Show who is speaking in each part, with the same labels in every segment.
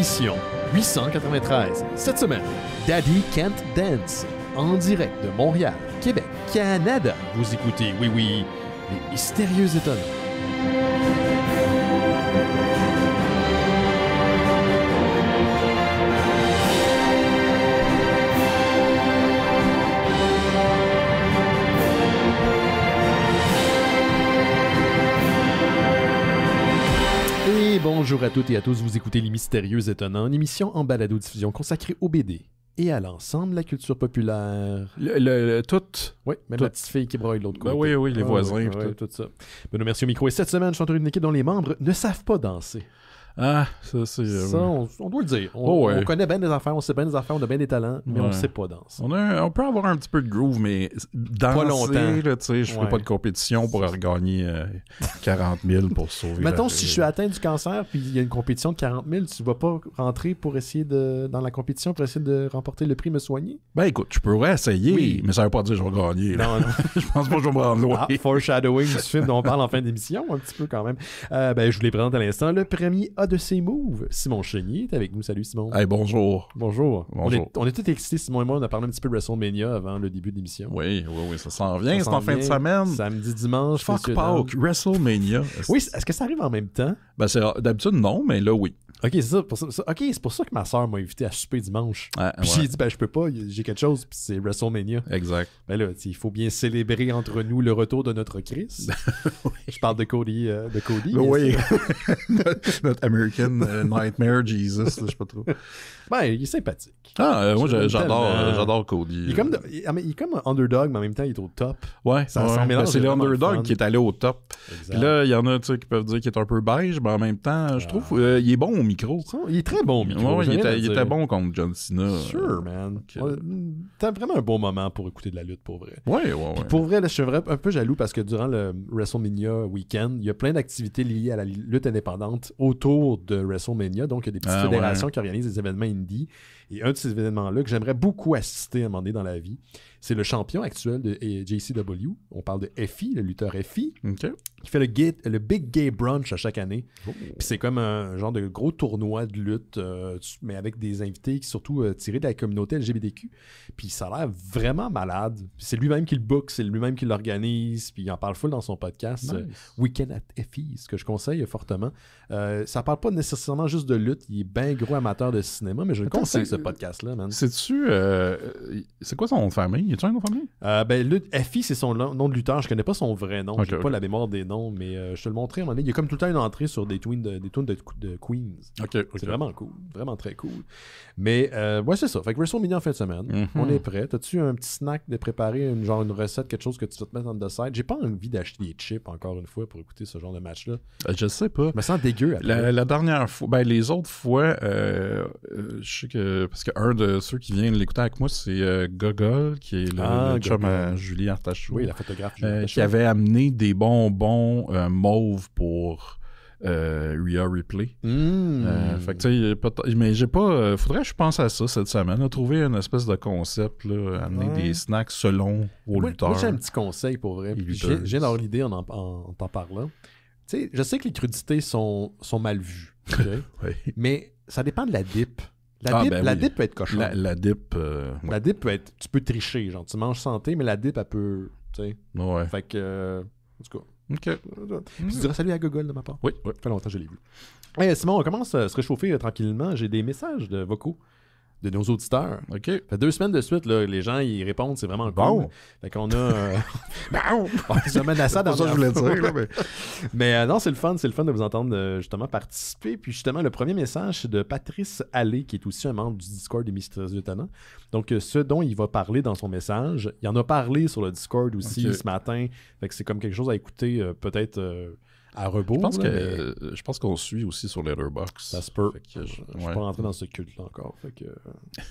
Speaker 1: Émission 893. Cette semaine, Daddy Can't Dance. En direct de Montréal, Québec, Canada. Vous écoutez, oui, les mystérieux étonnants. Et bonjour à toutes et à tous, vous écoutez Les Mystérieux Étonnants, une émission en balado-diffusion consacrée au BD et à l'ensemble de la culture populaire.
Speaker 2: Tout.
Speaker 1: Oui, même la petite fille qui broye de l'autre côté.
Speaker 2: Oui, les voisins.
Speaker 1: Tout ça. Benoît Mercier au micro. Et cette semaine, je suis entouré d'une équipe dont les membres ne savent pas danser.
Speaker 2: Ah, ça, c'est...
Speaker 1: Ça, on doit le dire. On connaît bien des affaires, on sait bien des affaires, on a bien des talents, mais on ne sait pas danser.
Speaker 2: On peut avoir un petit peu de groove, mais danser,
Speaker 1: pas longtemps.
Speaker 2: Là, je fais pas de compétition pour regagner 40 000 pour sauver.
Speaker 1: Mettons, si je suis atteint du cancer, puis il y a une compétition de 40 000, tu vas pas rentrer pour essayer dans la compétition pour essayer de remporter le prix Me Soigner?
Speaker 2: Ben écoute, je pourrais essayer, mais ça veut pas dire que je vais gagner. Là.
Speaker 1: Non.
Speaker 2: Je pense pas que je vais me rendre loin.
Speaker 1: Foreshadowing du film dont on parle en fin d'émission, un petit peu quand même. Je vous les présente à l'instant. Le premier A de ses moves, Simon Chénier est avec nous. Salut Simon.
Speaker 2: Hey, bonjour.
Speaker 1: Bonjour.
Speaker 2: Bonjour.
Speaker 1: On est tous excités, Simon et moi, on a parlé un petit peu de WrestleMania avant le début de l'émission.
Speaker 2: Oui, ça s'en vient, c'est en fin de semaine.
Speaker 1: Samedi, dimanche.
Speaker 2: Fuck Pâques, WrestleMania.
Speaker 1: Oui, est-ce que ça arrive en même temps?
Speaker 2: Ben d'habitude non, mais là oui.
Speaker 1: Ok, c'est pour ça que ma soeur m'a invité à souper dimanche. Puis j'ai dit, je peux pas, j'ai quelque chose, puis c'est WrestleMania.
Speaker 2: Exact.
Speaker 1: Ben là, il faut bien célébrer entre nous le retour de notre Christ. Oui. Je parle de Cody.
Speaker 2: Oui. Notre American Nightmare Jesus, je sais pas trop.
Speaker 1: Ben, il est sympathique.
Speaker 2: Moi, j'adore Cody.
Speaker 1: Il est comme underdog, mais en même temps, il est au top.
Speaker 2: Ouais, c'est l'underdog qui est allé au top.
Speaker 1: Exact.
Speaker 2: Puis là, il y en a qui peuvent dire qu'il est un peu beige, mais en même temps, je trouve il est bon au micro.
Speaker 1: Il est très bon au micro.
Speaker 2: Ouais, il était bon contre John Cena.
Speaker 1: Sure, man. T'as vraiment un bon moment pour écouter de la lutte, pour vrai.
Speaker 2: Ouais.
Speaker 1: Pour vrai, là, je suis un peu jaloux parce que durant le WrestleMania week-end, il y a plein d'activités liées à la lutte indépendante autour de WrestleMania. Donc, il y a des petites fédérations qui organisent des événements indie. Et un de ces événements-là que j'aimerais beaucoup assister à un moment donné dans la vie, c'est le champion actuel de JCW. On parle de Effy, le lutteur Effy, qui fait le Big Gay Brunch à chaque année. Puis c'est comme un genre de gros tournoi de lutte, mais avec des invités qui surtout tirés de la communauté LGBTQ. Puis ça a l'air vraiment malade. Puis c'est lui-même qui le book, c'est lui-même qui l'organise, puis il en parle full dans son podcast Weekend at Effy, ce que je conseille fortement. Ça parle pas nécessairement juste de lutte, il est bien gros amateur de cinéma, mais je le conseille ce podcast-là, man.
Speaker 2: C'est-tu... c'est quoi son nom de famille? Y a-tu un nom de famille?
Speaker 1: Effy, c'est son nom de lutteur. Je connais pas son vrai nom. J'ai pas la mémoire des noms, mais je te le montrais à un moment donné. Il y a comme tout le temps une entrée sur des tunes de Queens. C'est vraiment cool. Vraiment très cool. Mais c'est ça. Fait que WrestleMania en fin de semaine. On est prêt. T'as-tu un petit snack de préparer, une recette, quelque chose que tu vas te mettre en side? J'ai pas envie d'acheter des chips encore une fois pour écouter ce genre de match-là.
Speaker 2: Je sais pas.
Speaker 1: Je me sens dégueu après.
Speaker 2: La dernière fois, les autres fois, je sais que, parce qu'un de ceux qui viennent l'écouter avec moi, c'est Gogol, qui est le chum à Julie Artachou.
Speaker 1: Oui, la photographe Julie Artachou.
Speaker 2: Qui avait amené des bonbons mauves pour Rhea Ripley. Fait que tu sais, mais j'ai pas... faudrait que je pense à ça cette semaine, à trouver une espèce de concept, là, amener des snacks selon aux lutteurs.
Speaker 1: Moi, j'ai un petit conseil pour vrai. J'ai d'avoir l'idée en t'en parlant. Tu sais, je sais que les crudités sont mal vues, mais ça dépend de la dip. La dip peut être cochonne.
Speaker 2: La dip...
Speaker 1: La dip peut être... Tu peux tricher, genre tu manges santé, mais la dip, elle peut... Tu sais.
Speaker 2: Ouais.
Speaker 1: Fait que... en tout cas...
Speaker 2: OK.
Speaker 1: Puis tu dirais salut à Gogol de ma part.
Speaker 2: Oui.
Speaker 1: Ça fait longtemps que je l'ai vu. Hey, Simon, on commence à se réchauffer tranquillement. J'ai des messages de vocaux de nos auditeurs.
Speaker 2: OK.
Speaker 1: Ça fait 2 semaines de suite, là, les gens, ils répondent, c'est vraiment cool. Fait qu'on a... ça mène à ça dans
Speaker 2: ça je voulais dire. Là,
Speaker 1: mais non, c'est le fun de vous entendre justement participer. Puis justement, le premier message, c'est de Patrice Allé, qui est aussi un membre du Discord des Mystérieux Étonnants. Donc, ce dont il va parler dans son message, il en a parlé sur le Discord aussi ce matin. Fait que c'est comme quelque chose à écouter peut-être... à rebours.
Speaker 2: Je pense qu'on suit aussi sur Letterboxd.
Speaker 1: Ça se peut. Je ne suis pas rentré dans ce culte-là encore. Fait que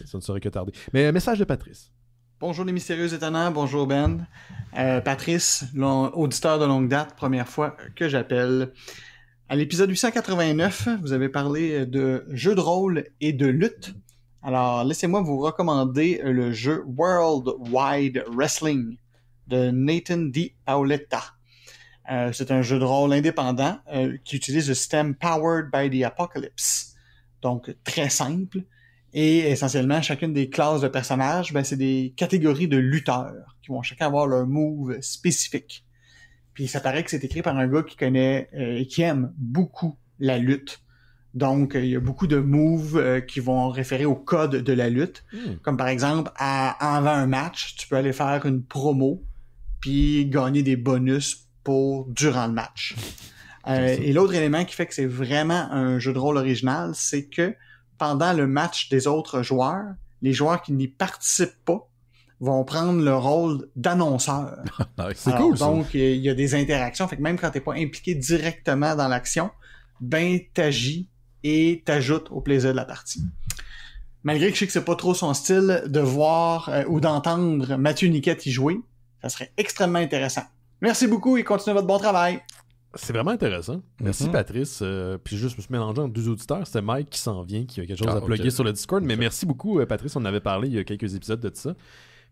Speaker 1: ça ne serait que tardé. Mais un message de Patrice.
Speaker 3: Bonjour les mystérieux étonnants, bonjour Ben. Patrice, auditeur de longue date, première fois que j'appelle. À l'épisode 889, vous avez parlé de jeux de rôle et de lutte. Alors, laissez-moi vous recommander le jeu World Wide Wrestling de Nathan D. Auletta. C'est un jeu de rôle indépendant qui utilise le système Powered by the Apocalypse. donc très simple. Et essentiellement, chacune des classes de personnages, c'est des catégories de lutteurs qui vont chacun avoir leur move spécifique. Puis ça paraît que c'est écrit par un gars qui connaît et qui aime beaucoup la lutte. Donc, il y a beaucoup de moves qui vont référer au code de la lutte. Comme par exemple, avant un match, tu peux aller faire une promo puis gagner des bonus pour durant le match. Et l'autre élément qui fait que c'est vraiment un jeu de rôle original, c'est que pendant le match des autres joueurs, les joueurs qui n'y participent pas vont prendre le rôle d'annonceur.
Speaker 2: C'est cool, ça.
Speaker 3: Donc, il y a des interactions. Fait que même quand t'es pas impliqué directement dans l'action, t'agis et t'ajoutes au plaisir de la partie. Malgré que je sais que c'est pas trop son style de voir ou d'entendre Mathieu Niquette y jouer, ça serait extrêmement intéressant. Merci beaucoup et continuez votre bon travail.
Speaker 1: C'est vraiment intéressant. Merci Patrice. Puis juste me suis mélangé entre deux auditeurs. C'était Mike qui s'en vient, qui a quelque chose à plugger sur le Discord. Mais merci beaucoup Patrice, on en avait parlé il y a quelques épisodes de ça.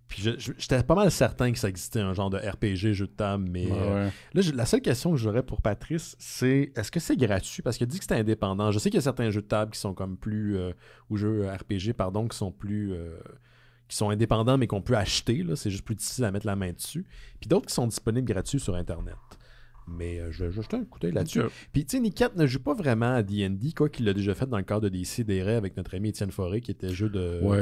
Speaker 1: Puis j'étais pas mal certain que ça existait un genre de RPG, jeu de table, mais là, la seule question que j'aurais pour Patrice, c'est est-ce que c'est gratuit? Parce qu'il a dit que c'était indépendant. Je sais qu'il y a certains jeux de table qui sont comme plus... ou jeux RPG, pardon, qui sont plus... qui sont indépendants, mais qu'on peut acheter. Là, c'est juste plus difficile à mettre la main dessus. Puis d'autres qui sont disponibles gratuits sur Internet. Mais je vais jeter un coup d'œil là-dessus. Puis, tu sais, Niquette ne joue pas vraiment à D&D, quoi qu'il l'a déjà fait dans le cadre de Décideret avec notre ami Étienne Forêt, qui était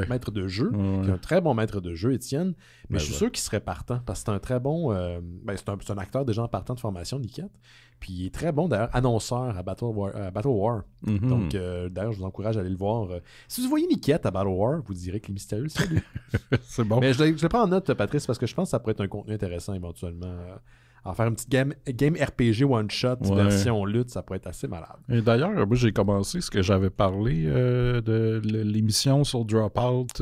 Speaker 1: maître de jeu, qui est un très bon maître de jeu, Étienne. Mais je suis sûr qu'il serait partant, parce que c'est un très bon... c'est un acteur déjà en partant de formation, Niquette. Puis il est très bon, d'ailleurs, annonceur à Battle War. Donc, d'ailleurs, je vous encourage à aller le voir. Si vous voyez Niquette à Battle War, vous direz que les mystérieux, c'est lui.
Speaker 2: C'est bon.
Speaker 1: Mais je le prends en note, Patrice, parce que je pense que ça pourrait être un contenu intéressant éventuellement. En faire une petite game RPG one-shot version lutte, ça pourrait être assez malade.
Speaker 2: Et d'ailleurs, moi, j'ai commencé ce que j'avais parlé de l'émission sur Dropout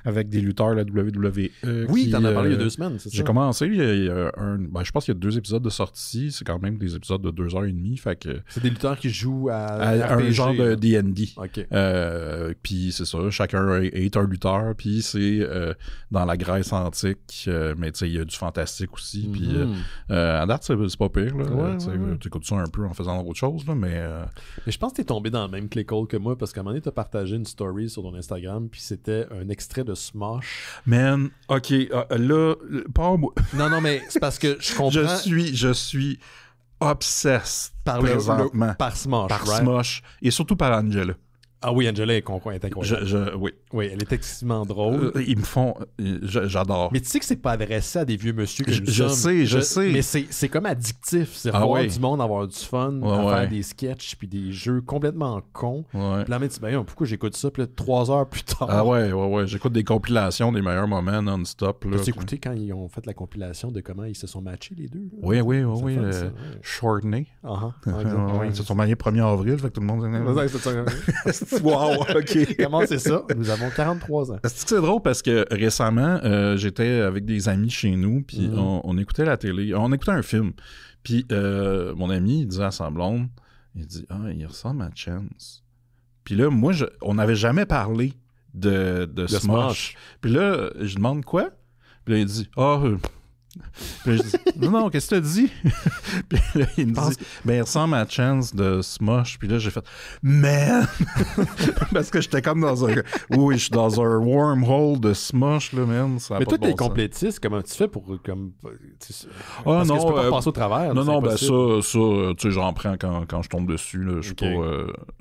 Speaker 2: avec des lutteurs de la WWE.
Speaker 1: Oui, t'en as parlé il y a 2 semaines, c'est ça?
Speaker 2: J'ai commencé, je pense qu'il y a 2 épides de sortie. C'est quand même des épisodes de 2h30. Fait que
Speaker 1: c'est des lutteurs qui jouent à
Speaker 2: un genre de D&D.
Speaker 1: OK.
Speaker 2: Puis c'est ça, chacun est un lutteur. Puis c'est dans la Grèce antique. Mais tu sais, il y a du fantastique aussi. Puis... à date, c'est pas pire. Tu écoutes ça un peu en faisant autre chose, là, mais
Speaker 1: je pense que t'es tombé dans le même click-hole que moi, parce qu'à un moment donné, t'as partagé une story sur ton Instagram, puis c'était un extrait de Smosh.
Speaker 2: Man, OK, là, pas moi.
Speaker 1: Non, mais c'est parce que je comprends...
Speaker 2: Je suis obsessed présentement.
Speaker 1: Par Smosh,
Speaker 2: Par Smosh, et surtout par Angela.
Speaker 1: Ah oui, Angela est incroyable.
Speaker 2: Oui.
Speaker 1: Oui, elle est excessivement drôle.
Speaker 2: Ils me font... J'adore.
Speaker 1: Mais tu sais que c'est pas adressé à des vieux monsieur que nous
Speaker 2: je
Speaker 1: sommes.
Speaker 2: Je sais.
Speaker 1: Mais c'est comme addictif. C'est voir du monde, avoir du fun, faire des sketchs puis des jeux complètement cons. Puis là, tu dis, pourquoi j'écoute ça? Puis là, 3 heures plus tard...
Speaker 2: Ah ouais. J'écoute des compilations des meilleurs moments non-stop.
Speaker 1: T'as écouté quand ils ont fait la compilation de comment ils se sont matchés, les deux?
Speaker 2: Là? Oui. Shortney. Ils se sont mariés le 1er avril, fait que tout le monde... Wow, OK.
Speaker 1: Comment c'est ça? Nous avons 43 ans.
Speaker 2: C'est drôle parce que récemment, j'étais avec des amis chez nous, puis on écoutait la télé. On écoutait un film. Puis mon ami, il disait à sa blonde, il dit « Ah, il ressemble à Chance. » Puis là, moi, on n'avait jamais parlé de Smosh. Puis là, je demande quoi? Puis là, il dit « Ah... Puis là, je dis, non, qu'est-ce que tu as dit? Puis là, il me dit, il ressemble à Chance de Smosh. Puis là, j'ai fait, man! Parce que j'étais comme dans un. Oui, je suis dans un wormhole de Smosh, là, man.
Speaker 1: Mais toi, t'es complétiste, comment tu fais pour.
Speaker 2: Parce
Speaker 1: que tu peux pas passer au travers.
Speaker 2: Non, ça, tu sais, j'en prends quand je tombe dessus. Là. Je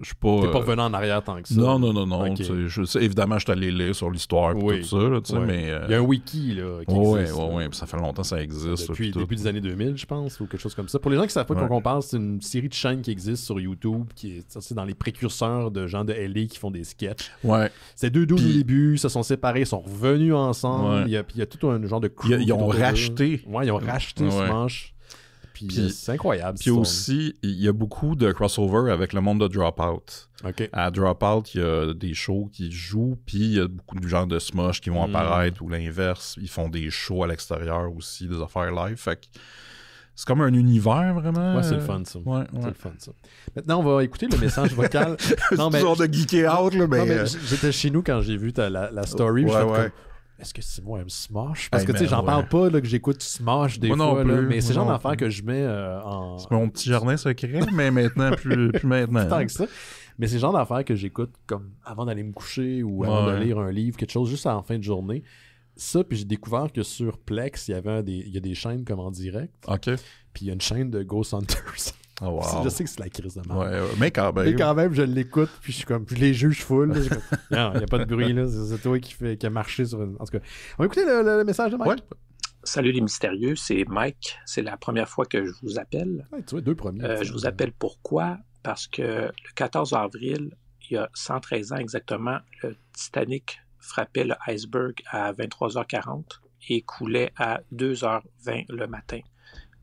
Speaker 2: suis pas.
Speaker 1: T'es pas revenu en arrière tant que ça.
Speaker 2: Non. Okay. Évidemment, je suis allé lire sur l'histoire et tout ça, là, tu sais, mais.
Speaker 1: Il y a un wiki, là.
Speaker 2: Oui, ça fait longtemps ça existe.
Speaker 1: Depuis des années 2000, je pense, ou quelque chose comme ça. Pour les gens qui savent pas de quoi on parle, c'est une série de chaînes qui existe sur YouTube, qui est dans les précurseurs de gens de LA qui font des sketchs.
Speaker 2: Ouais.
Speaker 1: C'est 2 dudes au début, se sont séparés, ils sont revenus ensemble. Il y a tout un genre de crew.
Speaker 2: Ils ont racheté.
Speaker 1: Ouais, ils ont racheté Smosh. Puis c'est incroyable.
Speaker 2: Puis aussi, il y a beaucoup de crossover avec le monde de Dropout.
Speaker 1: Okay.
Speaker 2: À Dropout, il y a des shows qui jouent, puis il y a beaucoup de gens de Smosh qui vont apparaître, ou l'inverse. Ils font des shows à l'extérieur aussi, des affaires live. Fait que c'est comme un univers, vraiment.
Speaker 1: Ouais, c'est le fun, ça.
Speaker 2: Ouais.
Speaker 1: C'est le fun, ça. Maintenant, on va écouter le message vocal.
Speaker 2: C'est genre de geeker out, là, mais...
Speaker 1: Non, mais j'étais chez nous quand j'ai vu la story. est-ce que Simon aime Smosh? Parce que, tu sais, j'en parle pas là, que j'écoute Smosh des fois, là, mais c'est le genre d'affaire que je mets en...
Speaker 2: C'est mon petit jardin secret, mais maintenant, plus maintenant.
Speaker 1: Tant que ça. Mais c'est le genre d'affaire que j'écoute comme avant d'aller me coucher ou avant de lire un livre, quelque chose juste en fin de journée. Ça, puis j'ai découvert que sur Plex, il y a des chaînes comme en direct.
Speaker 2: OK.
Speaker 1: Puis il y a une chaîne de Ghost Hunters.
Speaker 2: Oh, wow.
Speaker 1: Je sais que c'est la crise de merde.
Speaker 2: Ouais, mais quand même.
Speaker 1: Mais quand même, je l'écoute, puis je suis comme, je les juge full. Non, il n'y a pas de bruit, là. C'est toi qui a marché sur une... En tout cas, on va écouter le message de Mike.
Speaker 2: Ouais.
Speaker 4: Salut les mystérieux, c'est Mike. C'est la première fois que je vous appelle.
Speaker 1: Ouais, tu vois, 2 premiers.
Speaker 4: Je vous appelle pourquoi? Parce que le 14 avril, il y a 113 ans exactement, le Titanic frappait le iceberg à 23h40 et coulait à 2h20 le matin.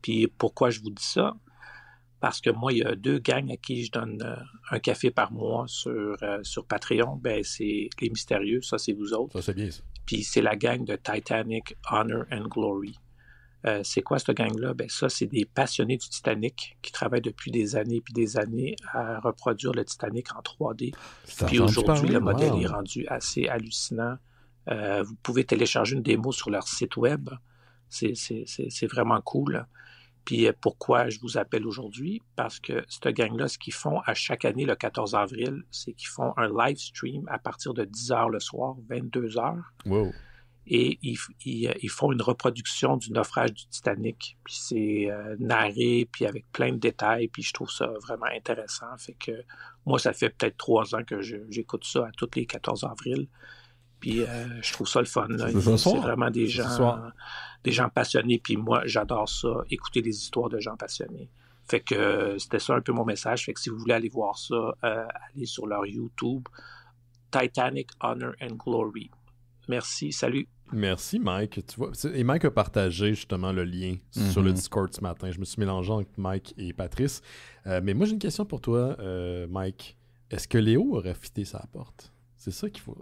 Speaker 4: Puis pourquoi je vous dis ça? Parce que moi, il y a 2 gangs à qui je donne un café par mois sur Patreon. Ben, c'est les mystérieux, ça c'est vous autres.
Speaker 1: Ça, c'est bien ça.
Speaker 4: Puis c'est la gang de Titanic, Honor and Glory. C'est quoi cette gang-là? Ben ça, c'est des passionnés du Titanic qui travaillent depuis des années puis des années à reproduire le Titanic en 3D. Puis aujourd'hui, le modèle est rendu assez hallucinant. Vous pouvez télécharger une démo sur leur site web. C'est vraiment cool. Puis pourquoi je vous appelle aujourd'hui? Parce que cette gang-là, ce qu'ils font à chaque année, le 14 avril, c'est qu'ils font un live stream à partir de 10h le soir, 22h.
Speaker 1: Wow.
Speaker 4: Et ils font une reproduction du naufrage du Titanic. Puis c'est narré, puis avec plein de détails. Puis je trouve ça vraiment intéressant. Fait que moi, ça fait peut-être 3 ans que j'écoute ça à tous les 14 avril. Puis je trouve ça le fun. Là. C'est vraiment des gens passionnés. Puis moi, j'adore ça, écouter des histoires de gens passionnés. Fait que c'était ça un peu mon message. Fait que si vous voulez aller voir ça, allez sur leur YouTube, Titanic, Honor and Glory. Merci, salut.
Speaker 1: Merci, Mike. Tu vois, et Mike a partagé justement le lien sur le Discord ce matin. Je me suis mélangé avec Mike et Patrice. Mais moi, j'ai une question pour toi, Mike. Est-ce que Léo aurait fité sa porte? C'est ça qu'il faut.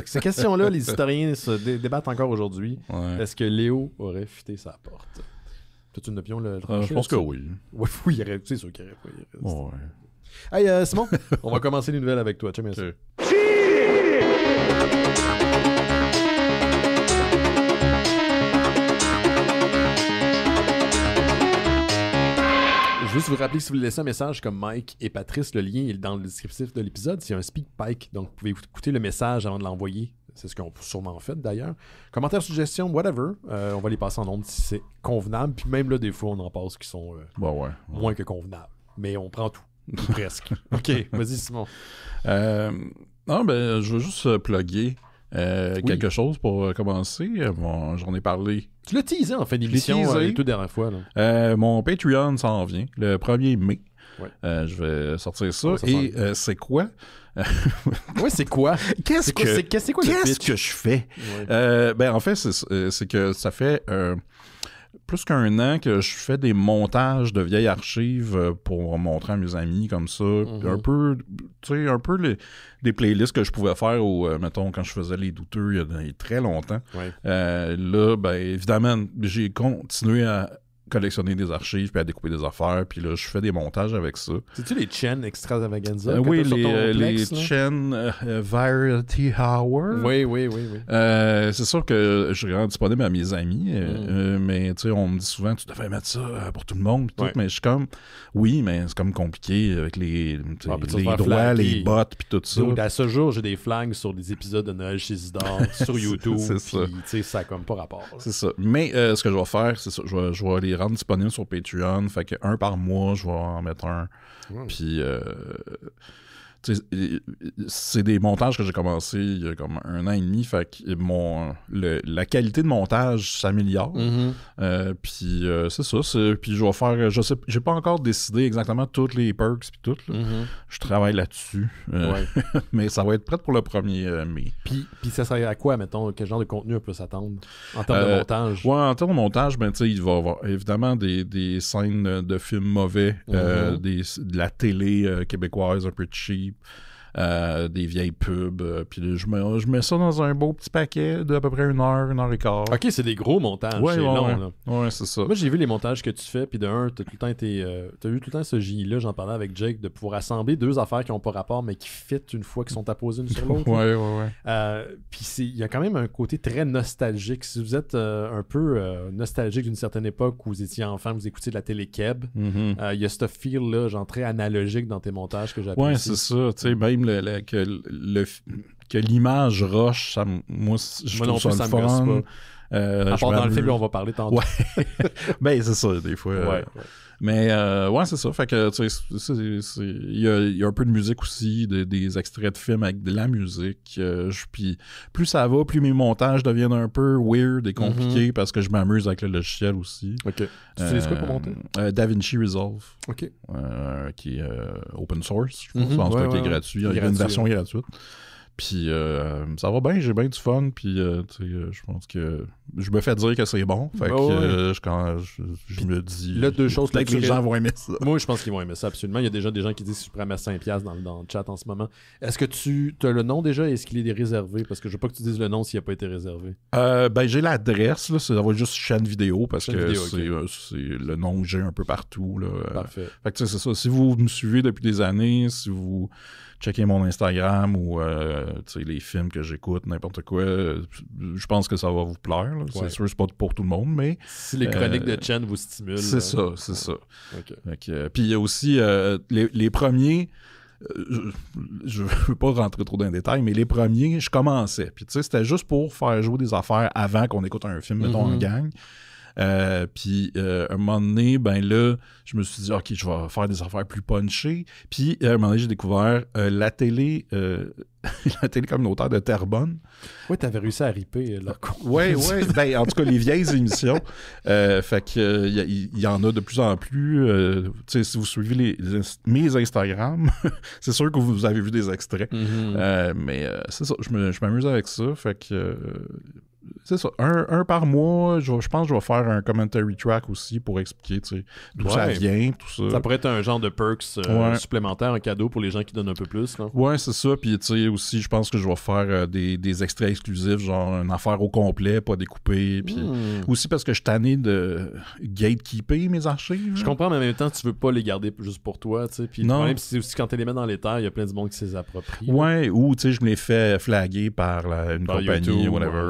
Speaker 1: Ces questions-là, les historiens se débattent encore aujourd'hui. Ouais. Est-ce que Léo aurait fité sa porte? As-tu une opinion?
Speaker 2: Je pense que oui.
Speaker 1: Oui, il aurait. C'est sûr qu'il aurait pas.
Speaker 2: Ouais.
Speaker 1: Hey, Simon, on va commencer les nouvelles avec toi. Tiens, merci. Je veux juste vous rappeler que si vous voulez laisser un message comme Mike et Patrice, le lien est dans le descriptif de l'épisode. C'est un SpeakPipe, donc vous pouvez écouter le message avant de l'envoyer. C'est ce qu'on a sûrement fait d'ailleurs. Commentaires, suggestions, whatever. On va les passer en ondes si c'est convenable. Puis même là, des fois, on en passe qui sont moins que convenables. Mais on prend tout. Presque. OK, vas-y Simon.
Speaker 2: Non, ben, je veux juste plugger quelque chose pour commencer. J'en ai parlé.
Speaker 1: Tu l'as teasé en fin d'émission la toute dernière fois. Là.
Speaker 2: Mon Patreon s'en vient le 1er mai. Ouais. Je vais sortir ça. Et c'est quoi?
Speaker 1: Ouais, c'est quoi?
Speaker 2: Qu'est-ce que je fais? Ouais. Ben, en fait, c'est que ça fait plus qu'un an que je fais des montages de vieilles archives pour montrer à mes amis comme ça. Un peu, tu sais, des playlists que je pouvais faire mettons, quand je faisais les douteux il y a très longtemps. Ouais. Là, ben, évidemment, j'ai continué à collectionner des archives puis à découper des affaires, puis là je fais des montages avec ça.
Speaker 1: C'est-tu les Chen Extravaganza?
Speaker 2: Oui, les Chen Variety Hour.
Speaker 1: Oui.
Speaker 2: C'est sûr que je rends disponible à mes amis, mais tu sais, on me dit souvent tu devrais mettre ça pour tout le monde, tout, mais je suis comme oui, mais c'est comme compliqué avec les droits, les bots puis tout ça.
Speaker 1: Donc, à ce jour, j'ai des flags sur des épisodes de Noël chez Isidore sur YouTube,
Speaker 2: c'est ça.
Speaker 1: Tu sais, ça a comme pas rapport. Là.
Speaker 2: C'est ça. Mais ce que je vais faire, c'est ça, je vais les rendre disponibles sur Patreon, fait que 1 par mois, je vais en mettre un. Puis c'est des montages que j'ai commencé il y a comme 1 an et demi, fait que la qualité de montage s'améliore. Puis c'est ça, puis je vais faire, je sais, j'ai pas encore décidé exactement toutes les perks puis tout, là. Je travaille là-dessus, mais ça va être prêt pour le 1er mai.
Speaker 1: Puis ça serait à quoi, mettons, quel genre de contenu on peut s'attendre en termes de montage?
Speaker 2: Ouais, en termes de montage, ben tu sais, il va y avoir évidemment des scènes de films mauvais, de la télé québécoise un peu cheap. des vieilles pubs. Puis je mets ça dans un beau petit paquet d'à peu près 1 heure et quart.
Speaker 1: Ok, c'est des gros montages.
Speaker 2: Ouais,
Speaker 1: c'est long, là.
Speaker 2: Ouais, c'est ça.
Speaker 1: Moi, j'ai vu les montages que tu fais, puis de un, t'as eu tout le temps ce génie-là, j'en parlais avec Jake, de pouvoir assembler 2 affaires qui n'ont pas rapport, mais qui fit une fois qu'ils sont apposées une sur l'autre.
Speaker 2: Ouais.
Speaker 1: Puis il y a quand même un côté très nostalgique. Si vous êtes un peu nostalgique d'une certaine époque où vous étiez enfant, vous écoutiez de la télé Keb, il y a ce feel-là, genre très analogique dans tes montages que j'apprécie.
Speaker 2: Ouais, c'est ça. Tu sais, même que l'image rush, moi je trouve ça le fun.
Speaker 1: À part dans le film, on va parler tantôt.
Speaker 2: Ouais. Ben, c'est ça, des fois.
Speaker 1: Ouais.
Speaker 2: Mais, ouais, c'est ça. Fait que, tu sais, il y a un peu de musique aussi, des extraits de films avec de la musique. Puis, plus ça va, plus mes montages deviennent un peu weird et compliqués parce que je m'amuse avec le logiciel aussi.
Speaker 1: OK. Tu utilises quoi pour monter?
Speaker 2: DaVinci Resolve.
Speaker 1: OK.
Speaker 2: Qui est open source, je pense. Qui est gratuit. Il y a une version gratuite. Puis ça va bien, j'ai bien du fun, puis je pense que je me fais dire que c'est bon, fait que quand je me dis
Speaker 1: là, 2 choses
Speaker 2: peut-être que les gens vont aimer ça.
Speaker 1: Moi, je pense qu'ils vont aimer ça, absolument. Il y a déjà des gens qui disent que je pourrais mettre 5$ dans le chat en ce moment. Est-ce que tu as le nom déjà et est-ce qu'il est réservé? Parce que je veux pas que tu dises le nom s'il n'a pas été réservé.
Speaker 2: Ben j'ai l'adresse, là, ça va être juste chaîne vidéo, parce que c'est le nom que j'ai un peu partout. Là.
Speaker 1: Parfait.
Speaker 2: Fait que c'est ça, si vous me suivez depuis des années, si vous checker mon Instagram ou les films que j'écoute, n'importe quoi, je pense que ça va vous plaire. Là. C'est sûr, c'est pas pour tout le monde, mais...
Speaker 1: Si les chroniques de Chen vous stimulent...
Speaker 2: C'est ça.
Speaker 1: Okay.
Speaker 2: Puis il y a aussi les premiers... je veux pas rentrer trop dans les détails, mais les premiers, je commençais. Puis tu sais, c'était juste pour faire jouer des affaires avant qu'on écoute un film, mettons, en gang. Puis un moment donné, ben là, je me suis dit, OK, je vais faire des affaires plus punchées. Puis à un moment donné, j'ai découvert la télé communautaire de Terrebonne.
Speaker 1: Ouais, t'avais réussi à ripper là.
Speaker 2: Ouais. Ben, en tout cas, les vieilles émissions. Fait que il y en a de plus en plus. Tu sais, si vous suivez mes Instagram, c'est sûr que vous avez vu des extraits. Mais c'est ça, je m'amuse avec ça. Fait que... c'est ça, un par mois, je pense que je vais faire un commentary track aussi pour expliquer d'où ça vient, tout ça.
Speaker 1: Ça pourrait être un genre de perks supplémentaire, un cadeau pour les gens qui donnent un peu plus. Là.
Speaker 2: Ouais, c'est ça. Puis tu sais aussi, je pense que je vais faire des extraits exclusifs, genre une affaire au complet, pas découpée. Puis aussi parce que je suis tanné de gatekeeper mes archives.
Speaker 1: Je comprends, mais en même temps, tu veux pas les garder juste pour toi. Puis le problème, c'est aussi quand tu les mets dans les terres, il y a plein de monde qui s'y approprie.
Speaker 2: Ouais, ou tu sais, je me les fais flaguer par une compagnie,
Speaker 1: YouTube,
Speaker 2: whatever.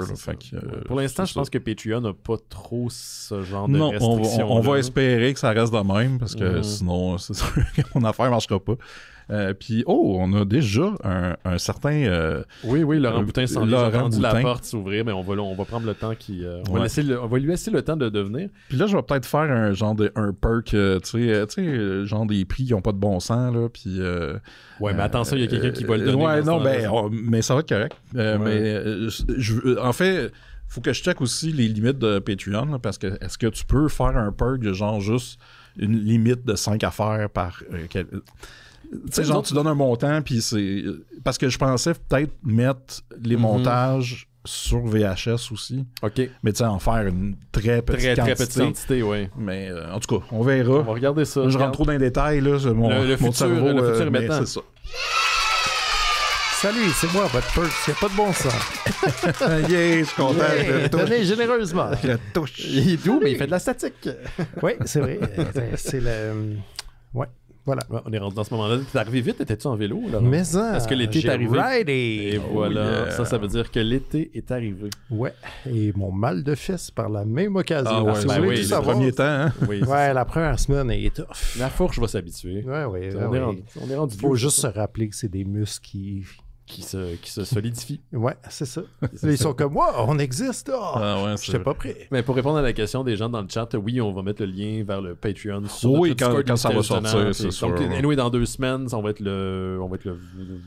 Speaker 1: Pour l'instant, je pense que Patreon n'a pas trop ce genre de restrictions.
Speaker 2: Non, on va espérer que ça reste de même, parce que sinon, c'est sûr que mon affaire ne marchera pas. Puis, on a déjà un certain...
Speaker 1: oui, Laurent Boutin s'en est entendu la porte s'ouvrir, mais on va prendre le temps on va lui laisser le temps de venir.
Speaker 2: Puis là, je vais peut-être faire un genre un perk, tu sais, genre des prix qui n'ont pas de bon sens, là, puis...
Speaker 1: ouais, mais attention, il y a quelqu'un qui va le donner.
Speaker 2: Ouais, non, mais ça va être correct. Mais en fait... Faut que je check aussi les limites de Patreon, là, parce que est-ce que tu peux faire un perk de genre juste une limite de 5 affaires par... tu sais, genre, tu donnes un montant, puis c'est... Parce que je pensais peut-être mettre les montages sur VHS aussi.
Speaker 1: OK.
Speaker 2: Mais tu sais, en faire une très petite quantité. Très petite quantité,
Speaker 1: oui.
Speaker 2: Mais en tout cas, on verra.
Speaker 1: On va regarder ça.
Speaker 2: Je rentre trop dans les détails, là. Mon cerveau,
Speaker 1: le futur est maintenant.
Speaker 2: C'est ça.
Speaker 5: Salut, c'est moi, votre perk. C'est pas de bon sens.
Speaker 2: Je suis content.
Speaker 5: Donnez généreusement.
Speaker 2: Je touche.
Speaker 1: Il est doux, mais il fait de la statique.
Speaker 5: Oui, c'est vrai. C'est le... Ouais. Voilà.
Speaker 1: Ouais, on est rendu dans ce moment-là. T'es arrivé vite, étais-tu en vélo? Là,
Speaker 5: mais ça.
Speaker 1: Est-ce que l'été est arrivé?
Speaker 5: Riding.
Speaker 1: Et voilà. Ça veut dire que l'été est arrivé.
Speaker 5: Ouais. Et mon mal de fesses par la même occasion.
Speaker 2: Ah ouais,
Speaker 5: si vous voulez tout
Speaker 2: le
Speaker 5: savoir,
Speaker 2: premier temps. Hein?
Speaker 1: Oui,
Speaker 5: ouais, la première semaine est tough.
Speaker 1: La fourche va s'habituer.
Speaker 5: Ouais.
Speaker 1: On est rendu.
Speaker 5: Faut juste se rappeler que c'est des muscles
Speaker 1: qui se solidifient.
Speaker 5: Ouais, c'est ça. Ils sont comme moi, on existe. J'étais pas prêt.
Speaker 1: Mais pour répondre à la question des gens dans le chat, oui, on va mettre le lien vers le Patreon sur
Speaker 2: oui,
Speaker 1: notre
Speaker 2: quand ça va sortir, c'est sûr.
Speaker 1: Donc, anyway, dans 2 semaines, on va être le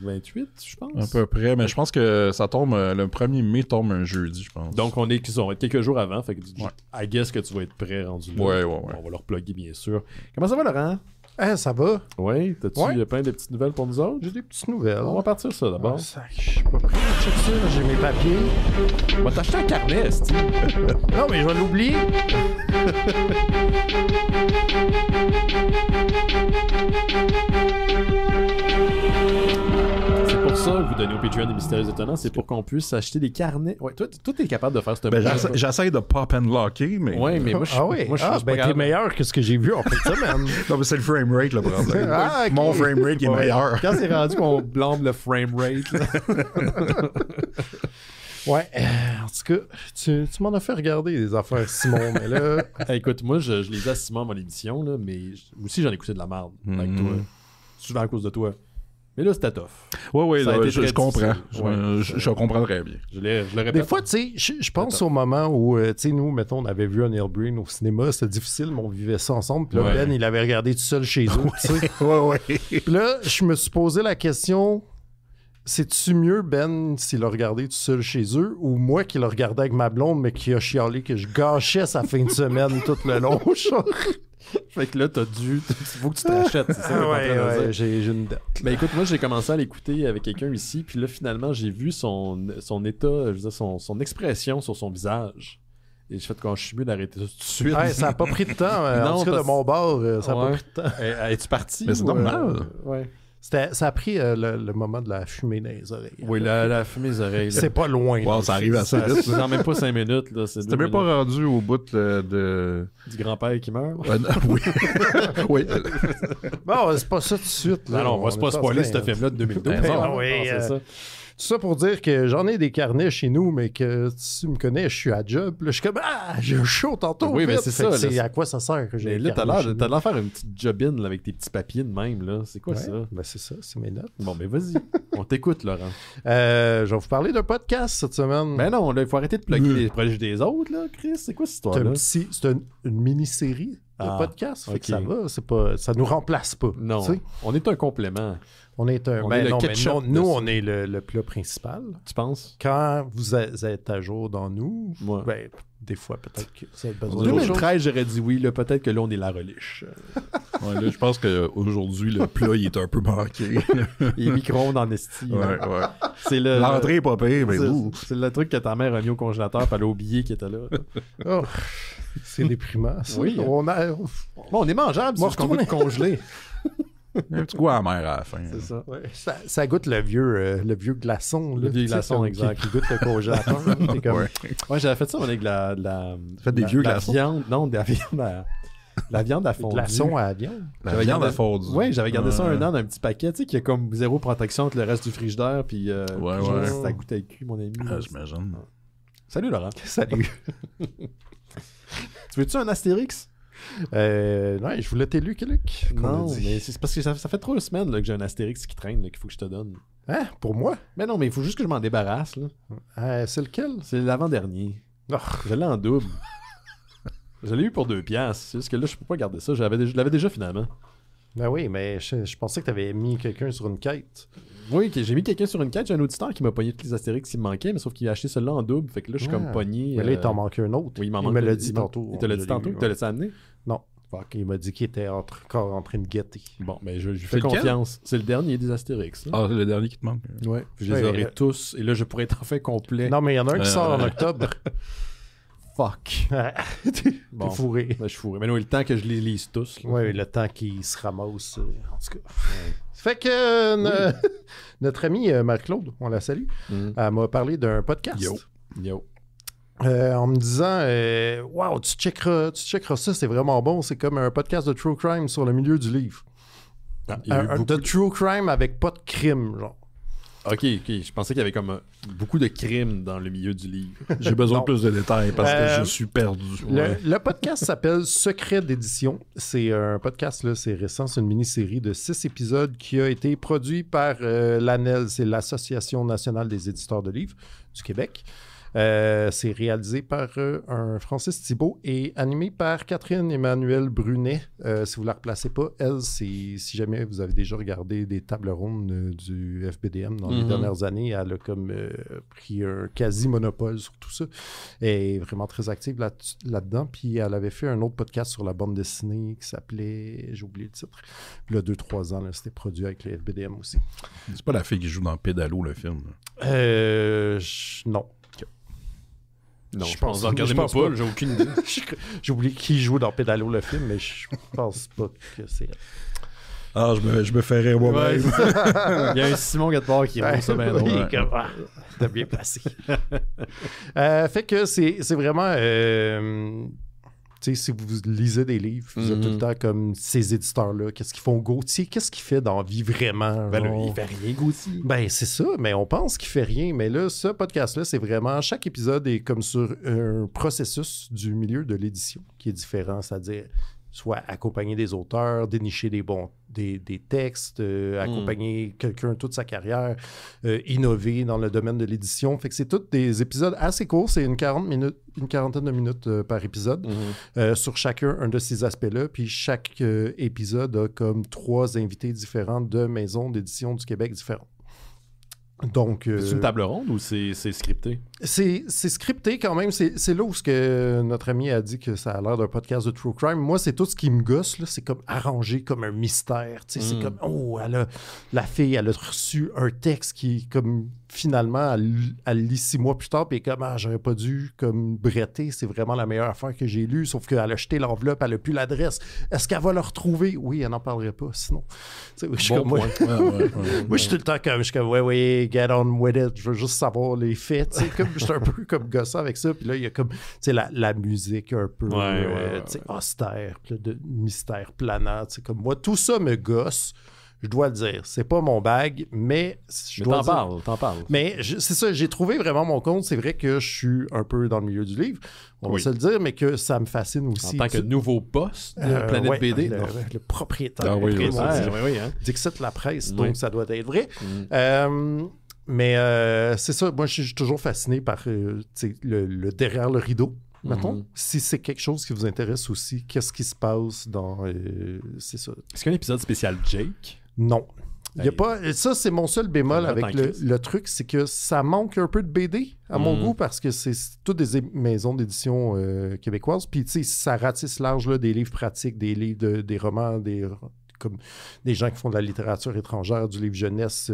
Speaker 1: 28, je pense.
Speaker 2: À peu près, mais je pense que ça tombe, le 1er mai tombe un jeudi, je pense.
Speaker 1: Donc, on va être quelques jours avant, fait que I guess que tu vas être prêt rendu là.
Speaker 2: Ouais.
Speaker 1: On va leur plugger, bien sûr. Comment ça va, Laurent?
Speaker 5: Ça va?
Speaker 1: Oui, t'as-tu plein de petites nouvelles pour nous autres?
Speaker 5: J'ai des petites nouvelles.
Speaker 1: On va partir ça d'abord.
Speaker 5: Je suis pas prêt. Check ça, j'ai mes papiers.
Speaker 1: On va t'acheter un carnet, Steve.
Speaker 5: Non, mais je vais l'oublier.
Speaker 1: ça que vous donnez au Patreon des Mystérieux Étonnants, c'est pour qu'on puisse acheter des carnets. Ouais, toi, t'es capable de faire ce
Speaker 2: j'essaie de pop and locker, mais...
Speaker 1: Ouais, mais moi, je suis
Speaker 5: t'es meilleur que ce que j'ai vu en fait de semaine.
Speaker 2: Non, mais c'est le framerate, le problème.
Speaker 5: Okay.
Speaker 2: Mon framerate est meilleur.
Speaker 1: Quand c'est rendu qu'on blâme le framerate,
Speaker 5: Ouais, en tout cas, tu m'en as fait regarder des affaires, Simon, mais là...
Speaker 1: Écoute, moi, je les ai à Simon à mon émission, là, mais aussi, j'en ai écouté de la merde avec toi. Souvent à cause de toi. Mais là, c'était tough.
Speaker 2: Oui, je comprends.
Speaker 1: Ouais,
Speaker 2: je comprends très bien.
Speaker 1: Je le répète.
Speaker 5: Des fois, tu sais, je pense au moment où, tu sais, nous, mettons, on avait vu un Neil Breen au cinéma, c'était difficile, mais on vivait ça ensemble. Puis là, Ben, il avait regardé tout seul chez eux, tu sais.
Speaker 2: Ouais.
Speaker 5: Puis là, je me suis posé la question... C'est-tu mieux, Ben, s'il a regardé tout seul chez eux, ou moi qui l'ai regardé avec ma blonde, mais qui a chialé que je gâchais sa fin de semaine tout le long?
Speaker 1: Fait que là, il faut que tu t'achètes, c'est ça?
Speaker 5: Ouais, j'ai une dette.
Speaker 1: Ben écoute, moi, j'ai commencé à l'écouter avec quelqu'un ici, puis là, finalement, j'ai vu son état, je veux dire, son expression sur son visage. Et j'ai fait quand je suis mieux d'arrêter ça tout de suite.
Speaker 5: Ouais, ça n'a pas pris de temps. En tout cas, de mon bord, ça n'a pas pris de temps.
Speaker 1: Es-tu parti?
Speaker 2: Mais c'est normal.
Speaker 1: Ouais.
Speaker 5: Ça a pris le moment de la fumée dans les oreilles.
Speaker 1: Oui, la fumée des oreilles.
Speaker 5: C'est pas loin.
Speaker 2: Wow, ça arrive assez vite.
Speaker 1: C'est dans même pas 5 minutes.
Speaker 2: C'était même pas rendu au bout de...
Speaker 1: Du grand-père qui meurt?
Speaker 2: Oui. Oui.
Speaker 5: Bon, c'est pas ça tout de suite. Là.
Speaker 1: Non, on va pas spoiler ce film-là de 2012.
Speaker 5: C'est ça. Tout ça pour dire que j'en ai des carnets chez nous, mais que tu me connais, je suis à job. Là, je suis comme, j'ai un show tantôt.
Speaker 1: Oui, mais c'est ça.
Speaker 5: C'est à quoi ça sert que j'ai.
Speaker 1: Mais là, t'as l'air de faire une petite jobine là, avec tes petits papiers de même. Là. C'est quoi ça?
Speaker 5: Ben c'est ça, c'est mes notes.
Speaker 1: Bon, mais vas-y. On t'écoute, Laurent.
Speaker 5: Je vais vous parler d'un podcast cette semaine.
Speaker 1: Ben non, il faut arrêter de plugger les projets des autres, là, Chris. C'est quoi cette histoire-là?
Speaker 5: C'est une mini-série de podcast. Fait que ça va. Ça nous remplace pas.
Speaker 1: Non.
Speaker 5: T'sais?
Speaker 1: On est un complément.
Speaker 5: On est un. Nous, on est le plat principal.
Speaker 1: Tu penses?
Speaker 5: Quand vous êtes à jour dans nous, ben, des fois, peut-être que vous avez besoin de
Speaker 1: 2013, j'aurais dit oui. Là, peut-être que là, on est la reliche.
Speaker 2: Là, je pense qu'aujourd'hui, le plat, il est un peu manqué.
Speaker 1: Les micro-ondes en esti.
Speaker 2: Ouais.
Speaker 1: C'est
Speaker 2: l'entrée est pas pire, mais
Speaker 1: c'est le truc que ta mère a mis au congélateur puis elle a oublié qu'il était là.
Speaker 5: Oh, c'est déprimant, ça.
Speaker 1: Oui.
Speaker 5: On
Speaker 1: est mangeable, c'est ce qu'on veut congeler.
Speaker 2: Un petit goût amer à la fin.
Speaker 1: C'est ça.
Speaker 5: Ouais. Ça goûte le vieux glaçon.
Speaker 1: Le vieux glaçon, exact.
Speaker 5: Qui goûte le congélateur.
Speaker 1: Ouais, j'avais fait ça avec la
Speaker 2: vieux glaçons?
Speaker 1: Viande. Non, de la viande à fondue.
Speaker 5: Glaçon à la viande?
Speaker 2: La viande à fondue.
Speaker 1: Oui, j'avais gardé ça un an dans un petit paquet, tu sais, qui a comme zéro protection avec le reste du frigidaire, puis ça goûtait le cul, mon ami.
Speaker 2: J'imagine.
Speaker 1: Salut, Laurent.
Speaker 5: Salut.
Speaker 1: Tu veux-tu un Astérix?
Speaker 5: Non, je voulais t'élu, Luc.
Speaker 1: Non, mais c'est parce que ça fait 3 semaines là, que j'ai un Astérix qui traîne, là, qu'il faut que je te donne.
Speaker 5: Hein? Pour moi?
Speaker 1: Mais non, mais il faut juste que je m'en débarrasse. Là.
Speaker 5: C'est lequel?
Speaker 1: C'est l'avant-dernier.
Speaker 5: Oh.
Speaker 1: Je l'ai en double. Je l'ai eu pour 2$. C'est juste que là, je peux pas garder ça. Je l'avais déjà finalement.
Speaker 5: Ben oui, mais je pensais que t'avais mis quelqu'un sur une quête.
Speaker 1: Oui, j'ai mis quelqu'un sur une quête. J'ai un auditeur qui m'a pogné tous les Astérix qui me manquaient, mais sauf qu'il a acheté celui-là en double. Fait que là, je suis comme pogné.
Speaker 5: Mais là, il t'en manque un autre.
Speaker 1: Oui, il
Speaker 5: me l'a dit tantôt.
Speaker 1: Il te l'a dit tantôt? Il te l'a amené?
Speaker 5: Non. Fuck, il m'a dit qu'il était encore en train de guetter.
Speaker 1: Bon, mais je lui fais confiance. C'est le dernier des Astérix. Là.
Speaker 2: Ah, c'est le dernier qui te manque.
Speaker 1: Ouais. Je les aurai tous. Et là, je pourrais être enfin complet.
Speaker 5: Non, mais il y en a un qui sort en octobre.
Speaker 1: Fuck.
Speaker 5: T'es fourré.
Speaker 1: Ben, je suis fourré. Mais non, le temps que je les lise tous.
Speaker 5: Oui, le temps qu'ils se ramassent. En tout cas. Fait que notre ami Marc-Claude, on la salue, elle m'a parlé d'un podcast.
Speaker 1: Yo.
Speaker 5: En me disant wow, tu checkeras ça, c'est vraiment bon. C'est comme un podcast de true crime sur le milieu du livre. De true crime avec pas de crime, genre.
Speaker 1: Ok. Je pensais qu'il y avait comme beaucoup de crimes dans le milieu du livre.
Speaker 2: J'ai besoin de plus de détails parce que je suis perdu.
Speaker 5: Le podcast s'appelle Secret d'édition. C'est un podcast, là, c'est récent, c'est une mini-série de 6 épisodes qui a été produit par l'ANEL, c'est l'Association nationale des éditeurs de livres du Québec. C'est réalisé par un Francis Thibault et animé par Catherine Emmanuelle Brunet. Si vous ne la replacez pas, elle, si jamais vous avez déjà regardé des tables rondes du FBDM dans les dernières années, elle a comme pris un quasi-monopole sur tout ça. Elle est vraiment très active là-dedans. Puis elle avait fait un autre podcast sur la bande dessinée qui s'appelait, j'ai oublié le titre, il y a 2-3 ans, là, c'était produit avec le FBDM aussi.
Speaker 2: C'est pas la fille qui joue dans Pédalo, le film?
Speaker 5: Non.
Speaker 1: Non, je pense pas, j'ai aucune idée.
Speaker 5: J'ai oublié qui joue dans Pédalo le film, mais je pense pas que c'est elle.
Speaker 2: Ah, je me fais rire moi-même.
Speaker 1: Il y a un Simon Gattard qui roule ça bien drôle.
Speaker 5: Oui, t'as bien placé. Fait que c'est vraiment... si vous lisez des livres, vous êtes tout le temps comme ces éditeurs-là. Qu'est-ce qu'ils font? Gauthier, qu'est-ce qu'il fait dans la vie vraiment?
Speaker 1: Ben là, il fait rien, Gauthier.
Speaker 5: Ben, c'est ça, mais on pense qu'il fait rien. Mais là, ce podcast-là, c'est vraiment... Chaque épisode est comme sur un processus du milieu de l'édition qui est différent, c'est-à-dire soit accompagner des auteurs, dénicher des textes, accompagner quelqu'un toute sa carrière, innover dans le domaine de l'édition. Fait que c'est tous des épisodes assez courts, c'est une quarantaine de minutes par épisode sur chacun un de ces aspects-là. Puis chaque épisode a comme 3 invités différents de maisons d'édition du Québec différentes. Donc,
Speaker 1: c'est une table ronde ou c'est scripté?
Speaker 5: C'est scripté quand même. C'est là où ce que notre ami a dit que ça a l'air d'un podcast de True Crime. Moi, c'est tout ce qui me gosse. C'est comme arrangé comme un mystère. C'est comme, la fille, elle a reçu un texte qui, comme finalement, elle lit 6 mois plus tard, puis comme, j'aurais pas dû comme bretter. C'est vraiment la meilleure affaire que j'ai lue. Sauf qu'elle a jeté l'enveloppe, elle a plus l'adresse. Est-ce qu'elle va le retrouver? Oui, elle n'en parlerait pas. Sinon, moi, je suis tout le temps comme, oui, get on with it. Je veux juste savoir les faits. Je suis un peu comme gossant avec ça. Puis là, il y a comme la musique un peu austère, de mystère planant. Comme moi, tout ça me gosse. Je dois le dire. C'est pas mon bag, mais
Speaker 1: t'en parles.
Speaker 5: Mais c'est ça, j'ai trouvé vraiment mon compte. C'est vrai que je suis un peu dans le milieu du livre. On va se le dire, mais que ça me fascine aussi.
Speaker 1: En tant que nouveau boss de Planète BD.
Speaker 5: Le propriétaire.
Speaker 1: Ah oui,
Speaker 5: Dixit la presse, donc ça doit être vrai. Mais c'est ça, moi je suis toujours fasciné par le derrière le rideau, mettons. Si c'est quelque chose qui vous intéresse aussi, qu'est-ce qui se passe dans... c'est ça.
Speaker 1: Est-ce qu'il y a un épisode spécial Jake?
Speaker 5: Non. Il y a pas, ça, c'est mon seul bémol avec le truc, c'est que ça manque un peu de BD à mon goût parce que c'est toutes des maisons d'édition québécoises. Puis, tu sais, ça ratisse large là, des livres pratiques, des livres, des romans, comme des gens qui font de la littérature étrangère, du livre jeunesse,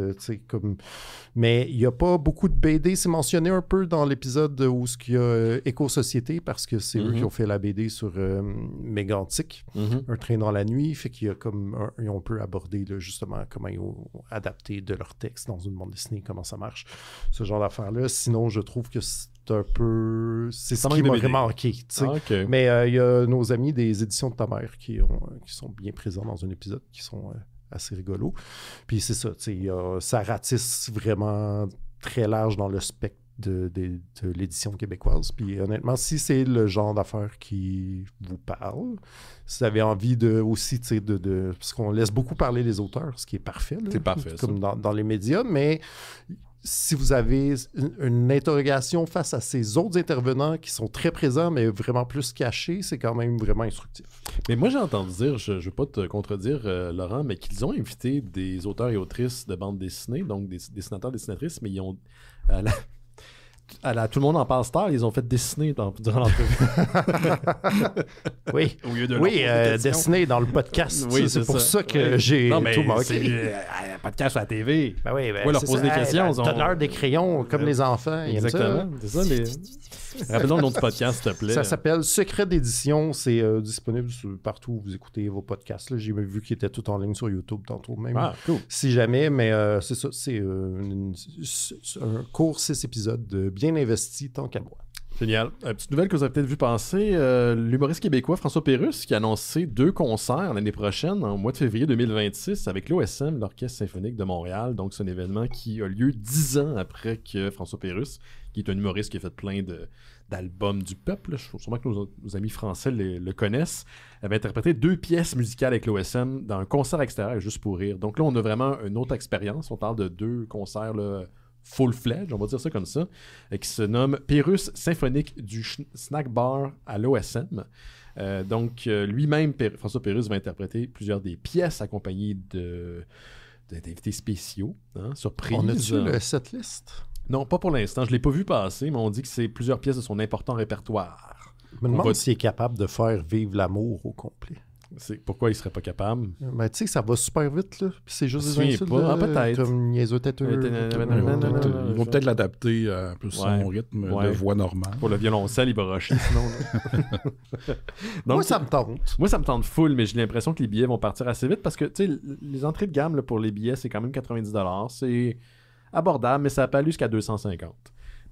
Speaker 5: mais il n'y a pas beaucoup de BD. C'est mentionné un peu dans l'épisode où il y a Éco-Société, parce que c'est eux qui ont fait la BD sur Mégantic, Un train dans la nuit, fait qu'il y a comme ils ont un peu abordé là, justement comment ils ont adapté de leur texte dans une bande dessinée, comment ça marche, ce genre d'affaires-là. Sinon, je trouve que c'est un peu... C'est ce qui m'aurait manqué. Okay. Mais il y a nos amis des éditions de ta mère qui sont bien présents dans un épisode, qui sont assez rigolos. Puis c'est ça, ça ratisse vraiment très large dans le spectre de l'édition québécoise. Puis honnêtement, si c'est le genre d'affaires qui vous parle, si vous avez envie aussi, parce qu'on laisse beaucoup parler les auteurs, ce qui est parfait. Là,
Speaker 1: c'est parfait,
Speaker 5: comme dans les médias, mais... Si vous avez une interrogation face à ces autres intervenants qui sont très présents, mais vraiment plus cachés, c'est quand même vraiment instructif.
Speaker 1: Mais moi, j'ai entendu dire, je ne veux pas te contredire, Laurent, mais qu'ils ont invité des auteurs et autrices de bande dessinée, donc des dessinateurs, dessinatrices, mais ils ont... tout le monde en passe tard, ils ont fait dessiner durant l'entrevue.
Speaker 5: Oui,
Speaker 1: au lieu de
Speaker 5: dessiner dans le podcast.
Speaker 1: Oui,
Speaker 5: c'est pour ça que j'ai tout manqué.
Speaker 1: Un podcast à la TV.
Speaker 5: Ben oui,
Speaker 1: leur poser des questions.
Speaker 5: Donne-leur des crayons comme les enfants.
Speaker 1: Exactement. C'est ça. Rappelle-nous le nom du podcast, s'il te plaît.
Speaker 5: Ça s'appelle Secret d'édition. C'est disponible partout où vous écoutez vos podcasts. Là. J'ai vu qu'il était tout en ligne sur YouTube tantôt même.
Speaker 1: Ah, cool.
Speaker 5: Si jamais, mais c'est ça. C'est un court 6 épisodes bien investi tant qu'à moi.
Speaker 1: Génial. Petite nouvelle que vous avez peut-être vu passer, l'humoriste québécois François Pérusse qui a annoncé 2 concerts l'année prochaine, au mois de février 2026, avec l'OSM, l'Orchestre symphonique de Montréal. Donc, c'est un événement qui a lieu 10 ans après que François Pérusse, qui est un humoriste qui a fait plein d'albums du peuple, sûrement que nos amis français le connaissent, avait interprété 2 pièces musicales avec l'OSM dans un concert extérieur, juste pour rire. Donc là, on a vraiment une autre expérience. On parle de 2 concerts là, full-fledged, on va dire ça comme ça, qui se nomme Pérusse symphonique du snack bar à l'OSM. Donc, lui-même, François Pérusse, va interpréter plusieurs des pièces accompagnées d'invités spéciaux, surprise.
Speaker 5: On a-tu le setlist?
Speaker 1: Non, pas pour l'instant. Je ne l'ai pas vu passer, mais on dit que c'est plusieurs pièces de son important répertoire.
Speaker 5: Je me demande s'il est capable de faire vivre l'amour au complet.
Speaker 1: Pourquoi il serait pas capable?
Speaker 5: Ben, tu sais, ça va super vite, là. Puis c'est juste
Speaker 1: Je
Speaker 5: des
Speaker 1: me
Speaker 5: insultes.
Speaker 1: souviens pas. Peut-être.
Speaker 5: Comme niaiseux têteux.
Speaker 2: Ils vont peut-être l'adapter à un peu son rythme de voix normale.
Speaker 1: Pour le violoncelle, il va rusher sinon. Donc,
Speaker 5: moi, ça me tente.
Speaker 1: Moi, ça me tente full, mais j'ai l'impression que les billets vont partir assez vite parce que, tu sais, les entrées de gamme là, pour les billets, c'est quand même 90$. C'est abordable, mais ça peut aller jusqu'à 250$.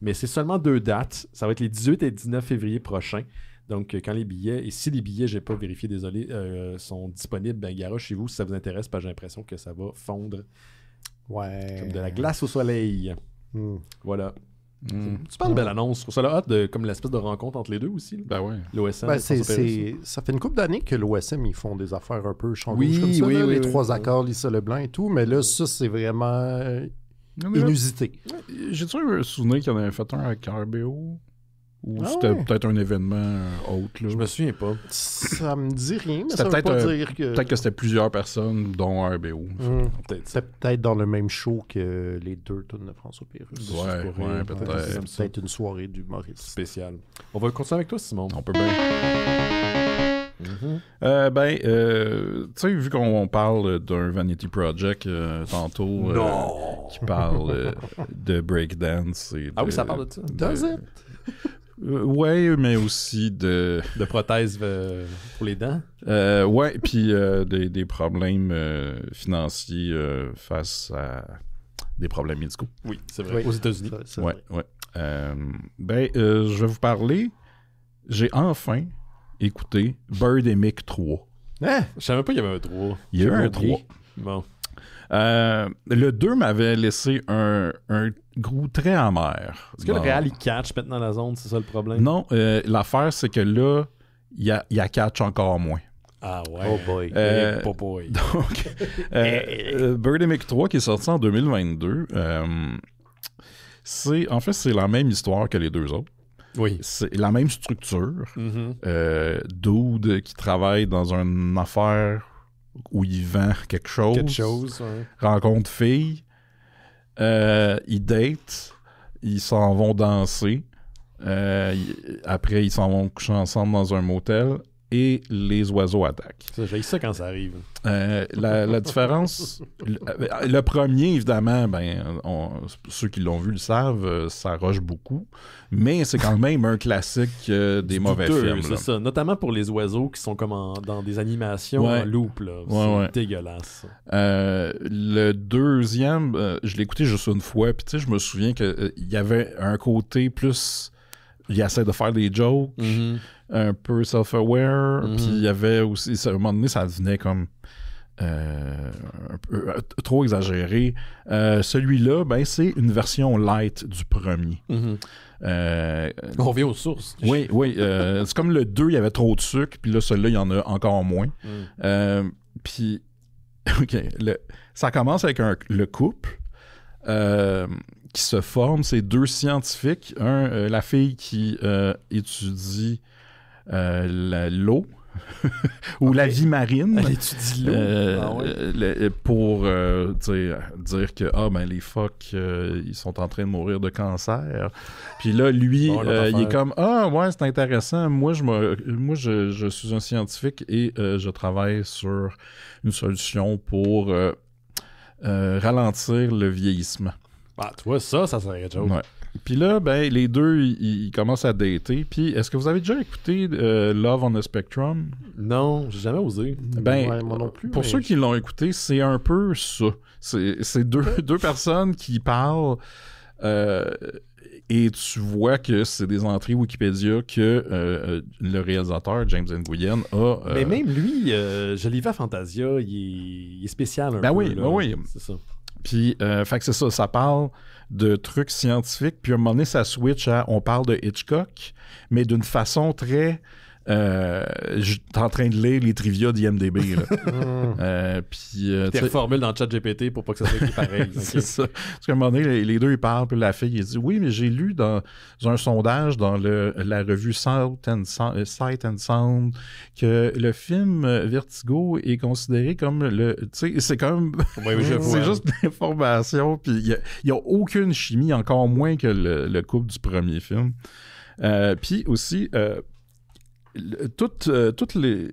Speaker 1: Mais c'est seulement 2 dates. Ça va être les 18 et 19 février prochains. Donc, quand les billets, et si les billets, j'ai pas vérifié, désolé, sont disponibles, ben, garage chez vous si ça vous intéresse, parce que j'ai l'impression que ça va fondre comme de la glace au soleil. Voilà. Super belle annonce. Je trouve ça là hot, comme l'espèce de rencontre entre les deux aussi. Là.
Speaker 2: Ben ouais.
Speaker 1: L'OSM.
Speaker 5: Ben, ça fait une couple d'années que l'OSM, ils font des affaires un peu changées
Speaker 1: Oui,
Speaker 5: comme ça.
Speaker 1: oui,
Speaker 5: là,
Speaker 1: oui,
Speaker 5: les
Speaker 1: oui,
Speaker 5: 3
Speaker 1: oui.
Speaker 5: accords, Lisa Leblanc et tout. Mais là, ça, c'est vraiment inusité.
Speaker 2: J'ai-tu un souvenir qu'il y en avait fait un avec RBO? Ou
Speaker 5: Ah
Speaker 2: c'était
Speaker 5: ouais.
Speaker 2: peut-être un événement autre, là?
Speaker 1: Je me souviens pas.
Speaker 5: Ça me dit rien, mais
Speaker 2: C'était
Speaker 5: ça veut pas
Speaker 2: peut-être
Speaker 5: dire que...
Speaker 2: Peut-être que c'était plusieurs personnes, dont RBO.
Speaker 1: Peut-être.
Speaker 5: C'était peut-être dans le même show que les 2 tonnes de François Pérusse.
Speaker 2: Ouais, peut-être.
Speaker 5: C'est peut-être une soirée d'humoriste.
Speaker 1: Spécial. On va continuer avec toi, Simon.
Speaker 2: On peut bien. Tu sais, vu qu'on parle d'un Vanity Project tantôt, qui parle de breakdance et
Speaker 1: Ah oui, ça parle de ça.
Speaker 5: Does it?
Speaker 2: Ouais, mais aussi de
Speaker 1: prothèses pour les dents.
Speaker 2: Ouais, puis des problèmes financiers face à des problèmes médicaux.
Speaker 1: Oui, c'est vrai.
Speaker 5: Oui.
Speaker 1: Aux États-Unis.
Speaker 5: C'est
Speaker 2: Ouais,
Speaker 5: vrai.
Speaker 2: ouais. Je vais vous parler. J'ai enfin écouté Birdemic 3.
Speaker 5: Hein?
Speaker 1: Je savais même pas qu'il y avait un 3.
Speaker 2: Il y a eu un
Speaker 1: oublié.
Speaker 2: 3.
Speaker 1: Bon.
Speaker 2: Le 2 m'avait laissé un goût très amer.
Speaker 1: Est-ce que le Real, il catch maintenant la zone? C'est ça le problème?
Speaker 2: Non, l'affaire, c'est que là, il y a catch encore moins.
Speaker 1: Ah ouais.
Speaker 5: Oh boy.
Speaker 1: Oh boy.
Speaker 2: Donc, Birdemic 3 qui est sorti en 2022, c'est la même histoire que les deux autres.
Speaker 1: Oui.
Speaker 2: C'est la même structure.
Speaker 1: Mm-hmm.
Speaker 2: Dude qui travaille dans une affaire où il vend quelque chose.
Speaker 1: Ouais.
Speaker 2: Rencontre fille. Ils datent. Ils s'en vont danser. Après, ils s'en vont coucher ensemble dans un motel. Et les oiseaux attaquent.
Speaker 1: Ça, j'ai ça quand ça arrive.
Speaker 2: La différence... le premier, évidemment, ceux qui l'ont vu le savent, ça rush beaucoup. Mais c'est quand même un classique des mauvais films.
Speaker 1: C'est ça. Notamment pour les oiseaux qui sont comme dans des animations en loop. Là. C'est dégueulasse.
Speaker 2: Le deuxième, je l'ai écouté juste une fois. Puis tu sais, je me souviens qu'il y avait un côté plus... Il essaie de faire des jokes.
Speaker 1: Mm-hmm.
Speaker 2: Un peu self-aware, puis il y avait aussi, à un moment donné, ça devenait comme un peu trop exagéré. Celui-là, c'est une version light du premier.
Speaker 1: Mm-hmm. On revient aux sources.
Speaker 2: Oui. C'est comme le 2, il y avait trop de sucre, puis là, celui-là, il y en a encore moins. Puis, OK, ça commence avec le couple qui se forme. C'est 2 scientifiques. La fille qui étudie l'eau ou la vie marine.
Speaker 1: Elle étudie l'eau.
Speaker 2: Pour dire que les phoques ils sont en train de mourir de cancer. Puis là, lui, il est comme c'est intéressant. Moi, je suis un scientifique et je travaille sur une solution pour ralentir le vieillissement.
Speaker 1: Tu vois, ça serait quelque chose.
Speaker 2: Ouais. Puis là, les deux, ils commencent à dater. Puis, est-ce que vous avez déjà écouté Love on the Spectrum?
Speaker 1: Non, j'ai jamais osé.
Speaker 5: Moi non plus.
Speaker 2: Pour ceux qui l'ont écouté, c'est un peu ça. C'est deux personnes qui parlent et tu vois que c'est des entrées Wikipédia que le réalisateur, James Nguyen, a...
Speaker 1: Mais même lui, je l'ai vu à Fantasia, il est spécial un peu.
Speaker 2: Oui.
Speaker 1: C'est ça.
Speaker 2: Puis, fait que c'est ça, ça parle de trucs scientifiques, puis à un moment donné, ça switch à, on parle de Hitchcock, mais d'une façon très... j'étais en train de lire les trivia d'IMDb, là. Puis...
Speaker 1: T'es reformule dans ChatGPT pour pas que ça soit pareil.
Speaker 2: C'est ça. Parce qu'à un moment donné, les deux, ils parlent, puis la fille, elle dit, oui, mais j'ai lu dans un sondage dans la revue Sight and Sound que le film Vertigo est considéré comme le... Tu sais, c'est comme... c'est juste de l'information, puis il y a aucune chimie, encore moins que le couple du premier film. Puis aussi... toutes les...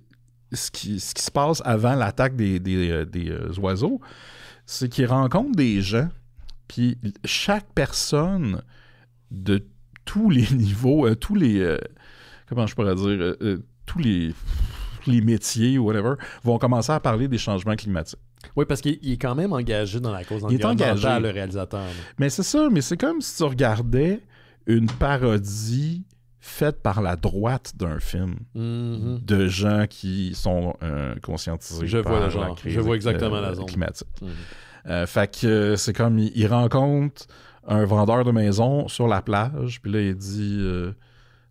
Speaker 2: ce qui se passe avant l'attaque des oiseaux, c'est qu'ils rencontrent des gens, puis chaque personne de tous les niveaux, tous les... comment je pourrais dire? Tous les métiers ou whatever, vont commencer à parler des changements climatiques.
Speaker 1: Oui, parce qu'il est quand même engagé dans la cause
Speaker 2: Il est
Speaker 1: environnementale, le réalisateur. Là.
Speaker 2: Mais c'est ça, mais c'est comme si tu regardais une parodie faite par la droite d'un film de gens qui sont conscientisés par la crise
Speaker 1: Je vois exactement la zone
Speaker 2: climatique. Fait que c'est comme, il rencontre un vendeur de maison sur la plage, puis là, il dit... tu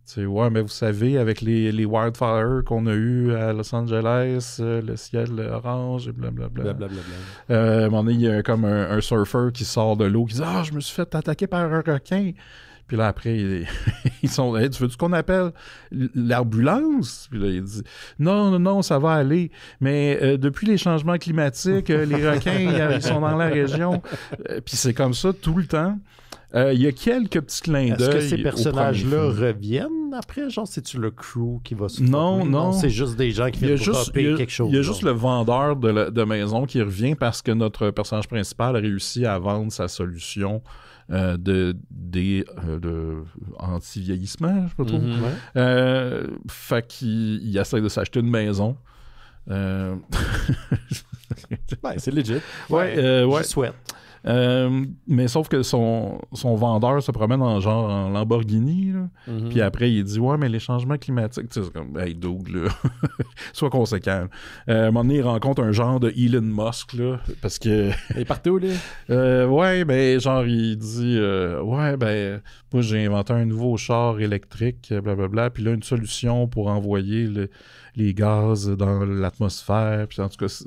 Speaker 2: sais, ouais, mais vous savez, avec les wildfires qu'on a eu à Los Angeles, le ciel orange et blablabla. À un moment donné, il y a comme un surfer qui sort de l'eau qui dit « Ah, je me suis fait attaquer par un requin. » Puis là, après, ils sont hey, « Tu veux-tu qu'on appelle l'ambulance? » Puis là, il dit « Non, ça va aller. Mais depuis les changements climatiques, les requins, ils sont dans la région. » Puis c'est comme ça tout le temps. Il y a quelques petits clins d'œil.
Speaker 5: Est-ce que ces personnages-là reviennent après? Genre, c'est-tu le crew qui va se former?
Speaker 2: Non.
Speaker 5: C'est juste des gens qui viennent dropper quelque chose.
Speaker 2: Il y a juste le vendeur de maison qui revient parce que notre personnage principal a réussi à vendre sa solution anti-vieillissement, je peux trouver. Fait qu'il essaie de s'acheter une maison.
Speaker 1: C'est legit.
Speaker 2: Ouais.
Speaker 5: Je souhaite.
Speaker 2: Mais sauf que son vendeur se promène en Lamborghini, puis après il dit ouais, mais les changements climatiques, tu sais, c'est comme hey dude là, sois conséquent. À un moment donné, il rencontre un genre de Elon Musk là, parce que
Speaker 1: il est partout là.
Speaker 2: Ouais, ben genre il dit ouais, ben moi j'ai inventé un nouveau char électrique, blablabla, puis là une solution pour envoyer les gaz dans l'atmosphère, puis en tout cas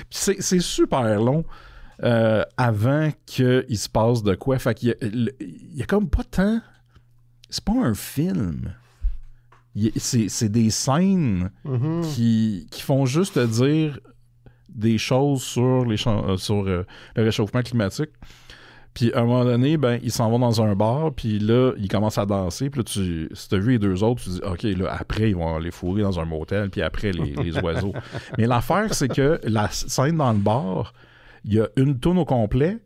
Speaker 2: c'est super long. Avant qu'il se passe de quoi. Fait qu'il y a comme pas tant... C'est pas un film. C'est des scènes qui font juste dire des choses sur le réchauffement climatique. Puis à un moment donné, ben ils s'en vont dans un bar, puis là, ils commencent à danser. Puis là, si t'as vu les deux autres, tu dis, OK, là, après, ils vont les fourrer dans un motel, puis après, les oiseaux. Mais l'affaire, c'est que la scène dans le bar... Il y a une toune au complet,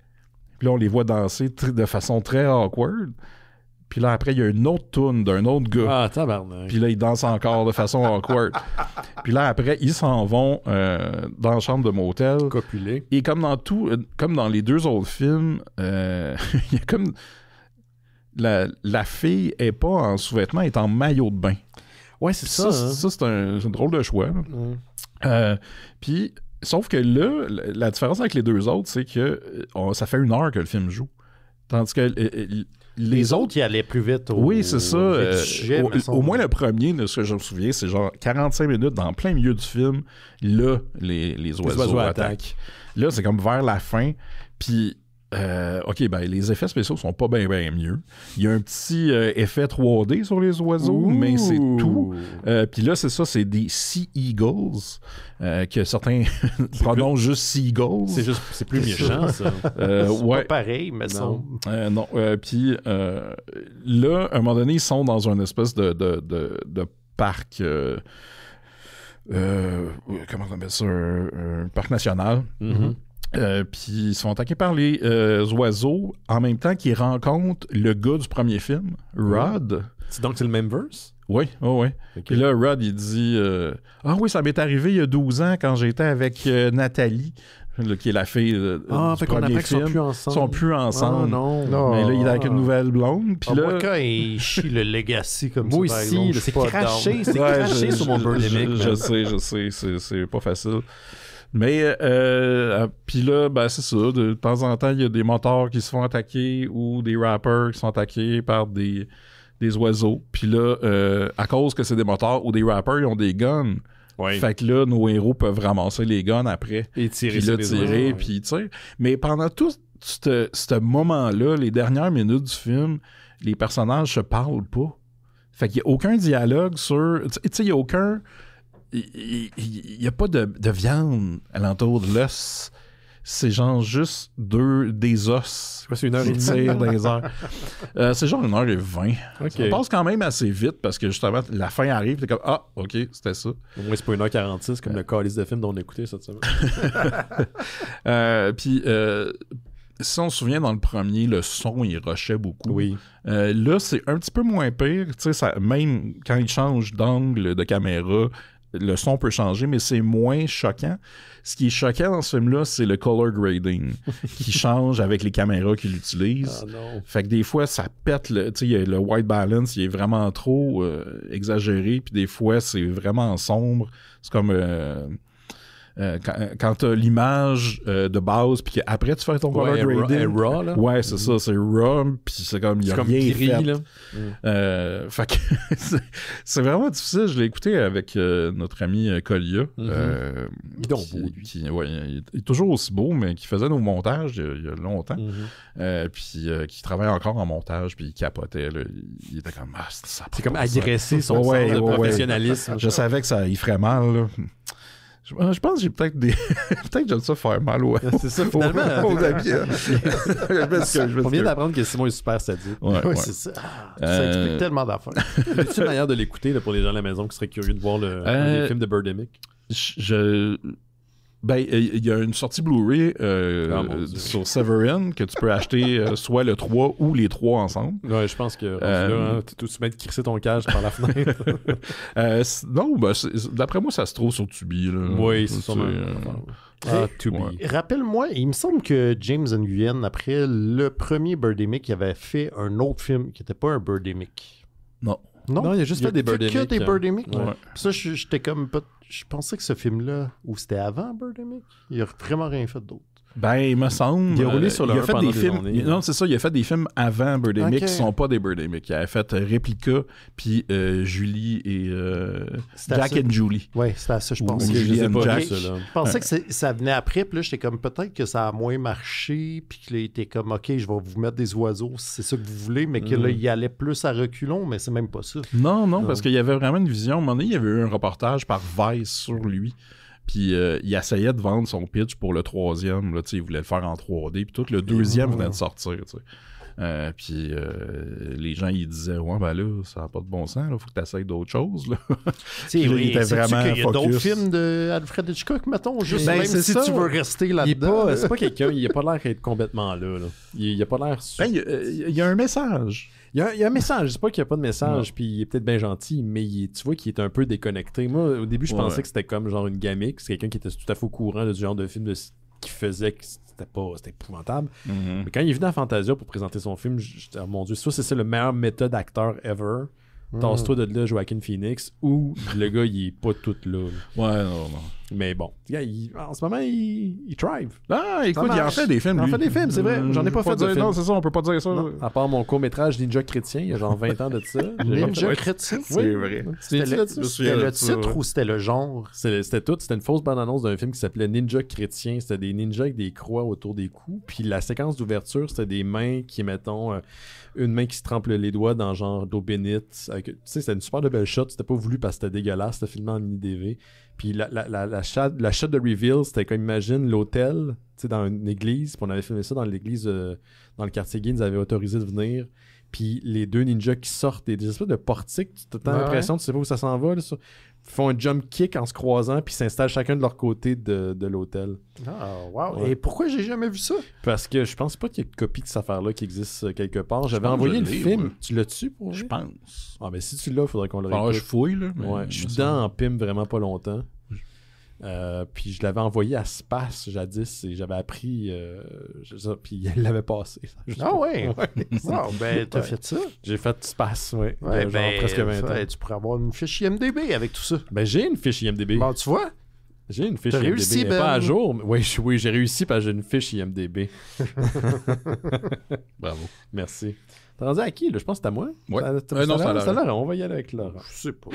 Speaker 2: puis là, on les voit danser de façon très awkward. Puis là, après, il y a une autre toune d'un autre gars.
Speaker 1: Ah, tabarnak.
Speaker 2: Puis là, ils dansent encore de façon awkward. Puis là, après, ils s'en vont dans la chambre de motel.
Speaker 1: Copuler.
Speaker 2: Et comme dans les deux autres films, il y a comme... La fille est pas en sous-vêtements, elle est en maillot de bain.
Speaker 1: Ouais, c'est ça.
Speaker 2: Ça, c'est un drôle de choix. Puis... Sauf que là, la différence avec les deux autres, c'est que ça fait 1 heure que le film joue. Tandis que les autres,
Speaker 5: ils allaient plus vite.
Speaker 2: Oui, c'est ça. Au moins le premier, de ce que je me souviens, c'est genre 45 minutes dans plein milieu du film. Là, les oiseaux attaquent. Là, c'est comme vers la fin. Puis, OK, ben les effets spéciaux sont pas bien mieux. Il y a un petit effet 3D sur les oiseaux, mais c'est tout. Puis là, c'est ça, c'est des Sea Eagles, que certains prononcent juste Seagulls.
Speaker 1: C'est plus méchant, ça.
Speaker 5: C'est
Speaker 2: ouais.
Speaker 5: pas pareil, mais non.
Speaker 2: Non. Puis là, à un moment donné, ils sont dans une espèce de parc... comment on appelle ça? Un parc national. Puis ils se font attaquer par les oiseaux en même temps qu'ils rencontrent le gars du premier film, Rod.
Speaker 1: Donc c'est le même verse?
Speaker 2: Oui. Okay. Puis là, Rod, il dit ah oui, ça m'est arrivé il y a 12 ans quand j'étais avec Nathalie, qui est la fille du premier film. Ils sont plus ensemble.
Speaker 1: Non.
Speaker 2: Mais là, il est avec une nouvelle blonde. Puis là,
Speaker 5: moi, quand il chie le Legacy comme
Speaker 1: moi
Speaker 5: ça,
Speaker 1: aussi, c'est craché sur mon Birdemic.
Speaker 2: Je sais, c'est pas facile. Mais, puis là, ben, c'est ça. De temps en temps, il y a des motards qui se font attaquer ou des rappers qui sont attaqués par des oiseaux. Puis là, à cause que c'est des motards ou des rappers, ils ont des guns.
Speaker 1: Ouais.
Speaker 2: Fait que là, nos héros peuvent ramasser les guns après.
Speaker 1: Et tirer.
Speaker 2: Puis là, tirer, puis tu sais. Mais pendant tout ce moment-là, les dernières minutes du film, les personnages se parlent pas. Fait qu'il y a aucun dialogue sur... Tu sais, il y a aucun... Il n'y a pas de viande alentour de l'os. c'est genre juste des os
Speaker 1: c'est une heure
Speaker 2: qui
Speaker 1: et demie
Speaker 2: tirent dans les airs. C'est genre 1h20.
Speaker 1: Okay.
Speaker 2: Ça passe quand même assez vite parce que justement, la fin arrive, t'es comme « Ah, OK, c'était ça. »
Speaker 1: Au moins, c'est pas 1h46 comme le calice de film dont on a écouté cette semaine.
Speaker 2: Puis, si on se souvient, dans le premier, le son, il rushait beaucoup.
Speaker 1: Oui.
Speaker 2: Là, c'est un petit peu moins pire. Tu sais, même quand il change d'angle de caméra, le son peut changer, mais c'est moins choquant. Ce qui est choquant dans ce film-là, c'est le color grading qui change avec les caméras qu'il utilise.
Speaker 1: Ah non.
Speaker 2: Fait que des fois, ça pète. Le white balance, il est vraiment trop exagéré. Puis des fois, c'est vraiment sombre. C'est comme... quand t'as l'image de base, puis après tu fais ton color grading.
Speaker 1: Raw, là.
Speaker 2: Ouais, c'est ça, c'est raw, puis c'est comme, il y a rien
Speaker 1: gris,
Speaker 2: fait.
Speaker 1: Là.
Speaker 2: Fait que c'est vraiment difficile. Je l'ai écouté avec notre ami Colia.
Speaker 1: Il est donc beau, lui.
Speaker 2: Il est toujours aussi beau, mais qui faisait nos montages il y a longtemps. Puis qui travaille encore en montage, puis il capotait. Là. Il était comme...
Speaker 1: c'est comme agresser son sens de professionnalisme.
Speaker 2: Je savais que ça y ferait mal, là. Je pense que j'ai peut-être des. Peut-être que j'aime ça faire mal, ouais.
Speaker 1: C'est ça, finalement.
Speaker 2: On
Speaker 1: vient d'apprendre que Simon est super sadique.
Speaker 5: Ouais. C'est ça. Ça explique tellement d'affaires.
Speaker 1: Y a-t-il une manière de l'écouter là, pour les gens à la maison qui seraient curieux de voir les films de Birdemic?
Speaker 2: Ben, il y a une sortie Blu-ray sur Severin que tu peux acheter soit le 3 ou les 3 ensemble.
Speaker 1: Ouais, je pense que tu mets de crisser ton cage par la fenêtre.
Speaker 2: Non, ben, d'après moi, ça se trouve sur Tubi. Là.
Speaker 1: Oui, c'est sûrement. Tubi.
Speaker 2: Ouais.
Speaker 5: Rappelle-moi, il me semble que James Nguyen, après le premier Birdemic, il avait fait un autre film qui n'était pas un Birdemic.
Speaker 2: Non,
Speaker 1: il a juste fait des Birdemic.
Speaker 5: Que des Birdemic.
Speaker 2: Ouais.
Speaker 5: Ça, j'étais comme pas. Je pensais que ce film-là, ou c'était avant Birdemic, il a vraiment rien fait d'autre.
Speaker 2: Ben, il me semble.
Speaker 1: Il a roulé sur le
Speaker 2: il a fait
Speaker 1: pendant
Speaker 2: des films.
Speaker 1: années.
Speaker 2: Non, c'est ça. Il a fait des films avant Birdemic
Speaker 5: Okay.
Speaker 2: qui sont pas des Birdemic. Il a fait Replica, puis Julie et Jack and Julie.
Speaker 5: Ouais, c'était à ça, je pense.
Speaker 2: Ou
Speaker 1: Je
Speaker 2: Julie
Speaker 1: sais
Speaker 2: and
Speaker 1: pas,
Speaker 2: Jack.
Speaker 1: ça, là.
Speaker 5: Je pensais que ça venait après, puis là, j'étais comme peut-être que ça a moins marché, puis qu'il était comme, OK, je vais vous mettre des oiseaux si c'est ça que vous voulez, mais que là, il allait plus à reculons, mais c'est même pas ça.
Speaker 2: Non, parce qu'il y avait vraiment une vision. À un moment donné, il y avait eu un reportage par Vice sur lui. Puis il essayait de vendre son pitch pour le 3e. Là, il voulait le faire en 3D. Puis tout le 2e venait de sortir. Puis les gens, ils disaient « Ouais, ben là, ça n'a pas de bon sens. Il faut que tu essayes d'autres choses. »
Speaker 5: Il
Speaker 2: était vraiment
Speaker 5: qu'il y a d'autres
Speaker 2: focus.
Speaker 5: films d'Alfred Hitchcock, mettons, juste
Speaker 1: Ben,
Speaker 5: même
Speaker 1: c'est
Speaker 5: si
Speaker 1: ça.
Speaker 5: tu veux rester
Speaker 1: Il est
Speaker 5: là-dedans.
Speaker 1: pas, c'est pas quelqu'un, il a pas l'air d'être complètement là. Il a pas l'air...
Speaker 2: Ben, il y a un message.
Speaker 1: Il y a un message, je sais pas qu'il n'y a pas de message, puis il est peut-être bien gentil, mais tu vois qu'il est un peu déconnecté. Moi, au début, je pensais que c'était comme genre une gamique, c'est quelqu'un qui était tout à fait au courant de ce genre de film qui faisait que c'était épouvantable. Mais quand il est venu à Fantasia pour présenter son film, j'étais, oh mon Dieu, soit c'est ça le meilleur méthode acteur ever. Tasse-toi de là, Joaquin Phoenix, ou le gars, il est pas tout là.
Speaker 2: Ouais, non.
Speaker 1: Mais bon, en ce moment, il thrive.
Speaker 2: Ah, écoute,
Speaker 1: Ça
Speaker 2: il en
Speaker 1: marche.
Speaker 2: fait des films.
Speaker 1: Il en
Speaker 2: lui.
Speaker 1: fait des films, c'est vrai. J'en ai pas fait de
Speaker 2: dire,
Speaker 1: film.
Speaker 2: Non, c'est ça, on peut pas dire ça.
Speaker 1: Non, à part mon court-métrage Ninja Chrétien, il y a genre 20 ans de ça.
Speaker 5: Ninja Chrétien.
Speaker 2: C'est vrai.
Speaker 5: C'était le titre ou c'était le genre?
Speaker 1: C'était tout. C'était une fausse bande-annonce d'un film qui s'appelait Ninja Chrétien. C'était des ninjas avec des croix autour des coups. Puis la séquence d'ouverture, c'était des mains qui, mettons, une main qui se trempe les doigts dans genre d'eau bénite. Tu sais, c'était une super de belle shot. C'était pas voulu parce que c'était dégueulasse. C'était filmé en mini-DV. Puis la shot de reveal, c'était comme, imagine, l'hôtel, tu sais, dans une église. Puis on avait filmé ça dans l'église, dans le quartier gay. Ils nous avaient autorisé de venir. Puis les deux ninjas qui sortent des espèces de portiques. Tu as l'impression, tu sais pas où ça s'en va, là, ça. Ils font un jump kick en se croisant, puis s'installent chacun de leur côté de l'hôtel.
Speaker 5: Ah, wow.
Speaker 1: Ouais.
Speaker 5: Et pourquoi j'ai jamais vu ça?
Speaker 1: Parce que je pense pas qu'il y ait une copie de cette affaire-là qui existe quelque part. J'avais
Speaker 2: pense que
Speaker 1: envoyé
Speaker 2: je
Speaker 1: le
Speaker 2: l'ai,
Speaker 1: film.
Speaker 2: ouais.
Speaker 1: Tu l'as-tu pour
Speaker 2: Je
Speaker 1: vrai?
Speaker 2: pense.
Speaker 1: Ah, ben si tu l'as, il faudrait qu'on le
Speaker 2: Alors, je
Speaker 1: réécoute.
Speaker 2: fouille, là. mais-
Speaker 1: Ouais, je suis dedans en PIM vraiment pas longtemps. Puis je l'avais envoyé à Space jadis et j'avais appris. Puis elle l'avait passé.
Speaker 5: Ah ouais? Wow, ben t'as fait ça?
Speaker 1: J'ai fait Space, oui.
Speaker 5: Ouais,
Speaker 1: Genre presque 20 ans.
Speaker 5: Tu pourrais avoir une fiche IMDB avec tout ça.
Speaker 1: Ben j'ai une fiche IMDB.
Speaker 5: Bon, tu vois?
Speaker 1: J'ai une fiche
Speaker 5: T'as
Speaker 1: IMDB.
Speaker 5: réussi,
Speaker 1: Elle est pas à
Speaker 5: Ben.
Speaker 1: jour. Mais oui, j'ai réussi parce que j'ai une fiche IMDB.
Speaker 2: Bravo.
Speaker 1: Merci. T'es rendu à qui, là? Je pense que c'est à moi.
Speaker 2: Ouais.
Speaker 1: Non,
Speaker 2: Non, c'est à
Speaker 1: c'est à
Speaker 2: Laurent.
Speaker 1: Laurent. On va y aller avec Laurent.
Speaker 5: Je sais pas.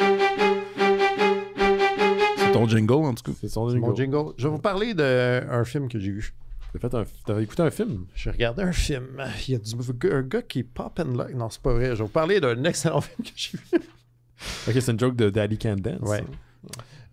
Speaker 2: C'est ton jingle, en tout cas.
Speaker 1: C'est son
Speaker 5: C'est mon
Speaker 1: jingle.
Speaker 5: jingle. Je vais vous parler d'un film que j'ai vu.
Speaker 1: T'as écouté un film?
Speaker 5: J'ai regardé un film. Il y a un gars qui pop and lock. Non, c'est pas vrai. Je vais vous parler d'un excellent film que j'ai vu.
Speaker 1: Ok, c'est une joke de Daddy Can Dance.
Speaker 5: Ouais.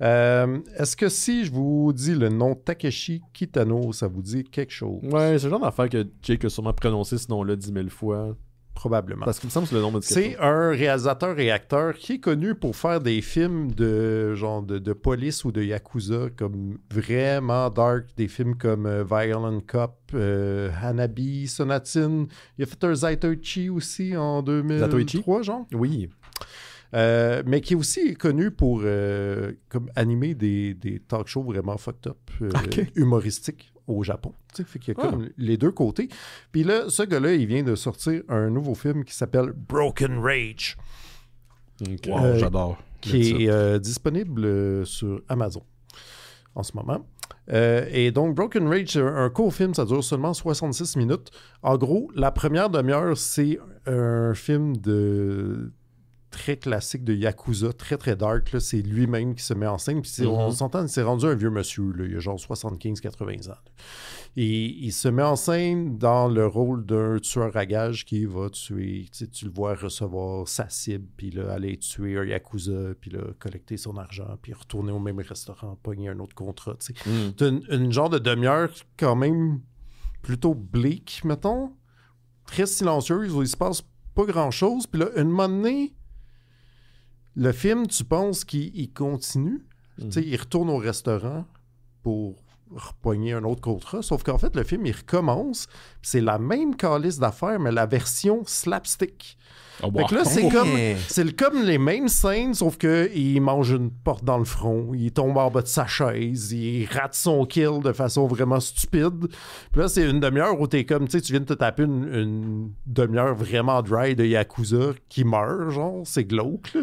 Speaker 5: Est-ce que si je vous dis le nom Takeshi Kitano, ça vous dit quelque chose?
Speaker 1: Ouais, c'est le genre d'affaire que Jake a sûrement prononcé ce nom-là 10 000 fois.
Speaker 5: Probablement.
Speaker 1: Parce qu'il me semble que c'est le nom de
Speaker 5: C'est un réalisateur et acteur qui est connu pour faire des films de police ou de yakuza comme vraiment dark, des films comme Violent Cop, Hanabi, Sonatine. Il a fait un Zaitoichi aussi en 2003, genre.
Speaker 1: Oui.
Speaker 5: Mais qui est aussi connu pour comme animer des talk shows vraiment fucked up, humoristiques au Japon. Fait qu'il y a comme les deux côtés. Puis là, ce gars-là, il vient de sortir un nouveau film qui s'appelle Broken Rage.
Speaker 2: Okay. Wow, j'adore.
Speaker 5: Qui est disponible sur Amazon en ce moment. Et donc, Broken Rage, c'est un court film, ça dure seulement 66 minutes. En gros, la première demi-heure, c'est un film très classique de Yakuza, très très dark. Là. C'est lui-même qui se met en scène. Puis on s'entend, c'est rendu un vieux monsieur. Là. Il a genre 75-80 ans. Et il se met en scène dans le rôle d'un tueur à gages qui va tuer. Tu le vois recevoir sa cible, puis là, aller tuer un Yakuza, puis là, collecter son argent, puis retourner au même restaurant, pogner un autre contrat. C'est une genre de demi-heure quand même plutôt bleak, mettons. Très silencieuse, où il se passe pas grand-chose. Puis là, une moment donné, le film, tu penses qu'il continue. Il retourne au restaurant pour repogner un autre contrat. Sauf qu'en fait, le film, il recommence. C'est la même calice d'affaires, mais la version slapstick.
Speaker 2: Oh, wow.
Speaker 5: Fait que là, c'est comme les mêmes scènes, sauf qu'il mange une porte dans le front, il tombe en bas de sa chaise, il rate son kill de façon vraiment stupide. Puis là, c'est une demi-heure où t'es comme, tu viens de te taper une demi-heure vraiment dry de Yakuza qui meurt, genre, c'est glauque, là.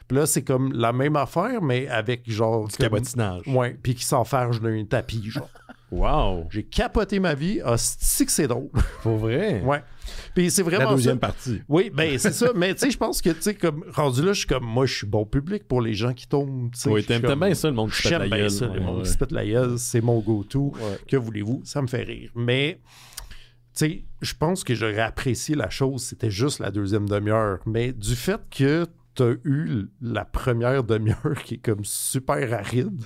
Speaker 5: Puis là, c'est comme la même affaire, mais avec genre...
Speaker 1: Du cabotinage.
Speaker 5: Ouais, puis qui s'enfarge d'un tapis, genre.
Speaker 1: Wow!
Speaker 5: J'ai capoté ma vie. Ah, c'est que c'est drôle.
Speaker 1: Pour vrai?
Speaker 5: Ouais. Puis c'est vraiment
Speaker 2: la deuxième
Speaker 5: ça.
Speaker 2: partie.
Speaker 5: Oui, ben c'est ça. Mais tu sais, je pense que, tu sais, comme rendu là, je suis comme, moi, je suis bon public pour les gens qui tombent.
Speaker 1: Oui, t'aimes bien ça, le monde qui se pète la gueule.
Speaker 5: J'aime bien ça, le monde qui se pète la gueule. C'est mon go-to.
Speaker 1: Ouais.
Speaker 5: Que voulez-vous? Ça me fait rire. Mais... tu sais, je pense que j'aurais apprécié la chose, c'était juste la deuxième demi-heure. Mais du fait que t'as eu la première demi-heure qui est comme super aride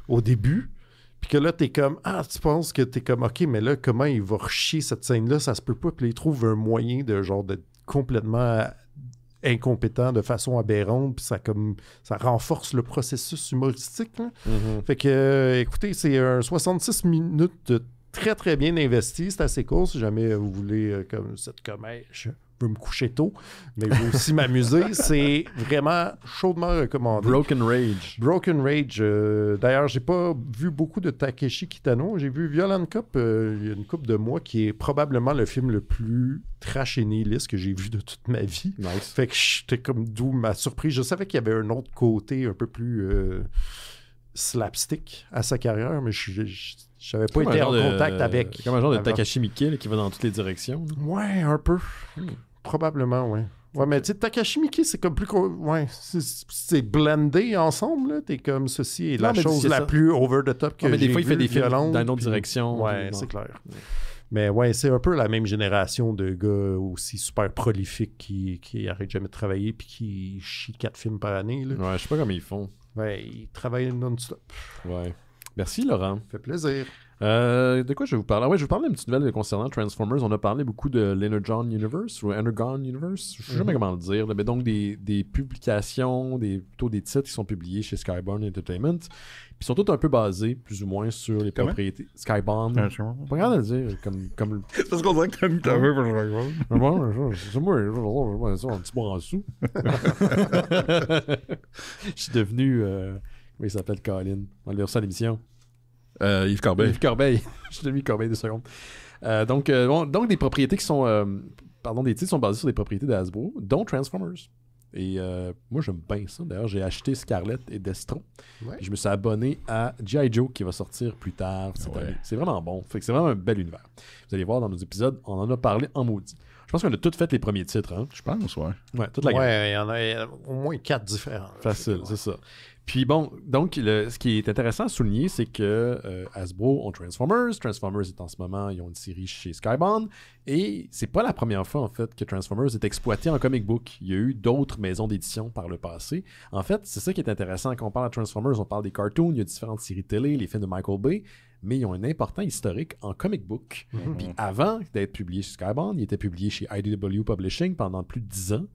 Speaker 5: au début, puis que là, t'es comme, tu penses que t'es comme, OK, mais là, comment il va rechier cette scène-là? Ça se peut pas. Puis là, il trouve un moyen de genre d'être complètement incompétent de façon aberrante, puis ça renforce le processus humoristique. Fait que, écoutez, c'est un 66 minutes très, très bien investi. C'est assez court si jamais vous voulez, comme cette comédie, je veux me coucher tôt, mais je veux aussi m'amuser. C'est vraiment chaudement recommandé.
Speaker 1: Broken Rage.
Speaker 5: Broken Rage. D'ailleurs, j'ai pas vu beaucoup de Takeshi Kitano. J'ai vu Violent Cop il y a une couple de mois, qui est probablement le film le plus trash et nihiliste que j'ai vu de toute ma vie.
Speaker 1: Nice. Fait
Speaker 5: que j'étais comme d'où ma surprise. Je savais qu'il y avait un autre côté un peu plus slapstick à sa carrière, mais je n'avais pas été en contact avec...
Speaker 1: Comme un genre de Takashi Miike là, qui va dans toutes les directions. Là.
Speaker 5: Ouais, un peu. Probablement, ouais. Ouais, mais tu sais, Takashi Miike, c'est comme plus... Ouais, c'est blendé ensemble, là. T'es comme, ceci est la chose la plus over-the-top que j'ai vue.
Speaker 1: Mais des fois, il fait des films dans une autre
Speaker 5: puis...
Speaker 1: direction.
Speaker 5: Ouais, c'est clair. Ouais. Mais ouais, c'est un peu la même génération de gars aussi super prolifiques qui arrêtent jamais de travailler puis qui chient 4 films par année, là.
Speaker 1: Ouais, je sais pas comment ils font.
Speaker 5: Ouais, ils travaillent non-stop.
Speaker 1: Ouais. Merci, Laurent.
Speaker 5: Ça fait plaisir.
Speaker 1: De quoi je vais vous parler? Ouais, je vais vous parler d'une petite nouvelle concernant Transformers. On a parlé beaucoup de l'Energon Universe ou Energon Universe. Je sais jamais comment le dire. Mais donc, des publications, plutôt des titres qui sont publiés chez Skybound Entertainment. Puis ils sont tous un peu basés, plus ou moins, sur les propriétés. Skybound. Pas grave de le dire. Comme...
Speaker 2: C'est parce qu'on dirait que t'as mis ta main pour Skybound.
Speaker 1: C'est moi, un petit bon en dessous. Je suis devenu... Comment il s'appelle, Colin? On l'a reçu à l'émission.
Speaker 2: Yves Corbeil.
Speaker 1: Yves Corbeil. Je l'ai mis Corbeil 2 secondes. Donc, des propriétés qui sont... des titres sont basés sur des propriétés d'Hasbro, dont Transformers. Et moi, j'aime bien ça. D'ailleurs, j'ai acheté Scarlett et Destro. Ouais. Et je me suis abonné à G.I. Joe qui va sortir plus tard cette année. C'est vraiment bon. Fait que c'est vraiment un bel univers. Vous allez voir dans nos épisodes, on en a parlé en maudit. Je pense qu'on a tous fait les premiers titres. Hein?
Speaker 2: Je pense, ouais.
Speaker 5: Ouais, toute la gamme. Il y en a au moins 4 différents.
Speaker 1: Facile, c'est ça. Puis bon, donc ce qui est intéressant à souligner, c'est que Hasbro ont Transformers. Transformers est en ce moment, ils ont une série chez Skybound. Et c'est pas la première fois en fait que Transformers est exploité en comic book. Il y a eu d'autres maisons d'édition par le passé. En fait, c'est ça qui est intéressant. Quand on parle de Transformers, on parle des cartoons, il y a différentes séries télé, les films de Michael Bay, mais ils ont un important historique en comic book. Puis avant d'être publié chez Skybound, ils étaient publiés chez IDW Publishing pendant plus de 10 ans.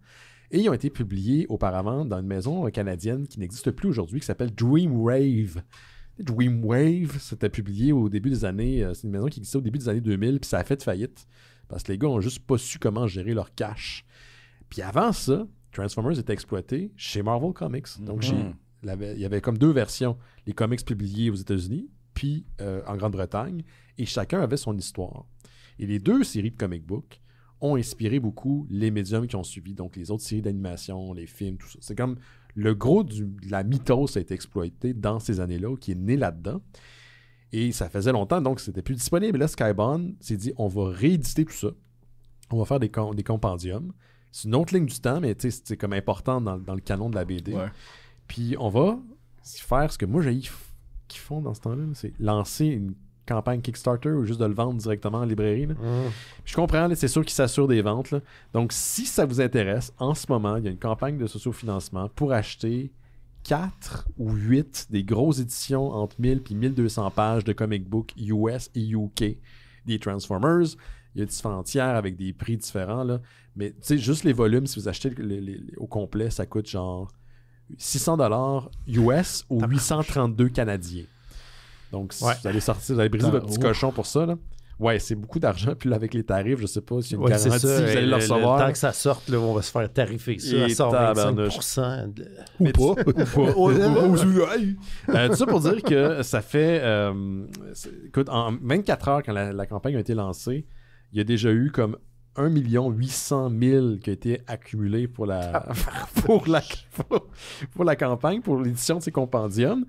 Speaker 1: Et ils ont été publiés auparavant dans une maison canadienne qui n'existe plus aujourd'hui, qui s'appelle Dreamwave. Dreamwave, c'était publié au début des années... c'est une maison qui existait au début des années 2000, puis ça a fait faillite. Parce que les gars ont juste pas su comment gérer leur cash. Puis avant ça, Transformers était exploité chez Marvel Comics. Donc il y avait comme 2 versions. Les comics publiés aux États-Unis, puis en Grande-Bretagne. Et chacun avait son histoire. Et les 2 séries de comic book ont inspiré beaucoup les médiums qui ont suivi, donc les autres séries d'animation, les films, tout ça. C'est comme le gros de la mythos a été exploité dans ces années-là, qui est né là-dedans. Et ça faisait longtemps, donc c'était plus disponible. Et là, Skybound s'est dit, on va rééditer tout ça. On va faire des compendiums. C'est une autre ligne du temps, mais c'est comme important dans le canon de la BD. Ouais. Puis on va faire ce que moi j'ai qu'ils font dans ce temps-là, c'est lancer une campagne Kickstarter ou juste de le vendre directement en librairie. Je comprends, là, c'est sûr qu'ils s'assurent des ventes. Là. Donc, si ça vous intéresse, en ce moment, il y a une campagne de sociofinancement pour acheter 4 ou 8 des grosses éditions entre 1000 et 1200 pages de comic book US et UK des Transformers. Il y a différents tiers avec des prix différents. Là. Mais tu sais, juste les volumes, si vous achetez au complet, ça coûte genre $600 US ou 832 canadiens. Donc, si vous allez sortir, vous allez briser votre petit cochon pour ça. Là. Ouais, c'est beaucoup d'argent. Puis là, avec les tarifs, je sais pas s'il y a une garantie,
Speaker 5: ça,
Speaker 1: vous allez le recevoir.
Speaker 5: Le temps que ça sorte, là, on va se faire tarifer ça à 125%.
Speaker 1: Ou pas. Tout ça pour dire que ça fait... écoute, en 24 heures, quand la campagne a été lancée, il y a déjà eu comme 1 800 000 qui a été accumulé pour la campagne, pour l'édition de ces compendiums.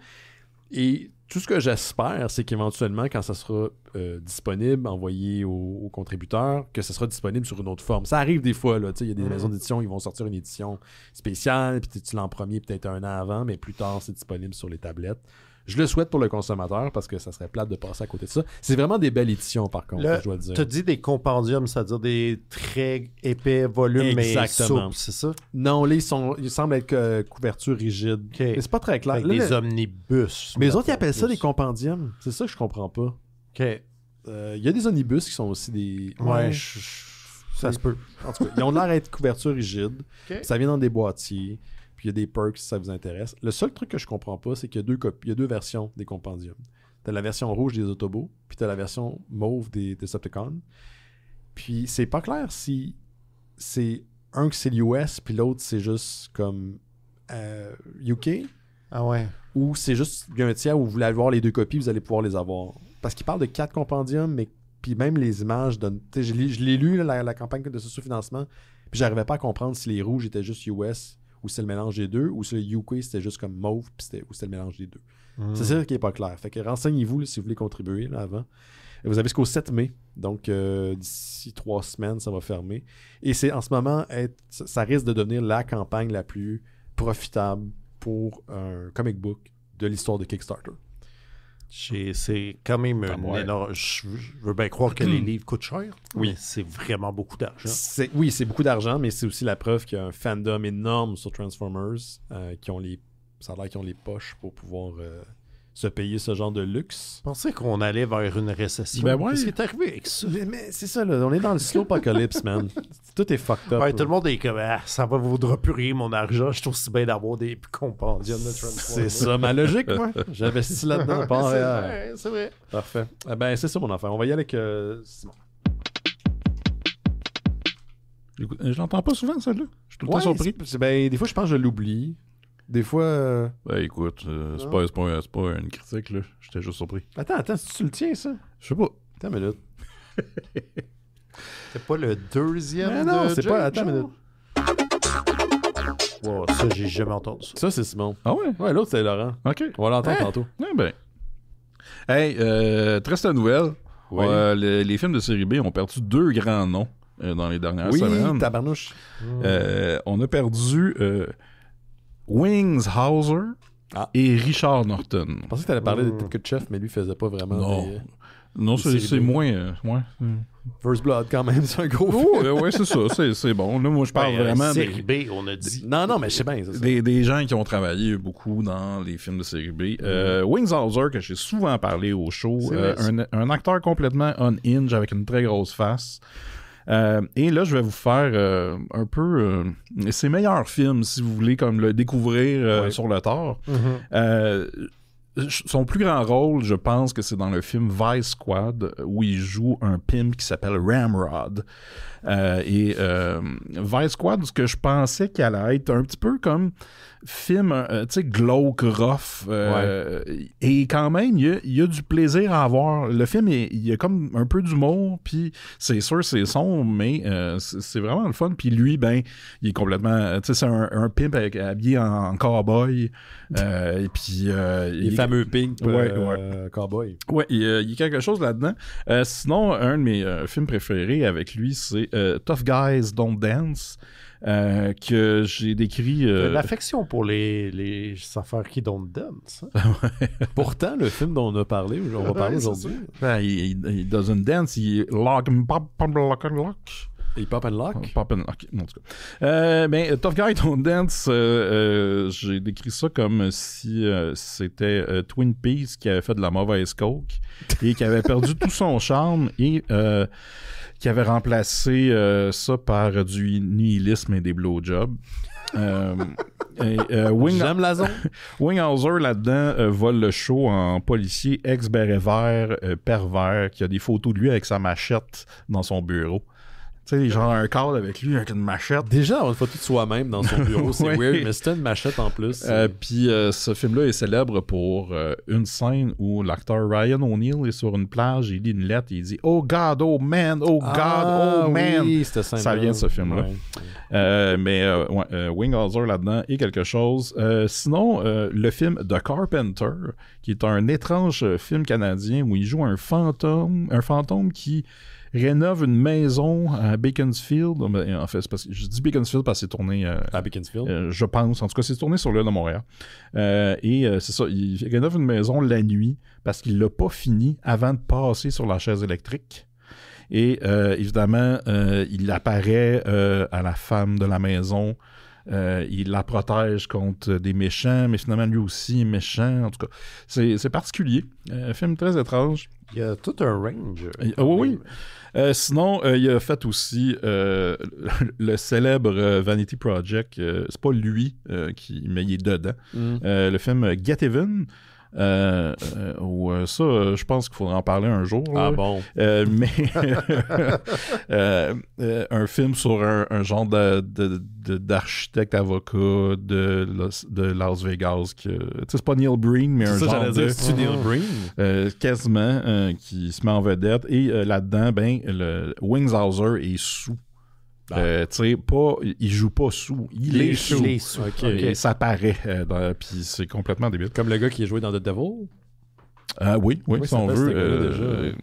Speaker 1: Et tout ce que j'espère, c'est qu'éventuellement, quand ça sera disponible, envoyé aux contributeurs, que ça sera disponible sur une autre forme. Ça arrive des fois, il y a des maisons d'édition, ils vont sortir une édition spéciale, puis tu l'as en premier peut-être 1 an avant, mais plus tard, c'est disponible sur les tablettes. Je le souhaite pour le consommateur parce que ça serait plate de passer à côté de ça. C'est vraiment des belles éditions, par contre, je dois le dire.
Speaker 5: Tu as dit des compendiums, c'est-à-dire des très épais volumes, mais souples, c'est ça?
Speaker 1: Non, là, ils semblent être couverture rigide. Okay. Mais c'est pas très clair.
Speaker 5: Avec des omnibus.
Speaker 1: Mais les autres, ils appellent ça des compendiums. C'est ça que je comprends pas.
Speaker 5: OK.
Speaker 1: Il y a des omnibus qui sont aussi des...
Speaker 5: Ouais, ça se peut.
Speaker 1: En tout cas, ils ont l'air d'être couverture rigide. Okay. Ça vient dans des boîtiers. Puis il y a des perks si ça vous intéresse. Le seul truc que je comprends pas, c'est qu'il y a 2 versions des compendiums. T'as la version rouge des Autobots, puis t'as la version mauve des Decepticons. Puis c'est pas clair si c'est un que c'est l'US, puis l'autre c'est juste comme UK.
Speaker 5: Ah ouais.
Speaker 1: Ou c'est juste il y a un tiers où vous voulez avoir les 2 copies, vous allez pouvoir les avoir. Parce qu'il parle de 4 compendiums, mais puis même les images donnent... Je l'ai lu, là, la campagne de sous-financement, puis j'arrivais pas à comprendre si les rouges étaient juste US ou c'est le mélange des 2, ou si le UK c'était juste comme mauve, ou c'était le mélange des 2. C'est ça qui n'est pas clair. Fait que renseignez-vous là, si vous voulez contribuer là, avant. Et vous avez jusqu'au 7 mai, donc d'ici 3 semaines, ça va fermer. Et c'est en ce moment, ça risque de devenir la campagne la plus profitable pour un comic book de l'histoire de Kickstarter.
Speaker 5: C'est quand même énorme. Je veux bien croire que les livres coûtent cher.
Speaker 1: Oui.
Speaker 5: C'est vraiment beaucoup d'argent.
Speaker 1: Oui, c'est beaucoup d'argent, mais c'est aussi la preuve qu'il y a un fandom énorme sur Transformers ça a l'air qu'ils ont les poches pour pouvoir se payer ce genre de luxe.
Speaker 5: Je pensais qu'on allait vers une récession. Qu'est-ce qui est arrivé avec ça?
Speaker 1: Mais c'est ça, là. On est dans le slow apocalypse, man. Tout est fucked up.
Speaker 5: Ouais, tout le monde est comme ça va vaudra plus rien mon argent. Je trouve si bien d'avoir des compendiums de Transformers.
Speaker 1: C'est ça ma logique, moi. J'investis là-dedans.
Speaker 5: C'est vrai.
Speaker 1: Parfait. C'est ça mon affaire. On va y aller avec Simon.
Speaker 2: Je l'entends pas souvent, celle-là. Je suis tout le temps surpris.
Speaker 1: Des fois, je pense que je l'oublie. Des fois...
Speaker 2: écoute, c'est pas une critique, là. J'étais juste surpris.
Speaker 1: Attends, si tu le tiens, ça?
Speaker 2: Je sais pas.
Speaker 1: Attends une minute.
Speaker 5: C'est pas le deuxième
Speaker 1: mais non, c'est pas... Attends une minute.
Speaker 5: Wow, ça, j'ai jamais entendu ça.
Speaker 1: Ça, c'est Simon.
Speaker 2: Ah ouais?
Speaker 1: Ouais, l'autre, c'est Laurent.
Speaker 2: OK.
Speaker 1: On va l'entendre tantôt.
Speaker 2: Hey, triste nouvelle.
Speaker 1: Oui.
Speaker 2: Les films de série B ont perdu 2 grands noms dans les dernières semaines.
Speaker 1: Oui, tabarnouche.
Speaker 2: On a perdu... Wings Hauser, et Richard Norton.
Speaker 1: Je pensais que tu allais parler de Tête de Chef, mais lui faisait pas vraiment.
Speaker 2: Non. Non, c'est moins.
Speaker 1: First Blood, quand même, c'est un gros
Speaker 2: Oui, c'est ça. C'est bon. Là, moi, je parle vraiment.
Speaker 5: Série B, on a dit.
Speaker 1: Non, mais je sais bien.
Speaker 2: Des gens qui ont travaillé beaucoup dans les films de série B. Wings Hauser, que j'ai souvent parlé au show. Un acteur complètement on-hinge avec une très grosse face. Et là, je vais vous faire un peu ses meilleurs films, si vous voulez, comme le découvrir sur le tard. Son plus grand rôle, je pense que c'est dans le film Vice Squad, où il joue un pimp qui s'appelle Ramrod. Vice Squad, ce que je pensais qu'elle allait être un petit peu comme film, tu sais, glauque, rough, et quand même, il y a du plaisir à avoir. Le film, il y a comme un peu d'humour, puis c'est sûr, c'est sombre, mais c'est vraiment le fun. Puis lui, ben, il est complètement, tu sais, c'est un pimp habillé en cowboy, et puis...
Speaker 1: les fameux pimp cowboy.
Speaker 2: Ouais, il y a quelque chose là-dedans. Sinon, un de mes films préférés avec lui, c'est Tough Guys Don't Dance, que j'ai décrit...
Speaker 5: L'affection pour les affaires qui don't dance.
Speaker 1: Pourtant, le film dont on a parlé, on va parler aujourd'hui.
Speaker 2: Il doesn't dance, il lock and pop and lock and lock.
Speaker 1: Et Pop and Lock?
Speaker 2: Pop and Lock, en tout cas. Tough Guy Don't Dance, j'ai décrit ça comme si c'était Twin Peaks qui avait fait de la mauvaise coke et qui avait perdu tout son charme et qui avait remplacé ça par du nihilisme et des blowjobs.
Speaker 1: J'aime la zone.
Speaker 2: Winghauser là-dedans vole le show en policier ex-béret vert, pervers, qui a des photos de lui avec sa machette dans son bureau. Tu sais, genre un cadre avec lui, avec une machette.
Speaker 1: Déjà, avoir une photo de soi-même dans son bureau, c'est weird, mais c'était une machette en plus.
Speaker 2: Puis ce film-là est célèbre pour une scène où l'acteur Ryan O'Neal est sur une plage, il lit une lettre, il dit « Oh God, oh man, oh God, oh man!
Speaker 1: Oui, »
Speaker 2: Ça vient de ce film-là. Winghauser là-dedans est quelque chose. Sinon, le film The Carpenter, qui est un étrange film canadien où il joue un fantôme qui rénove une maison à Beaconsfield. En fait, je dis Beaconsfield parce que c'est tourné
Speaker 1: à Beaconsfield.
Speaker 2: Je pense. En tout cas, c'est tourné sur l'île de Montréal. C'est ça. Il rénove une maison la nuit parce qu'il l'a pas fini avant de passer sur la chaise électrique. Et évidemment, il apparaît à la femme de la maison. Il la protège contre des méchants, mais finalement, lui aussi est méchant. En tout cas, c'est particulier. Un film très étrange.
Speaker 5: Il y a tout un range.
Speaker 2: Oui. Sinon, il a fait aussi le célèbre Vanity Project. C'est pas lui, mais il est dedans. Le film Get Even. Ça, je pense qu'il faudra en parler un jour.
Speaker 1: Ah bon?
Speaker 2: Mais un film sur un genre d'architecte avocat de Las Vegas. C'est pas Neil Breen, mais un genre de...
Speaker 1: C'est Neil Breen?
Speaker 2: Quasiment, qui se met en vedette. Et là-dedans, le Winghauser est sous. Il joue pas sous, il est sous. Et ça paraît, puis c'est complètement débile.
Speaker 1: Comme le gars qui est joué dans The Devil?
Speaker 2: Oui, si on veut.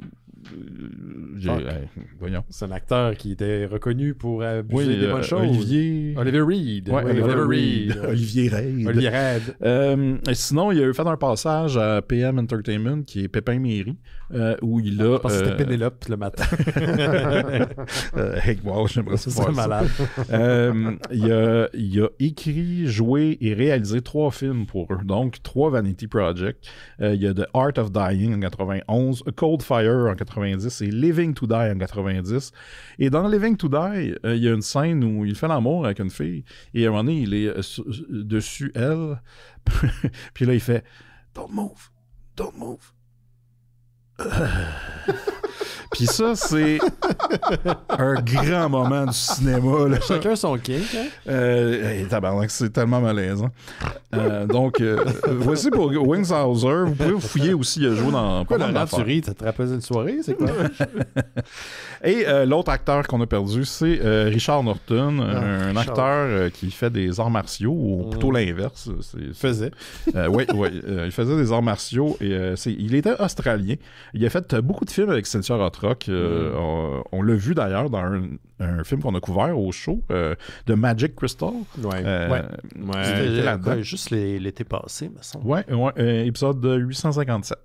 Speaker 2: Voyons.
Speaker 1: C'est un acteur qui était reconnu pour abuser des bonnes choses.
Speaker 2: Olivier
Speaker 1: Reed.
Speaker 2: Olivier Reid. Sinon, il a fait un passage à PM Entertainment, qui est Pépin Méry, où il a...
Speaker 1: Je pense que c'était Pénélope le matin.
Speaker 2: Wow, j'aimerais ça
Speaker 1: voir ça. Malade.
Speaker 2: Il a écrit, joué et réalisé 3 films pour eux. Donc, 3 Vanity Project. Il y a The Art of Dying en 91, A Cold Fire en 90 et Living to Die en 90. Et dans Living to Die, il y a une scène où il fait l'amour avec une fille et à un moment donné, il est dessus elle. Puis là, il fait « Don't move, don't move. » Puis ça, c'est un grand moment du cinéma. Là.
Speaker 1: Chacun son kink.
Speaker 2: Tabarnak, c'est tellement malaisant. Donc, voici pour Winghauser. Vous pouvez fouiller aussi. Il a joué dans...
Speaker 1: Pourquoi Laurent, tu ris? Ça te rappelle une soirée? C'est quoi?
Speaker 2: Et l'autre acteur qu'on a perdu, c'est Richard Norton, un acteur qui fait des arts martiaux, ou plutôt l'inverse.
Speaker 1: Faisait.
Speaker 2: Oui. Il faisait des arts martiaux et il était australien. Il a fait beaucoup de films avec Cynthia Rothrock. On l'a vu d'ailleurs dans un film qu'on a couvert au show de Magic Crystal.
Speaker 5: C'était là-dedans. Juste l'été passé, me semble.
Speaker 2: Épisode 857.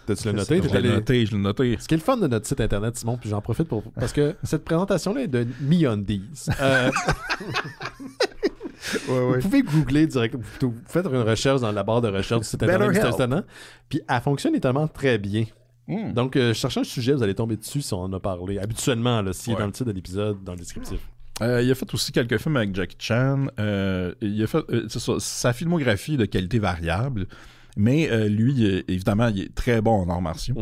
Speaker 1: T'as-tu le noté?
Speaker 2: Je l'ai noté.
Speaker 1: Ce qui est le fun de notre site internet, Simon, puis j'en profite parce que cette présentation-là est de MeUndies. Vous pouvez googler direct, vous faites une recherche dans la barre de recherche du site internet, puis elle fonctionne étonnamment très bien. Donc, cherchez un sujet, vous allez tomber dessus si on en a parlé. Habituellement, s'il est dans le titre de l'épisode, dans le descriptif.
Speaker 2: Il a fait aussi quelques films avec Jackie Chan. Il a fait sa filmographie de qualité variable, mais lui, évidemment, il est très bon en arts martiaux.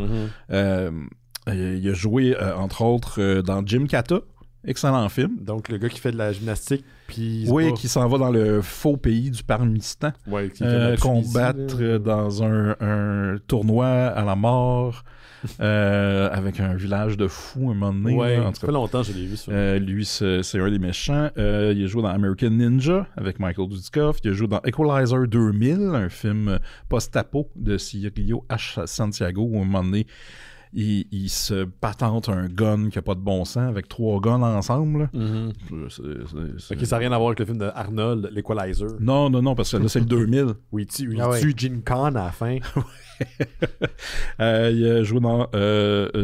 Speaker 2: Il a joué, entre autres, dans Jim Kata. Excellent film.
Speaker 1: Donc, le gars qui fait de la gymnastique, puis...
Speaker 2: qui s'en va dans le faux pays du Parmistan. Combattre dans un tournoi à la mort avec un village de fous, un moment donné.
Speaker 1: Ça fait longtemps que je l'ai vu, ça.
Speaker 2: Lui, c'est un des méchants. Il a joué dans American Ninja avec Michael Dudikoff. Il a joué dans Equalizer 2000, un film post-apo de Cirio H. Santiago, où à un moment donné, il se patente un gun qui a pas de bon sens avec 3 guns ensemble.
Speaker 1: Ça n'a rien à voir avec le film de Arnold, l'Equalizer.
Speaker 2: Non, parce que là, c'est le 2000.
Speaker 1: Oui, il tue Gene Khan à la fin.
Speaker 2: Il a joué dans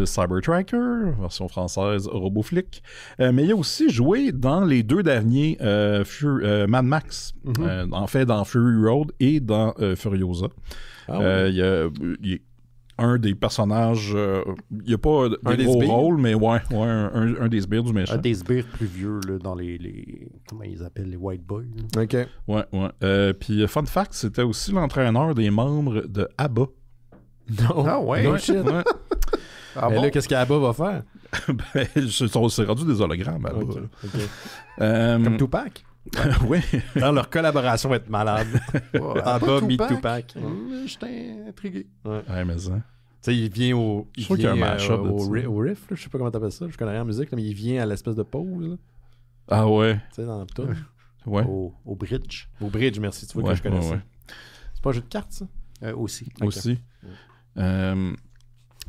Speaker 2: Cyber Tracker, version française Robot Flick. Mais il a aussi joué dans les 2 derniers Mad Max. En fait, dans Fury Road et dans Furiosa. Il est un des personnages, il n'y a pas de gros rôle, mais un des sbires du méchant.
Speaker 5: Un des sbires plus vieux là, dans les comment ils appellent, les white boys. Là.
Speaker 2: OK. Puis fun fact, c'était aussi l'entraîneur des membres de ABBA.
Speaker 1: No shit. Mais là, qu'est-ce qu'ABBA va faire?
Speaker 2: C'est rendu des hologrammes, ABBA.
Speaker 1: Comme Tupac?
Speaker 2: Oui.
Speaker 1: Leur collaboration va être malade. ABBA meet Tupac.
Speaker 5: J'étais intrigué.
Speaker 2: Mais ça.
Speaker 1: Tu sais, il vient au
Speaker 2: riff,
Speaker 1: je sais pas comment t'appelles ça, je connais rien en musique, mais il vient à l'espèce de pause. Là.
Speaker 2: Ah ouais.
Speaker 1: Tu sais, dans le tout.
Speaker 5: Au bridge.
Speaker 1: Au bridge, merci, tu vois que je connais ça. C'est pas un jeu de cartes, ça?
Speaker 5: Aussi.
Speaker 2: Aussi.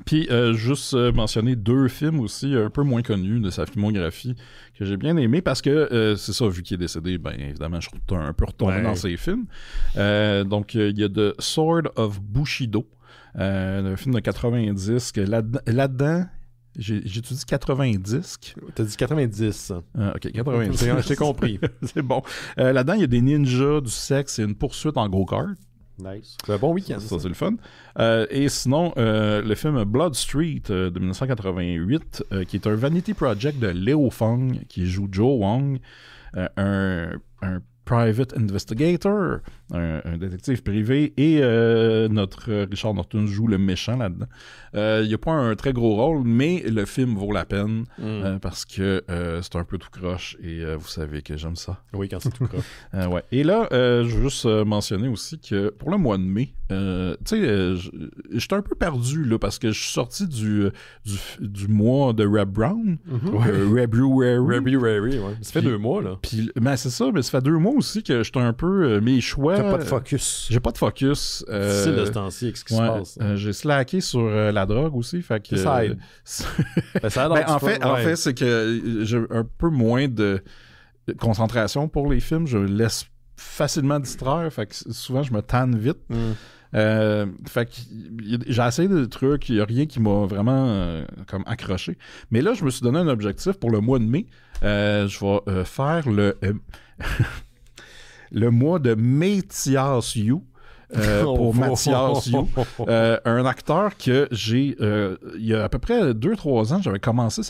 Speaker 2: Puis, juste mentionner 2 films aussi un peu moins connus de sa filmographie que j'ai bien aimé parce que c'est ça, vu qu'il est décédé, ben évidemment, je suis un peu retourné dans ses films. Donc, il y a The Sword of Bushido, un film de 90 que là-dedans, j'ai-tu dit 90?
Speaker 1: T'as dit 90.
Speaker 2: OK, 90.
Speaker 1: Je t'ai compris.
Speaker 2: C'est bon. Là-dedans, il y a des ninjas, du sexe et une poursuite en go-kart.
Speaker 5: Nice.
Speaker 1: C'est un bon week-end.
Speaker 2: Ça, c'est le fun. Et sinon, le film Blood Street de 1988, qui est un vanity project de Léo Fong, qui joue Joe Wong, un private investigator, un détective privé, et notre Richard Norton joue le méchant là-dedans. Il n'y a pas un très gros rôle, mais le film vaut la peine parce que c'est un peu tout croche et vous savez que j'aime ça.
Speaker 1: Oui, quand c'est tout croche.
Speaker 2: Et là, je veux juste mentionner aussi que pour le mois de mai, tu sais, j'étais un peu perdu là parce que je suis sorti du mois de Reb Brown,
Speaker 1: February, ouais. Ça fait 2 mois, là.
Speaker 2: Puis, ben, c'est ça, mais ça fait 2 mois aussi que j'étais un peu mes choix.
Speaker 5: T'as pas de focus.
Speaker 2: J'ai pas de focus.
Speaker 1: C'est de ce temps-ci, qu'est-ce qui se passe?
Speaker 2: J'ai slacké sur la drogue aussi, fait que...
Speaker 1: Ça aide.
Speaker 2: En fait, c'est que j'ai un peu moins de concentration pour les films. Je me laisse facilement distraire, fait que souvent je me tanne vite. Fait que j'ai essayé des trucs, il n'y a rien qui m'a vraiment comme accroché. Mais là, je me suis donné un objectif pour le mois de mai. Je vais faire le mois de Mathias Yu. Pour Mathias Yu, un acteur que j'ai il y a à peu près 2-3 ans, j'avais commencé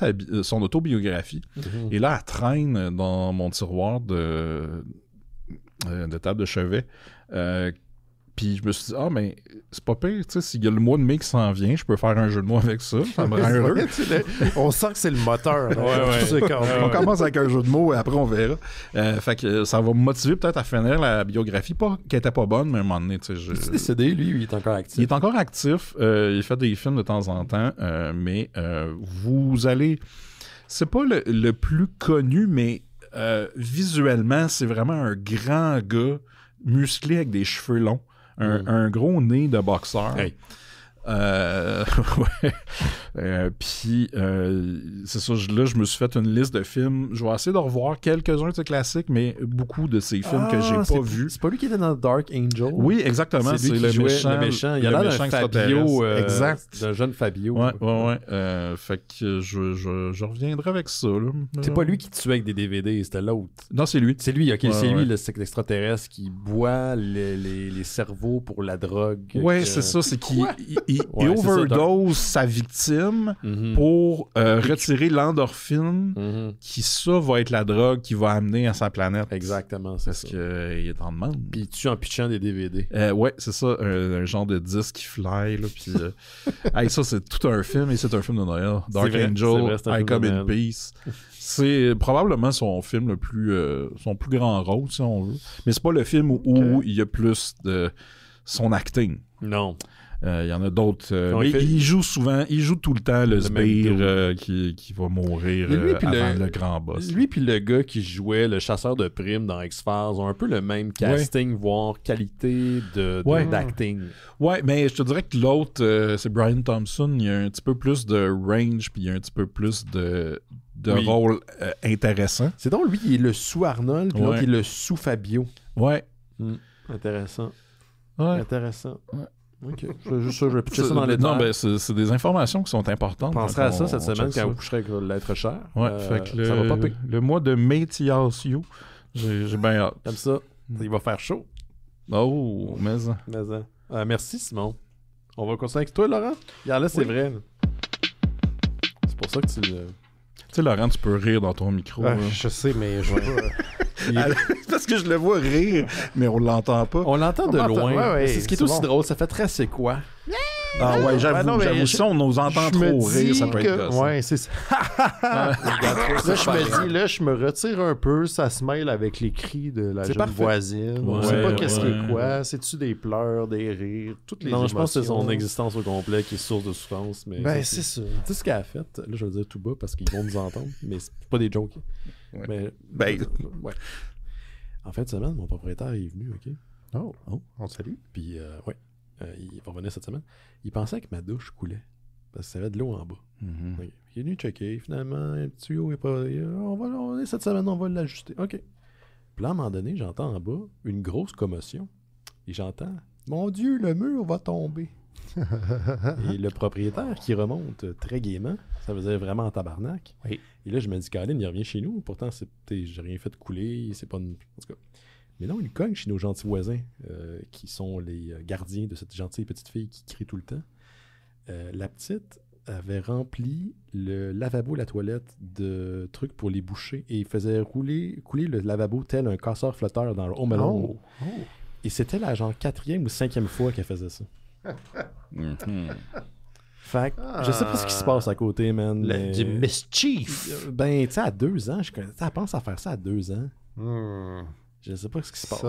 Speaker 2: son autobiographie et là elle traîne dans mon tiroir de table de chevet. Puis je me suis dit, mais c'est pas pire, tu sais, s'il y a le mois de mai qui s'en vient, je peux faire un jeu de mots avec ça. Ça me rend heureux.
Speaker 5: On sent que c'est le moteur.
Speaker 2: On commence avec un jeu de mots et après on verra. Fait que ça va me motiver peut-être à finir la biographie. Pas qu'elle était pas bonne, mais à un moment donné, tu sais.
Speaker 1: Il est décédé, lui, il est encore actif.
Speaker 2: Il est encore actif. Il fait des films de temps en temps, mais vous allez. C'est pas le plus connu, mais visuellement, c'est vraiment un grand gars musclé avec des cheveux longs. Un gros nez de boxeur.
Speaker 1: Hey.
Speaker 2: Ouais. Puis, c'est ça, là, je me suis fait une liste de films. Je vais essayer de revoir quelques-uns de ces classiques, mais beaucoup de ces films que j'ai pas vus.
Speaker 1: C'est pas lui qui était dans Dark Angel?
Speaker 2: Oui, exactement.
Speaker 1: C'est lui qui jouait le méchant. Il a l'air d'un Fabio.
Speaker 2: Exact.
Speaker 1: D'un jeune Fabio.
Speaker 2: Ouais. Fait que je reviendrai avec ça. Là.
Speaker 1: C'est pas lui qui tuait avec des DVD, c'était l'autre.
Speaker 2: Non, c'est lui.
Speaker 1: C'est lui, ok. C'est lui, l'extraterrestre qui boit les cerveaux pour la drogue.
Speaker 2: Ouais, c'est ça. C'est qu'il overdose sa victime pour retirer l'endorphine qui, ça, va être la drogue qui va amener à sa planète.
Speaker 1: Exactement, c'est ça.
Speaker 2: Parce qu'il est en demande.
Speaker 1: Puis il tue en pitchant des DVD.
Speaker 2: Ouais, c'est ça. Un genre de disque qui fly. Là, puis, hey, ça, c'est tout un film et c'est un film de Noël. Dark Angel, I Come in Peace. C'est probablement son film le plus... son plus grand rôle, si on veut. Mais c'est pas le film où il y a plus de son acting.
Speaker 1: Non.
Speaker 2: Il y en a d'autres. Mais il joue souvent, il joue tout le temps le sbire qui va mourir avant le grand boss.
Speaker 1: Lui puis le gars qui jouait le chasseur de primes dans X-Files ont un peu le même casting, voire qualité d'acting.
Speaker 2: Ouais, mais je te dirais que l'autre, c'est Brian Thompson. Il y a un petit peu plus de range, puis il y a un petit peu plus de rôle intéressant.
Speaker 1: C'est donc lui qui est le sous-Arnold, puis l'autre qui est le sous-Fabio.
Speaker 2: Ouais.
Speaker 1: Intéressant.
Speaker 2: Ouais.
Speaker 1: Intéressant. Ouais. Ok. Je vais pitcher ça dans les
Speaker 2: Non, ben c'est des informations qui sont importantes.
Speaker 1: Je penserai à ça cette semaine quand vous coucherez avec l'être cher.
Speaker 2: Ouais, fait que
Speaker 1: ça va popper.
Speaker 2: Le mois de mai TLCU, j'ai bien hâte.
Speaker 1: Comme ça, il va faire chaud.
Speaker 2: Oh, mais
Speaker 1: merci Simon. On va continuer avec toi, Laurent. Là, c'est vrai. C'est pour ça que tu le...
Speaker 2: Tu sais, Laurent, tu peux rire dans ton micro.
Speaker 5: Je sais, mais je vois pas.
Speaker 2: Parce que je le vois rire, mais on l'entend pas.
Speaker 1: On l'entend de loin.
Speaker 5: Ouais,
Speaker 1: c'est ce qui est aussi drôle. Ça fait très c'est quoi?
Speaker 2: Ah ouais, j'avoue, si on nous entend trop rire, ça peut être gossant.
Speaker 5: Ouais, c'est ça. Là, je me retire un peu, ça se mêle avec les cris de la jeune voisine. On sait pas qu'est-ce qui est quoi. C'est-tu des pleurs, des rires, toutes les émotions.
Speaker 1: Non, je pense que c'est son existence au complet qui est source de souffrance. Mais
Speaker 5: c'est ça.
Speaker 1: Tu sais ce qu'elle a fait? Là, je vais le dire tout bas parce qu'ils vont nous entendre, mais c'est pas des jokes.
Speaker 2: Ouais.
Speaker 1: Mais, ouais. En fin de semaine, mon propriétaire est venu, OK?
Speaker 5: Oh, on te salue.
Speaker 1: Puis, il va revenir cette semaine. Il pensait que ma douche coulait. Parce que ça avait de l'eau en bas. Okay. Il est venu checker. Finalement, un petit tuyau est pas... cette semaine, on va l'ajuster. OK. Puis là, à un moment donné, j'entends en bas une grosse commotion. Et j'entends, mon Dieu, le mur va tomber. Et le propriétaire qui remonte très gaiement, ça faisait vraiment en tabarnak.
Speaker 5: Oui.
Speaker 1: Et là, je me dis, Colin, il revient chez nous. Pourtant, j'ai rien fait de couler. C'est pas une... En tout cas. Mais non, il cogne chez nos gentils voisins, qui sont les gardiens de cette gentille petite fille qui crie tout le temps. La petite avait rempli le lavabo, la toilette, de trucs pour les boucher et il faisait couler le lavabo tel un casseur flotteur dans le Home Alone. Et c'était la genre 4e ou 5e fois qu'elle faisait ça. Fait que je sais pas ce qui se passe à côté, man.
Speaker 5: Du mischief.
Speaker 1: Ben, tu sais, à 2 ans, elle pense à faire ça à 2 ans. Je sais pas ce qui se passe.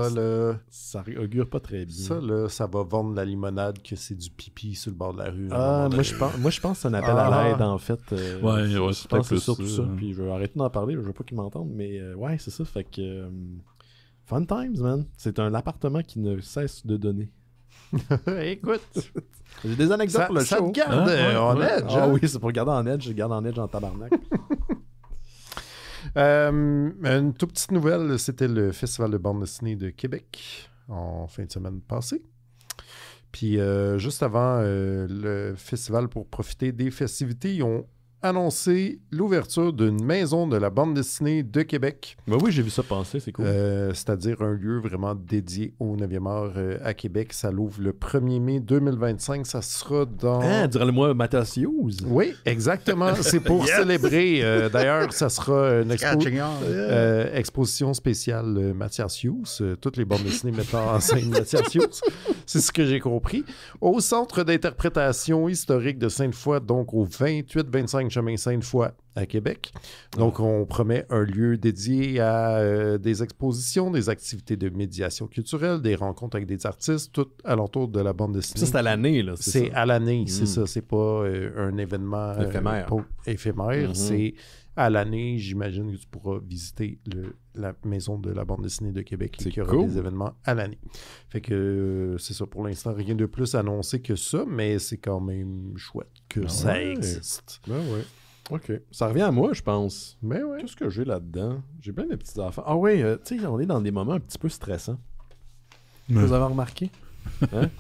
Speaker 1: Ça augure pas très bien.
Speaker 5: Ça va vendre la limonade que c'est du pipi sur le bord de la rue.
Speaker 1: Moi, je pense que c'est un appel à l'aide, en fait.
Speaker 2: Je
Speaker 1: pense que c'est surtout ça. Puis je vais arrêter d'en parler, je veux pas qu'ils m'entendent, mais ouais, c'est ça. Fait que... fun times, man. C'est un appartement qui ne cesse de donner.
Speaker 5: Écoute,
Speaker 1: j'ai des anecdotes pour le show.
Speaker 5: Ça te garde en edge.
Speaker 1: Ah oui, c'est pour garder en edge. Je garde en edge en tabarnak.
Speaker 5: Une toute petite nouvelle, c'était le Festival de bande dessinée de Québec en fin de semaine passée. Puis juste avant le festival, pour profiter des festivités, ils ont annoncé l'ouverture d'une maison de la bande dessinée de Québec.
Speaker 1: Ben oui, j'ai vu ça passer, c'est cool.
Speaker 5: C'est-à-dire un lieu vraiment dédié au 9e art à Québec. Ça l'ouvre le 1er mai 2025. Ça sera dans...
Speaker 1: durant le mois Mathias Hughes.
Speaker 5: Oui, exactement. C'est pour célébrer. D'ailleurs, ça sera une exposition spéciale Mathias Hughes. Toutes les bandes dessinées mettant en scène Mathias Hughes. C'est ce que j'ai compris. Au Centre d'interprétation historique de Sainte-Foy, donc au 28-25 chemin Sainte-Foy à Québec. Donc, on promet un lieu dédié à des expositions, des activités de médiation culturelle, des rencontres avec des artistes, tout alentour de la bande dessinée.
Speaker 1: Ça, c'est à l'année, là.
Speaker 5: C'est à l'année, c'est ça. C'est pas un événement éphémère. C'est à l'année, j'imagine que tu pourras visiter la maison de la bande dessinée de Québec et qu'il y aura
Speaker 1: cool.
Speaker 5: des événements à l'année. Fait que c'est ça, pour l'instant, rien de plus annoncé que ça, mais c'est quand même chouette que ça existe.
Speaker 1: Ben ouais. OK. Ça revient à moi, je pense.
Speaker 5: Ben ouais.
Speaker 1: Qu'est-ce que j'ai là-dedans? J'ai plein de petites affaires. Ah oui, tu sais, on est dans des moments un petit peu stressants. Vous avez remarqué? Hein?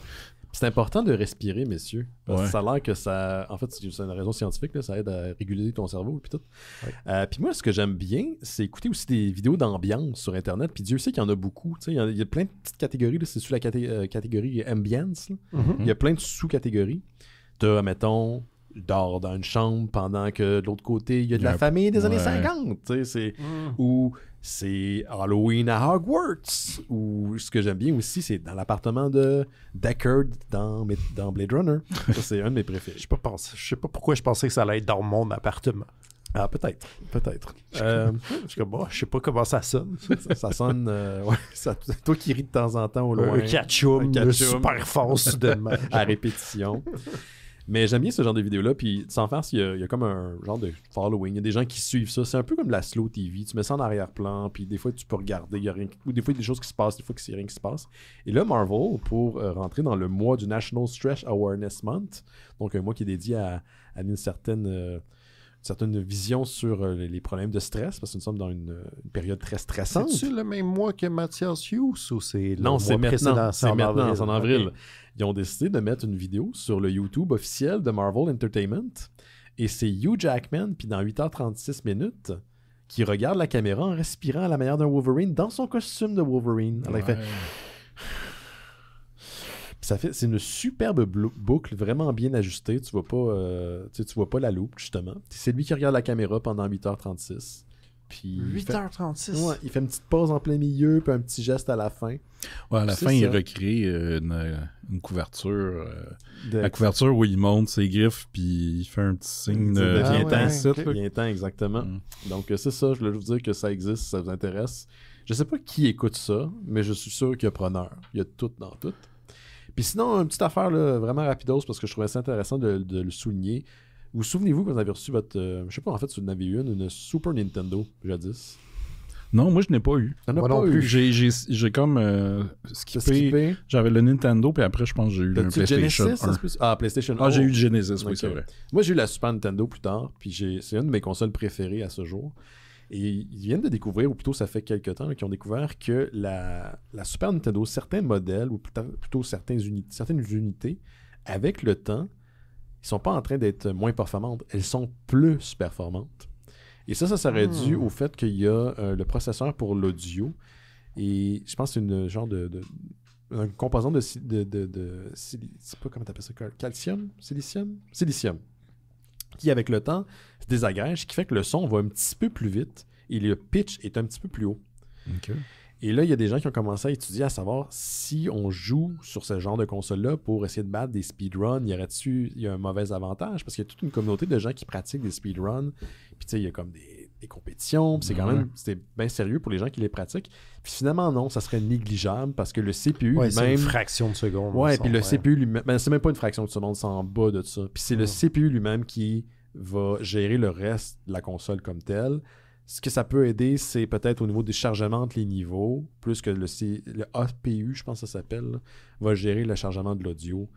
Speaker 1: C'est important de respirer, messieurs. Parce que ça a l'air que ça... En fait, c'est une raison scientifique, là, ça aide à réguler ton cerveau et tout.
Speaker 5: Ouais.
Speaker 1: Puis moi, ce que j'aime bien, c'est écouter aussi des vidéos d'ambiance sur Internet. Puis Dieu sait qu'il y en a beaucoup. Il y a plein de petites catégories. Là, c'est sous la catégorie ambiance. Là.
Speaker 5: Mm-hmm.
Speaker 1: Il y a plein de sous-catégories. T'as, mettons... dort dans une chambre pendant que de l'autre côté, il y a de la famille des années 50. Ou c'est Halloween à Hogwarts. Ou ce que j'aime bien aussi, c'est dans l'appartement de Deckard dans Blade Runner. Ça, c'est un de mes préférés.
Speaker 5: Je sais pas pourquoi je pensais que ça allait être dans mon appartement.
Speaker 1: Ah, peut-être.
Speaker 5: Je sais pas comment ça sonne.
Speaker 1: Ça sonne... toi qui ris de temps en temps au loin.
Speaker 5: Un catchum super fort soudainement.
Speaker 1: À répétition. Mais j'aime bien ce genre de vidéos-là. Puis sans faire, il y a comme un genre de following. Il y a des gens qui suivent ça. C'est un peu comme de la slow TV. Tu mets ça en arrière-plan. Puis des fois, tu peux regarder. Il y a rien... Ou des fois, il y a des choses qui se passent. Des fois, il n'y a rien qui se passe. Et là, Marvel, pour rentrer dans le mois du National Stress Awareness Month, donc un mois qui est dédié à une certaine vision sur les problèmes de stress, parce que nous sommes dans une période très stressante.
Speaker 5: C'est-tu le même mois que Mathias Hughes ou c'est le
Speaker 1: non,
Speaker 5: mois
Speaker 1: c'est
Speaker 5: précédent?
Speaker 1: maintenant. C'est maintenant, c'est en avril.
Speaker 5: Okay.
Speaker 1: Ils ont décidé de mettre une vidéo sur le YouTube officiel de Marvel Entertainment. Et c'est Hugh Jackman, puis dans 8h36 minutes, qui regarde la caméra en respirant à la manière d'un Wolverine dans son costume de Wolverine. Alors, il fait... c'est une superbe boucle vraiment bien ajustée. Tu vois pas la loupe, justement. C'est lui qui regarde la caméra pendant 8h36. Puis
Speaker 5: 8h36.
Speaker 1: Ouais, il fait une petite pause en plein milieu, puis un petit geste à la fin.
Speaker 2: Ouais, à la fin, il recrée une couverture. La couverture où il monte ses griffes, puis il fait un petit signe de
Speaker 1: viens-t'en, exactement. Donc, c'est ça. Je voulais vous dire que ça existe, si ça vous intéresse. Je sais pas qui écoute ça, mais je suis sûr qu'il y a preneur. Il y a tout dans tout. Puis sinon, une petite affaire là, vraiment rapidos, parce que je trouvais ça intéressant de le souligner. Vous souvenez-vous quand vous avez reçu votre... je sais pas, en fait, si vous en avez eu une Super Nintendo, jadis?
Speaker 2: Non, moi, je n'ai pas eu.
Speaker 1: Moi non plus.
Speaker 2: J'ai comme skippé. J'avais le Nintendo, puis après, je pense que j'ai eu le PlayStation 1.
Speaker 1: PlayStation 1.
Speaker 2: Ah, j'ai eu le Genesis, oui, c'est vrai.
Speaker 1: Moi, j'ai eu la Super Nintendo plus tard, puis c'est une de mes consoles préférées à ce jour. Et ils viennent de découvrir, ou plutôt ça fait quelques temps, qu'ils ont découvert que la Super Nintendo, certains modèles, ou plutôt certaines unités, avec le temps, ils sont pas en train d'être moins performantes, elles sont plus performantes. Et ça serait dû au fait qu'il y a le processeur pour l'audio, et je pense que c'est une genre un composant de c'est pas comment t'appelles ça, calcium, silicium, qui avec le temps se désagrège, qui fait que le son va un petit peu plus vite et le pitch est un petit peu plus haut.
Speaker 2: Okay.
Speaker 1: Et là, il y a des gens qui ont commencé à étudier à savoir si on joue sur ce genre de console-là pour essayer de battre des speedruns, il y a un mauvais avantage parce qu'il y a toute une communauté de gens qui pratiquent des speedruns. Puis tu sais, il y a comme des compétitions, puis c'est bien sérieux pour les gens qui les pratiquent. Puis finalement, non, ça serait négligeable parce que le CPU lui-même...
Speaker 5: c'est une fraction de seconde.
Speaker 1: Ouais, puis le CPU lui-même... Ben, c'est même pas une fraction de seconde, c'est en bas de ça. Puis c'est le CPU lui-même qui va gérer le reste de la console comme telle. Ce que ça peut aider, c'est peut-être au niveau des chargements entre les niveaux, plus que le APU, je pense que ça s'appelle, là, va gérer le chargement de l'audio.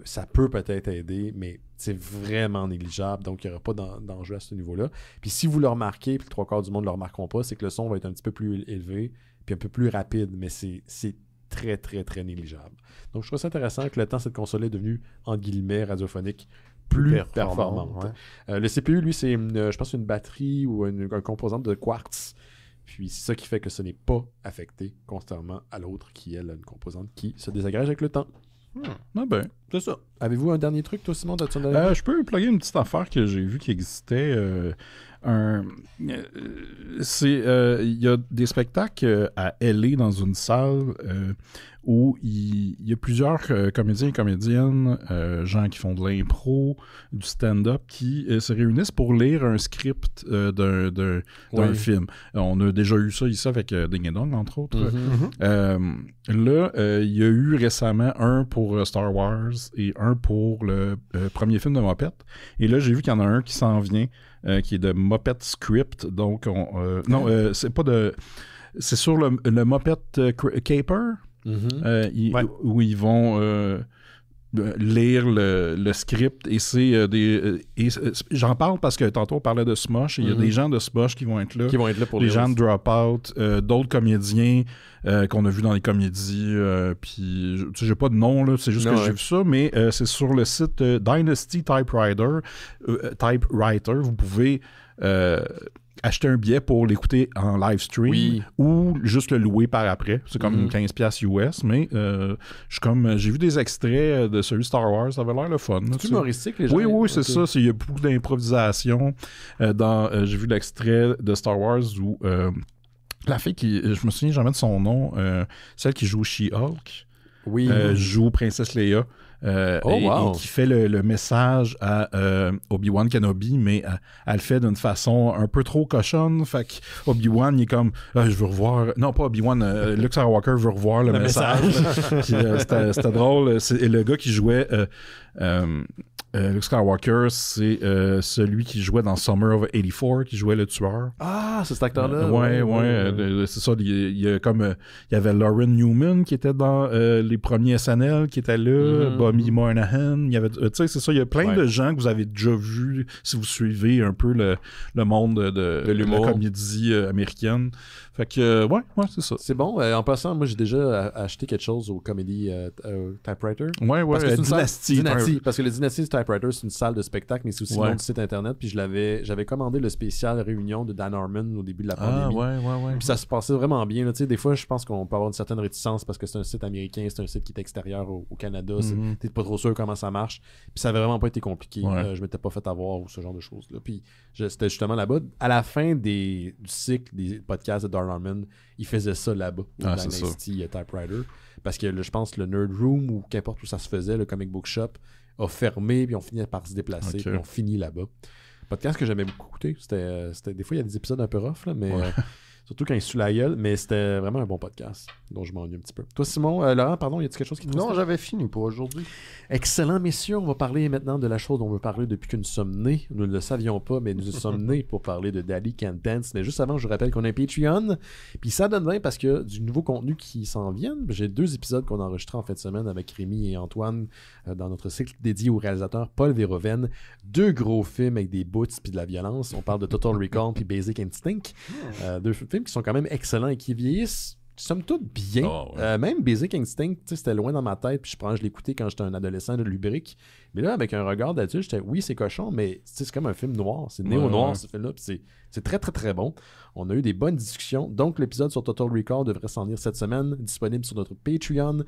Speaker 1: Ça peut peut-être aider, mais c'est vraiment négligeable, donc il n'y aura pas d'enjeu à ce niveau-là. Puis si vous le remarquez, puis 3/4 du monde ne le remarqueront pas, c'est que le son va être un petit peu plus élevé, puis un peu plus rapide, mais c'est très, très, très négligeable. Donc je trouve ça intéressant que le temps, cette console est devenue, en guillemets, radiophonique, plus performante. Ouais. Le CPU, lui, c'est je pense une batterie ou un composant de quartz. Puis c'est ça qui fait que ce n'est pas affecté contrairement à l'autre qui est une composante qui se désagrège avec le temps.
Speaker 2: Ah ben,
Speaker 1: c'est ça. Avez-vous un dernier truc, toi, Simon?
Speaker 2: Je peux plugger une petite affaire que j'ai vu qui existait. Il y a des spectacles à LA dans une salle où il y a plusieurs comédiens et comédiennes, gens qui font de l'impro, du stand-up, qui se réunissent pour lire un script d'un film. On a déjà eu ça ici avec Ding et Dong, entre autres. Là, il y a eu récemment un pour Star Wars et un pour le premier film de Muppet. Et là, j'ai vu qu'il y en a un qui s'en vient qui est de Muppet Script. Donc, c'est pas de... C'est sur le Muppet Caper, où ils vont... lire le script et c'est j'en parle parce que tantôt on parlait de Smosh et il y a des gens de Smosh qui vont être là
Speaker 1: pour
Speaker 2: les gens de Dropout, d'autres comédiens qu'on a vus dans les comédies puis j'ai pas de nom là, c'est juste que j'ai vu ça, mais c'est sur le site Dynasty Typewriter, vous pouvez acheter un billet pour l'écouter en live stream ou juste le louer par après. C'est comme 15$ US, mais j'ai vu des extraits de celui Star Wars, ça avait l'air le fun.
Speaker 1: C'est humoristique, les gens?
Speaker 2: Oui, c'est ça. Il y a beaucoup d'improvisation. J'ai vu l'extrait de Star Wars où la fille je me souviens jamais de son nom, celle qui joue She-Hulk, joue Princesse Leia. Et qui fait le message à Obi-Wan Kenobi, mais elle le fait d'une façon un peu trop cochonne. Fait que Obi-Wan, il est comme je veux revoir. Non, pas Obi-Wan, Luke Skywalker veut revoir le message. Puis, c'était drôle. Et le gars qui jouait Luke Skywalker, c'est celui qui jouait dans Summer of 84, qui jouait le tueur.
Speaker 1: Ah, c'est cet acteur-là.
Speaker 2: C'est ça. Il y avait Lauren Newman qui était dans les premiers SNL, qui était là, Bobby Moynihan. Il y avait, c'est ça. Il y a plein de gens que vous avez déjà vus si vous suivez un peu le monde de l'humour, la comédie américaine. Fait que, c'est ça.
Speaker 1: C'est bon. En passant, moi, j'ai déjà acheté quelque chose au Comedy Typewriter.
Speaker 2: Parce que Dynasty.
Speaker 1: Parce que le Dynasty Typewriter, c'est une salle de spectacle, mais c'est aussi le nom du site internet. Puis j'avais commandé le spécial réunion de Dan Harmon au début de la pandémie. Puis ça se passait vraiment bien. Là. Des fois, je pense qu'on peut avoir une certaine réticence parce que c'est un site américain, c'est un site qui est extérieur au Canada. T'es pas trop sûr comment ça marche. Puis ça avait vraiment pas été compliqué. Je m'étais pas fait avoir ou ce genre de choses-là. Puis c'était justement là-bas. À la fin du cycle des podcasts de Dan Harmon, il faisait ça là-bas au Dynasty Typewriter. Parce que je pense le Nerd Room ou qu'importe où ça se faisait, le Comic Book Shop, a fermé, puis on finit par se déplacer, puis on finit là-bas. Podcast que j'aimais beaucoup écouter. C'était des fois, il y a des épisodes un peu rough, là, mais surtout quand il sous la gueule, mais c'était vraiment un bon podcast, dont je m'ennuie un petit peu. Toi, Simon, Laurent, pardon, y a-t-il quelque chose qui te
Speaker 5: Non, j'avais fini pour aujourd'hui.
Speaker 1: Excellent, messieurs. On va parler maintenant de la chose dont on veut parler depuis que nous sommes nés. Nous ne le savions pas, mais nous sommes nés pour parler de Daddy Can't Dance. Mais juste avant, je vous rappelle qu'on a un Patreon. Puis ça donne bien parce que du nouveau contenu qui s'en vient. J'ai 2 épisodes qu'on a enregistrés en fin de semaine avec Rémi et Antoine dans notre cycle dédié au réalisateur Paul Verhoeven. 2 gros films avec des boots puis de la violence. On parle de Total Recall puis Basic Instinct. 2 films qui sont quand même excellents et qui vieillissent somme toute bien. Même Basic Instinct, c'était loin dans ma tête, puis je l'écoutais quand j'étais un adolescent de Lubrique. Mais là, avec un regard d'adulte, j'étais oui, c'est cochon, mais c'est comme un film noir. C'est néo-noir, ce film-là, puis c'est très, très, très bon. On a eu des bonnes discussions. Donc, l'épisode sur Total Recall devrait s'en venir cette semaine, disponible sur notre Patreon.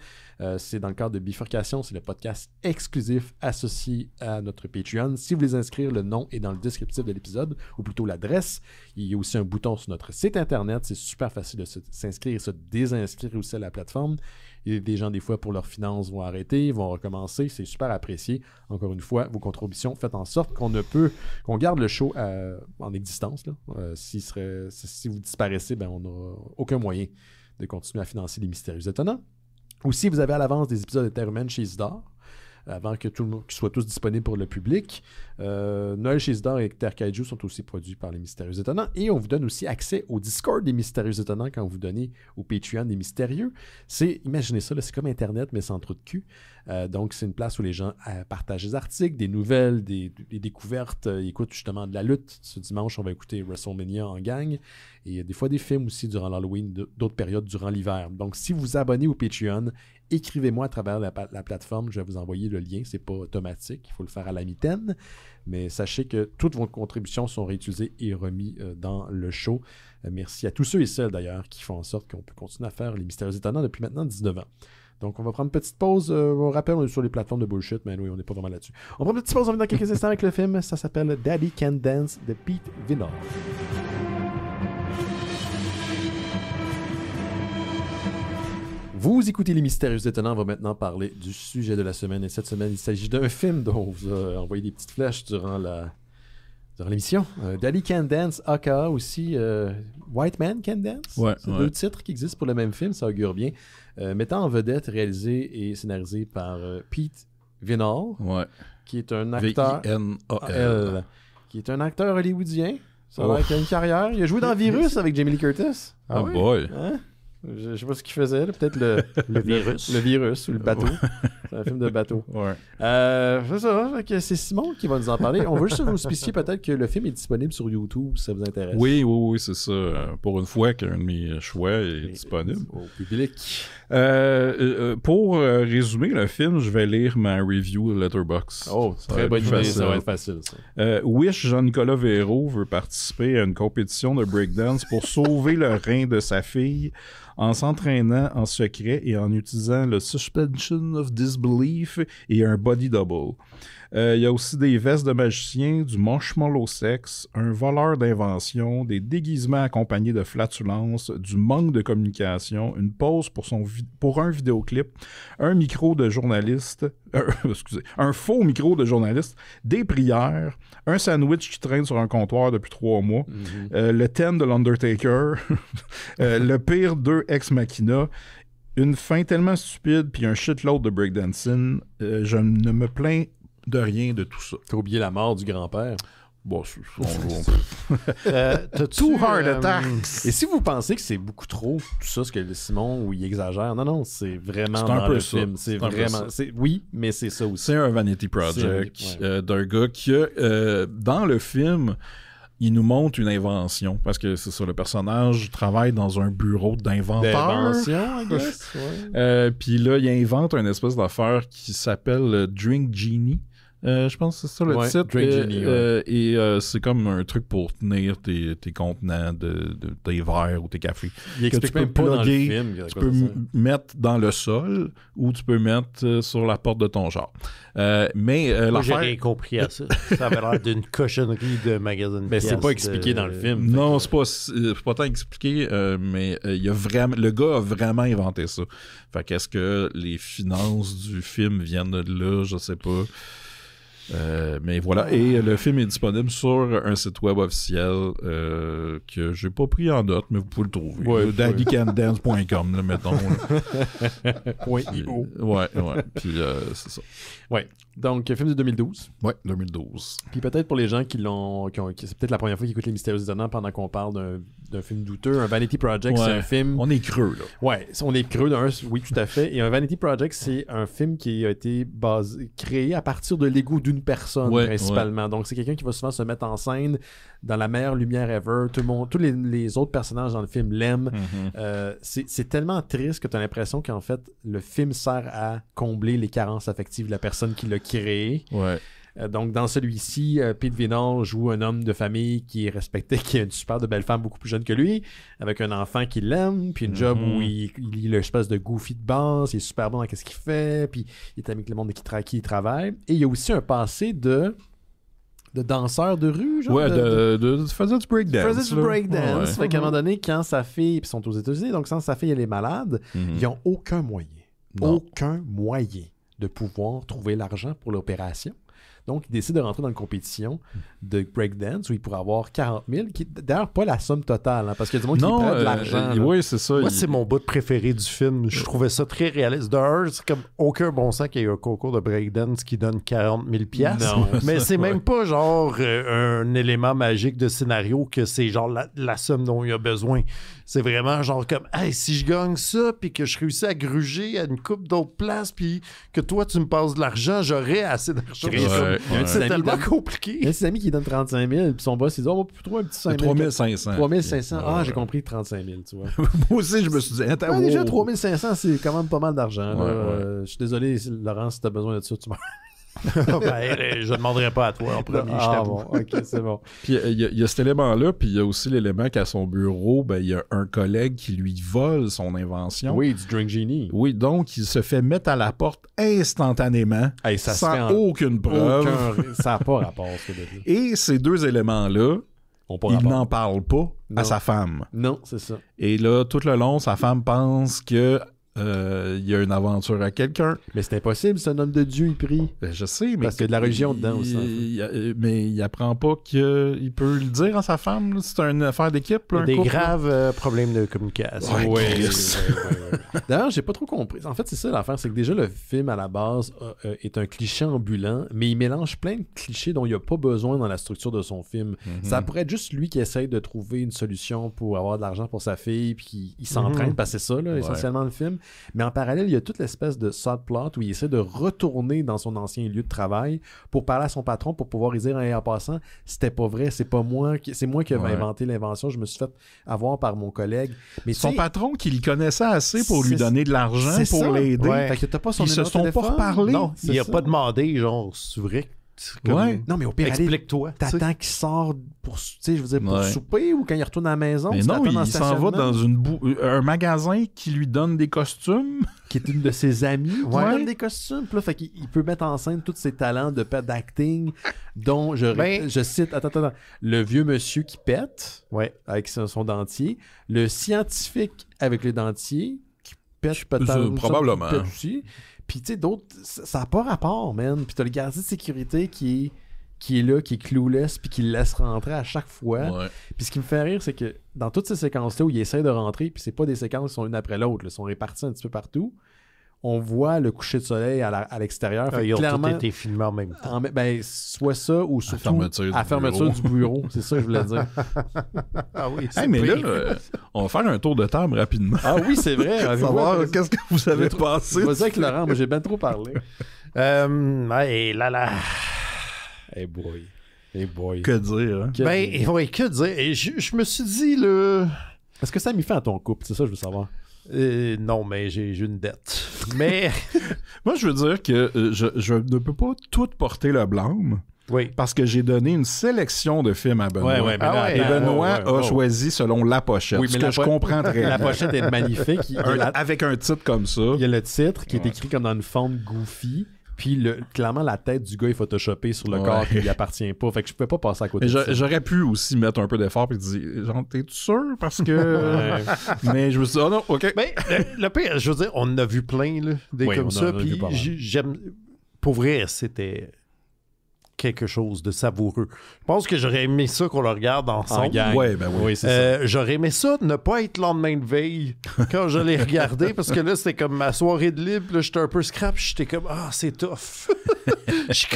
Speaker 1: C'est dans le cadre de Bifurcation. C'est le podcast exclusif associé à notre Patreon. Si vous voulez inscrire, le nom est dans le descriptif de l'épisode, ou plutôt l'adresse. Il y a aussi un bouton sur notre site internet. C'est super facile de s'inscrire et se désinscrire aussi à la plateforme. Il y a des gens, des fois, pour leurs finances, vont arrêter, vont recommencer. C'est super apprécié. Encore une fois, vos contributions, faites en sorte qu'on garde le show en existence. Là. Si vous disparaissez, on n'aura aucun moyen de continuer à financer les Mystérieux Étonnants. Ou si vous avez à l'avance des épisodes de Terre humaine chez Isidore, avant que qu'ils soient tous disponibles pour le public. Noël chez Isidore et Terre Kaiju sont aussi produits par les Mystérieux Étonnants. Et on vous donne aussi accès au Discord des Mystérieux Étonnants quand vous donnez au Patreon des Mystérieux. Imaginez ça, là, c'est comme Internet, mais sans trop de cul. Donc, c'est une place où les gens partagent des articles, des nouvelles, des découvertes. Ils écoutent justement de la lutte. Ce dimanche, on va écouter WrestleMania en gang. Et des fois, des films aussi durant l'Halloween, d'autres périodes durant l'hiver. Donc, si vous vous abonnez au Patreon, écrivez-moi à travers la plateforme. Je vais vous envoyer le lien. C'est pas automatique. Il faut le faire à la mitaine. Mais sachez que toutes vos contributions sont réutilisées et remises dans le show. Merci à tous ceux et celles, d'ailleurs, qui font en sorte qu'on peut continuer à faire les Mystérieux Étonnants depuis maintenant 19 ans. Donc, on va prendre une petite pause. On rappelle, on est sur les plateformes de bullshit, mais oui, on n'est pas vraiment là-dessus. On prend une petite pause, on revient dans quelques instants avec le film. Ça s'appelle Daddy Can't Dance de Pete Vinard. Vous écoutez Les Mystérieux Étonnants. On va maintenant parler du sujet de la semaine. Et cette semaine, il s'agit d'un film dont on vous a envoyé des petites flèches durant l'émission. Daddy Can't Dance, aka aussi White Man Can't Dance. C'est 2 titres qui existent pour le même film, ça augure bien. Mettant en vedette, réalisé et scénarisé par Pete Vinard, qui est un acteur
Speaker 2: Vinal,
Speaker 1: qui qui est un acteur hollywoodien. Ça a l'air qu'il a une carrière. Il a joué dans Virus avec Jamie Lee Curtis.
Speaker 2: Ah oui? Boy.
Speaker 1: Hein? Je sais pas ce qu'il faisait, là. Peut-être le virus. Le virus ou le bateau. C'est un film de bateau.
Speaker 2: Ouais.
Speaker 1: C'est ça. C'est Simon qui va nous en parler. On veut juste vous spécifier peut-être que le film est disponible sur YouTube si ça vous intéresse.
Speaker 2: Oui, c'est ça. Pour une fois qu'un de mes choix est disponible.
Speaker 1: Au public.
Speaker 2: Pour résumer le film, je vais lire ma review Letterboxd.
Speaker 1: Oh, très bonne idée. Ça va être facile, ça.
Speaker 2: Wish Jean-Nicolas Véraud veut participer à une compétition de breakdance pour sauver le rein de sa fille en s'entraînant en secret et en utilisant le suspension of disbelief et un body double. Il y a aussi des vestes de magicien, du marshmallow sexe, un voleur d'invention, des déguisements accompagnés de flatulences, du manque de communication, une pause pour un vidéoclip, un micro de journaliste, un faux micro de journaliste, des prières, un sandwich qui traîne sur un comptoir depuis 3 mois, le thème de l'Undertaker, le pire 2 Ex Machina, une fin tellement stupide puis un shitload de breakdancing. Je ne me plains de rien de tout ça.
Speaker 1: T'as oublié la mort du grand-père.
Speaker 2: Bon,
Speaker 1: Too hard attacks. Et si vous pensez que c'est beaucoup trop, tout ça, ce que Simon, où il exagère, non, c'est vraiment dans le film. C'est vraiment... Oui, mais c'est ça aussi.
Speaker 2: C'est un vanity project d'un gars qui a, dans le film... Il nous montre une invention, parce que c'est ça, le personnage travaille dans un bureau d'inventeur.
Speaker 1: I guess, ouais.
Speaker 2: Puis là, il invente une espèce d'affaire qui s'appelle Drink Genie. Je pense que c'est ça le titre.
Speaker 1: Drink Genie,
Speaker 2: et c'est comme un truc pour tenir tes contenants tes verres ou tes cafés.
Speaker 1: Il explique même pas dans le film.
Speaker 2: Tu peux mettre dans le sol ou tu peux mettre sur la porte de ton char.
Speaker 5: Moi, j'ai rien compris à ça. Ça avait l'air d'une cochonnerie de magasin.
Speaker 1: Mais c'est pas expliqué dans le film.
Speaker 2: Non, c'est pas tant expliqué, mais le gars a vraiment inventé ça. Fait qu'est-ce que les finances du film viennent de là, je sais pas. Mais voilà, et le film est disponible sur un site web officiel que j'ai pas pris en note, mais vous pouvez le trouver. daddycandance.com, mettons.
Speaker 1: .io.
Speaker 2: Ouais, puis c'est ça.
Speaker 1: Ouais, donc film de 2012.
Speaker 2: Ouais, 2012.
Speaker 1: Puis peut-être pour les gens qui c'est peut-être la première fois qu'ils écoutent Les Mystérieux Étonnants pendant qu'on parle d'un film douteux, un Vanity Project, c'est un film...
Speaker 2: On est creux, là.
Speaker 1: Ouais, on est creux oui, tout à fait. Et un Vanity Project, c'est un film qui a été créé à partir de l'ego d'une personne, principalement. Ouais. Donc, c'est quelqu'un qui va souvent se mettre en scène dans la meilleure lumière ever. Tous les autres personnages dans le film l'aiment. C'est tellement triste que tu as l'impression qu'en fait, le film sert à combler les carences affectives de la personne qui l'a créé.
Speaker 2: Ouais.
Speaker 1: Donc, dans celui-ci, Pete Vinall joue un homme de famille qui est respecté, qui a une super de belle femme beaucoup plus jeune que lui, avec un enfant qui l'aime, puis une job où il a l'espèce de goofy de base, il est super bon dans ce qu'il fait, puis il est avec le monde qui il travaille. Et il y a aussi un passé de danseur de rue, genre.
Speaker 2: Ouais, de faisait du breakdance.
Speaker 1: Ouais. Fait qu'à un moment donné, quand sa fille, puis ils sont aux États-Unis, donc quand sa fille, elle est malade, ils n'ont aucun moyen de pouvoir trouver l'argent pour l'opération. Donc, il décide de rentrer dans une compétition de breakdance où il pourrait avoir 40 000, qui est d'ailleurs pas la somme totale, hein, parce qu'il y a du monde qui prête de l'argent.
Speaker 2: Oui, c'est ça.
Speaker 5: Moi, c'est mon bout préféré du film. Je trouvais ça très réaliste. D'un, c'est comme aucun bon sens qu'il y ait un concours de breakdance qui donne 40 000 $.
Speaker 1: Non,
Speaker 5: mais c'est même pas genre un élément magique de scénario que c'est genre la somme dont il a besoin. C'est vraiment genre comme, hey, si je gagne ça, puis que je réussis à gruger à une coupe d'autres places, puis que toi, tu me passes de l'argent, j'aurais assez d'argent. C'est tellement compliqué.
Speaker 1: Il y a ses amis qui donnent 35 000, puis son boss, il dit, on va plus trouver un petit 5 000.
Speaker 2: 3 500.
Speaker 1: 3 500. Ah, j'ai compris 35 000, tu vois.
Speaker 2: Moi aussi, je me suis dit, attends,
Speaker 1: déjà, 3 500, c'est quand même pas mal d'argent. Je suis désolé, Laurent, si t'as besoin de ça, tu meurs.
Speaker 5: Je ne demanderai pas à toi en premier.
Speaker 1: Bon, ok, c'est bon.
Speaker 2: Puis il y a cet élément-là, puis il y a aussi l'élément qu'à son bureau, il y a un collègue qui lui vole son invention.
Speaker 1: Oui, du Drink Genie.
Speaker 2: Oui, donc il se fait mettre à la porte instantanément, sans aucune preuve.
Speaker 1: Ça n'a pas rapport, ce que
Speaker 2: Et ces deux éléments-là, il n'en parle pas à sa femme.
Speaker 1: Non, c'est ça.
Speaker 2: Et là, tout le long, sa femme pense que il y a une aventure à quelqu'un.
Speaker 1: Mais c'est impossible, c'est un homme de Dieu, il prie.
Speaker 2: Je sais, mais...
Speaker 1: Parce qu'il y a de la religion dedans aussi.
Speaker 2: Mais il apprend pas qu'il peut le dire à sa femme. Là, c'est une affaire d'équipe. Là,
Speaker 5: Des
Speaker 2: couple,
Speaker 5: graves problèmes de communication.
Speaker 2: Ouais,
Speaker 1: D'ailleurs, j'ai pas trop compris. En fait, c'est ça l'affaire, c'est que déjà le film à la base est un cliché ambulant, mais il mélange plein de clichés dont il n'y a pas besoin dans la structure de son film. Ça pourrait être juste lui qui essaye de trouver une solution pour avoir de l'argent pour sa fille, puis il s'entraîne, parce que c'est ça, là, essentiellement, le film. Mais en parallèle, il y a toute l'espèce de subplot où il essaie de retourner dans son ancien lieu de travail pour parler à son patron, pour pouvoir lui dire, hey, en passant, c'était pas vrai, c'est pas moi, c'est moi qui ai inventé l'invention, je me suis fait avoir par mon collègue. Mais
Speaker 2: son patron qui le connaissait assez pour lui donner de l'argent pour l'aider.
Speaker 1: Ouais. Fait que t'as pas son
Speaker 2: Ils se sont pas reparlé.
Speaker 5: Non, il a pas demandé, genre, c'est vrai.
Speaker 1: Ouais. Non, mais au pire,
Speaker 5: explique-toi.
Speaker 1: T'attends qu'il sort pour, je veux dire, pour souper ou quand il retourne à la maison.
Speaker 2: Mais non, il s'en va dans un magasin qui lui donne des costumes.
Speaker 1: Qui est une de ses amies qui donne des costumes. Puis là, fait qu'il peut mettre en scène tous ses talents d'acting, dont je cite, attends, le vieux monsieur qui pète avec son dentier, le scientifique avec les dentiers qui pète peut-être
Speaker 2: probablement.
Speaker 1: Pète aussi. Puis, tu sais, d'autres, ça n'a pas rapport, man. Puis, t'as le gardien de sécurité qui est là, qui est clueless, puis qui le laisse rentrer à chaque fois. Ouais. Puis, ce qui me fait rire, c'est que dans toutes ces séquences-là où il essaie de rentrer, puis c'est pas des séquences qui sont une après l'autre, ils sont répartis un petit peu partout, on voit le coucher de soleil à l'extérieur.
Speaker 5: Ils ont
Speaker 1: clairement,
Speaker 5: tous été filmés en même temps.
Speaker 1: Soit ça, ou surtout à la fermeture du bureau. C'est ça que je voulais dire.
Speaker 5: Ah oui,
Speaker 2: c'est mais là, on va faire un tour de table rapidement.
Speaker 1: Ah oui, c'est vrai.
Speaker 2: Savoir qu'est-ce que vous avez pensé.
Speaker 1: Vas-y avec Laurent, moi j'ai bien trop parlé.
Speaker 5: Hey, là.
Speaker 1: Hey boy.
Speaker 2: Que dire, hein?
Speaker 5: Que dire? Et je me suis dit, là...
Speaker 1: Est-ce que ça m'y fait à ton couple? C'est ça que je veux savoir.
Speaker 5: Non, mais j'ai une dette. Mais...
Speaker 2: Moi, je veux dire que je ne peux pas tout porter le blâme.
Speaker 5: Oui.
Speaker 2: Parce que j'ai donné une sélection de films à Benoît. Et Benoît a choisi selon la pochette. Oui, mais je comprends très bien.
Speaker 1: La pochette est magnifique.
Speaker 2: Avec un titre comme ça.
Speaker 1: Il y a le titre qui est écrit comme dans une forme goofy. Puis clairement, la tête du gars est photoshopée sur le corps qui lui appartient pas. Fait que je pouvais pas passer à côté de ça.
Speaker 2: J'aurais pu aussi mettre un peu d'effort et dire, genre, t'es-tu sûr? Parce que... Mais je me suis dit, oh non, OK.
Speaker 5: Mais le pire, je veux dire, on en a vu plein, là, des comme ça. Puis j'aime... Pour vrai, c'était... quelque chose de savoureux. Je pense que j'aurais aimé ça qu'on le regarde ensemble.
Speaker 2: Oui, c'est ça.
Speaker 5: J'aurais aimé ça ne pas être lendemain de veille quand je l'ai regardé, parce que là, c'était comme ma soirée de libre, là, j'étais un peu scrap, j'étais comme, c'est tough. Je suis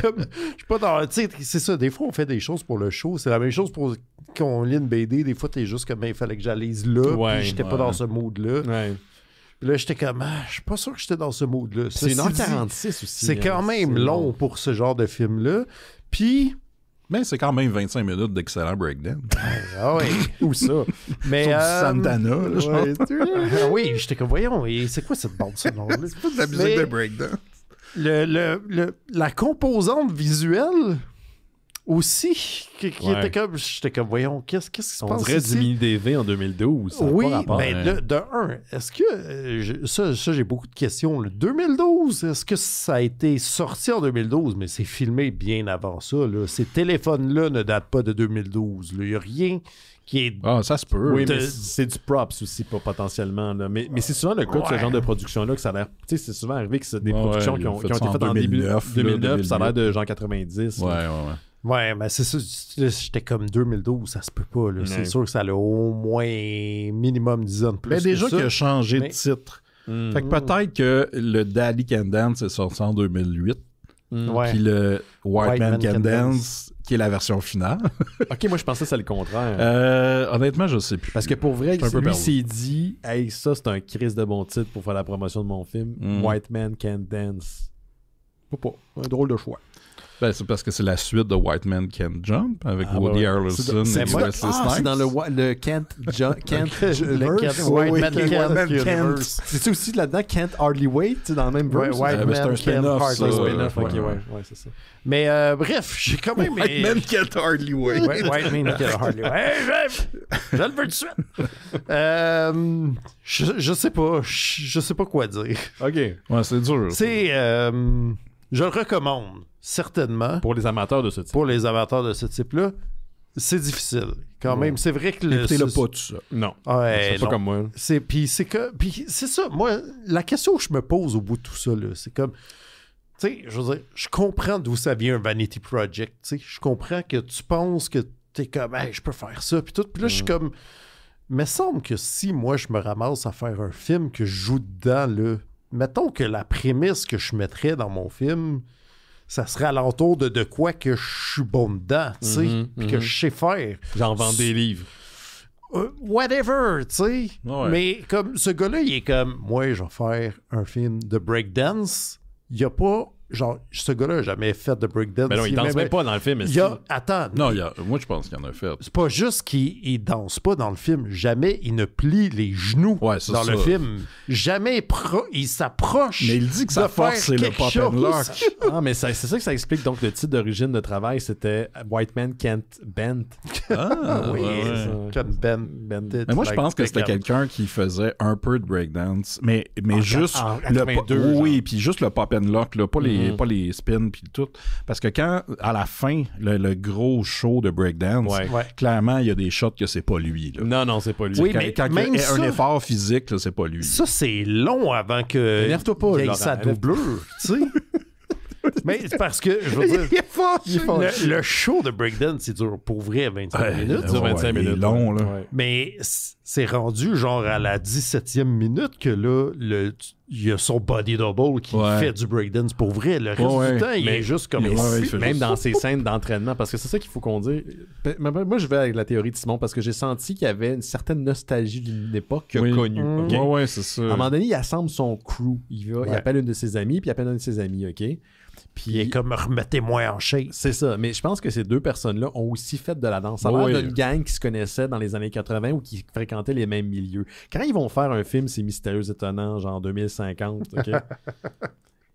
Speaker 5: pas dans... Tu sais, c'est ça, des fois, on fait des choses pour le show, c'est la même chose pour qu'on lit une BD, des fois, t'es juste comme, il fallait que j'allise là, puis j'étais pas dans ce mood-là.
Speaker 1: Ouais.
Speaker 5: Puis là, j'étais comme, je suis pas sûr que j'étais dans ce mood-là.
Speaker 1: C'est 1h46 aussi.
Speaker 5: C'est quand même long pour ce genre de film-là. Puis...
Speaker 2: Mais c'est quand même 25 minutes d'excellent breakdown.
Speaker 5: Ah oui.
Speaker 1: Où ça?
Speaker 5: Mais
Speaker 2: Santana, là, je pense.
Speaker 5: Ah oui, j'étais comme, voyons, c'est quoi cette bande sonore-là?
Speaker 2: C'est pas de la musique de breakdown.
Speaker 5: La composante visuelle... aussi, qui était comme... J'étais comme, voyons, qu'est-ce qui se passe
Speaker 1: On dirait
Speaker 5: ici?
Speaker 1: du mini-DV en 2012. Ça
Speaker 5: oui,
Speaker 1: pas rapport.
Speaker 5: Ben de un, est-ce que... ça, j'ai beaucoup de questions. Le 2012, est-ce que ça a été sorti en 2012? Mais c'est filmé bien avant ça. Là. Ces téléphones-là ne datent pas de 2012. Il n'y a rien qui est...
Speaker 2: Ah, ça se peut.
Speaker 1: Oui, mais c'est du props aussi, pas potentiellement. Là. Mais c'est souvent le cas de ce genre de production-là que ça a l'air... Tu sais, c'est souvent arrivé que c'est des productions qui ont été faites en début 2009, ça a l'air de genre 90.
Speaker 2: Ouais.
Speaker 5: Ouais, mais c'est ça, j'étais comme 2012, ça se peut pas. Là. C'est sûr que ça a au moins minimum 10 ans de plus.
Speaker 2: Mais déjà
Speaker 5: qu'il
Speaker 2: a changé de titre. Fait que peut-être que le Daddy Can Dance est sorti en 2008. Puis le White Man Can Dance, qui est la version finale.
Speaker 1: Ok, moi je pensais que c'est le contraire.
Speaker 2: Honnêtement, je sais plus.
Speaker 1: Parce que pour vrai, lui s'est dit, hey, ça c'est un crise de bon titre pour faire la promotion de mon film. White Man Can Dance. Pas. Un drôle de choix.
Speaker 2: Ben, c'est parce que c'est la suite de White Man Can't Jump avec Woody Harrelson et Wesley Snipes.
Speaker 1: C'est dans le Can't Jump.
Speaker 5: White Man Can't.
Speaker 1: C'est aussi là-dedans Can't Hardly Wait, dans le même verse.
Speaker 5: White Man
Speaker 2: c'est un spin-off.
Speaker 1: C'est un spin-off, ok, ouais, c'est ça.
Speaker 5: Mais bref, j'ai quand même...
Speaker 2: White Man Can't Hardly Wait.
Speaker 5: White Man Can't Hardly Wait. Je le veux tout de suite. Je sais pas. Je sais pas quoi dire.
Speaker 1: Ok.
Speaker 2: Ouais, c'est dur.
Speaker 5: C'est... je le recommande. Certainement.
Speaker 1: Pour les amateurs de ce type.
Speaker 5: Pour les amateurs de ce type-là. c'est difficile. Quand même, c'est vrai que
Speaker 2: Écoutez-le pas tout ça.
Speaker 1: Non.
Speaker 5: Ouais,
Speaker 1: C'est pas comme moi.
Speaker 5: Puis c'est ça. Moi, la question que je me pose au bout de tout ça, là, c'est comme... Tu sais, je veux dire, je comprends d'où ça vient un Vanity Project. Tu sais, je comprends que tu penses que t'es comme, hey, je peux faire ça, puis tout. Puis là, je suis comme, mais semble que si moi, je me ramasse à faire un film que je joue dedans, là, mettons que la prémisse que je mettrais dans mon film, ça serait alentour de quoi que je suis bon dedans, tu sais, puis que je sais faire.
Speaker 1: J'en vends des livres.
Speaker 5: Whatever, tu sais.
Speaker 2: Ouais.
Speaker 5: Mais comme ce gars-là, il est comme, moi, je vais faire un film de breakdance. Il n'y a pas, genre, ce gars-là n'a jamais fait de breakdance.
Speaker 1: Mais non, il danse même pas dans le film.
Speaker 5: Il y a, attends.
Speaker 2: Non, moi, je pense qu'il y en a fait.
Speaker 5: C'est pas juste qu'il danse pas dans le film. Jamais il ne plie les genoux dans le film. Jamais il s'approche.
Speaker 2: Mais il dit que sa force, c'est le pop and lock.
Speaker 1: Ah, mais c'est ça que ça explique. Donc, le titre d'origine de travail, c'était White Man Can't Bend.
Speaker 2: Ah,
Speaker 5: oui,
Speaker 2: ouais.
Speaker 5: Can't bend.
Speaker 2: Mais moi, je pense que c'était quelqu'un qui faisait un peu de breakdance, mais juste
Speaker 1: en
Speaker 2: le
Speaker 1: 82,
Speaker 2: oui, puis juste le pop and lock, là, pas les spins puis tout. Parce que quand, à la fin, le gros show de breakdance, clairement, il y a des shots que c'est pas lui. Là.
Speaker 1: Non, c'est pas lui.
Speaker 5: Oui,
Speaker 2: quand il y a un effort physique, là, c'est pas lui.
Speaker 5: Ça, c'est long avant que
Speaker 1: énerve-toi pas,
Speaker 5: il y ait
Speaker 1: Laurent.
Speaker 5: sa doublure, tu sais. Mais c'est parce que, je veux dire, le show de breakdance, c'est dur pour vrai 25 minutes.
Speaker 1: dure 25 minutes.
Speaker 2: Il est long, là.
Speaker 1: Ouais.
Speaker 5: Mais c'est rendu genre à la 17e minute que là, il y a son body double qui fait du breakdance pour vrai. Le reste du temps, il est juste comme...
Speaker 1: Même dans ces scènes d'entraînement, parce que c'est ça qu'il faut qu'on dise. Moi, je vais avec la théorie de Simon parce que j'ai senti qu'il y avait une certaine nostalgie d'une époque qu'il a connue. Okay?
Speaker 2: Ouais, c'est ça.
Speaker 1: À un moment donné, il assemble son crew. Il appelle une de ses amies, puis il appelle un de ses amis, OK? Puis,
Speaker 5: il est comme remettez-moi en shape.
Speaker 1: C'est ça. Mais je pense que ces deux personnes-là ont aussi fait de la danse. Ça a l'air d'une gang qui se connaissait dans les années 80 ou qui fréquentait les mêmes milieux. Quand ils vont faire un film, c'est mystérieux étonnant, genre 2050, OK?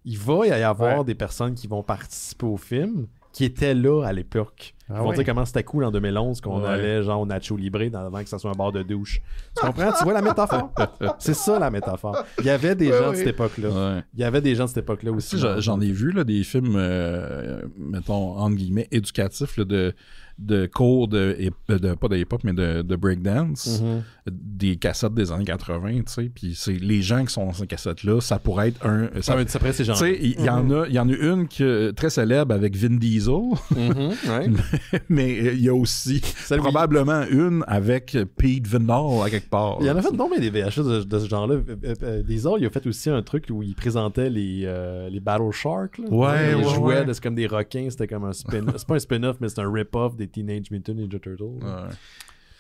Speaker 1: Il va y avoir des personnes qui vont participer au film qui étaient là à l'époque. Ils vont dire comment c'était cool en 2011 qu'on allait genre au Nacho Libre avant que ça soit un bar de douche. Tu comprends? Tu vois la métaphore? C'est ça la métaphore. Il y avait des gens de cette époque-là. Ouais. Il y avait des gens de cette époque-là aussi.
Speaker 2: J'en ai vu là, des films, mettons, entre guillemets, éducatifs là, de cours pas de hip-hop, mais de breakdance, des cassettes des années 80, tu sais, puis c'est les gens qui sont dans ces cassettes-là, ça pourrait être un...
Speaker 1: après, ces gens.
Speaker 2: Tu sais, il y en a une très célèbre avec Vin Diesel, mais il y a aussi probablement une avec Pete Venal à quelque part.
Speaker 1: Il y en a fait non mais des VHS de ce genre-là. Diesel, il a fait aussi un truc où il présentait les Battle Shark. Là. Il jouait, c'est comme des requins, c'était comme un spin-off. C'est pas un spin-off, mais c'est un rip-off des Teenage Mutant Ninja Turtles.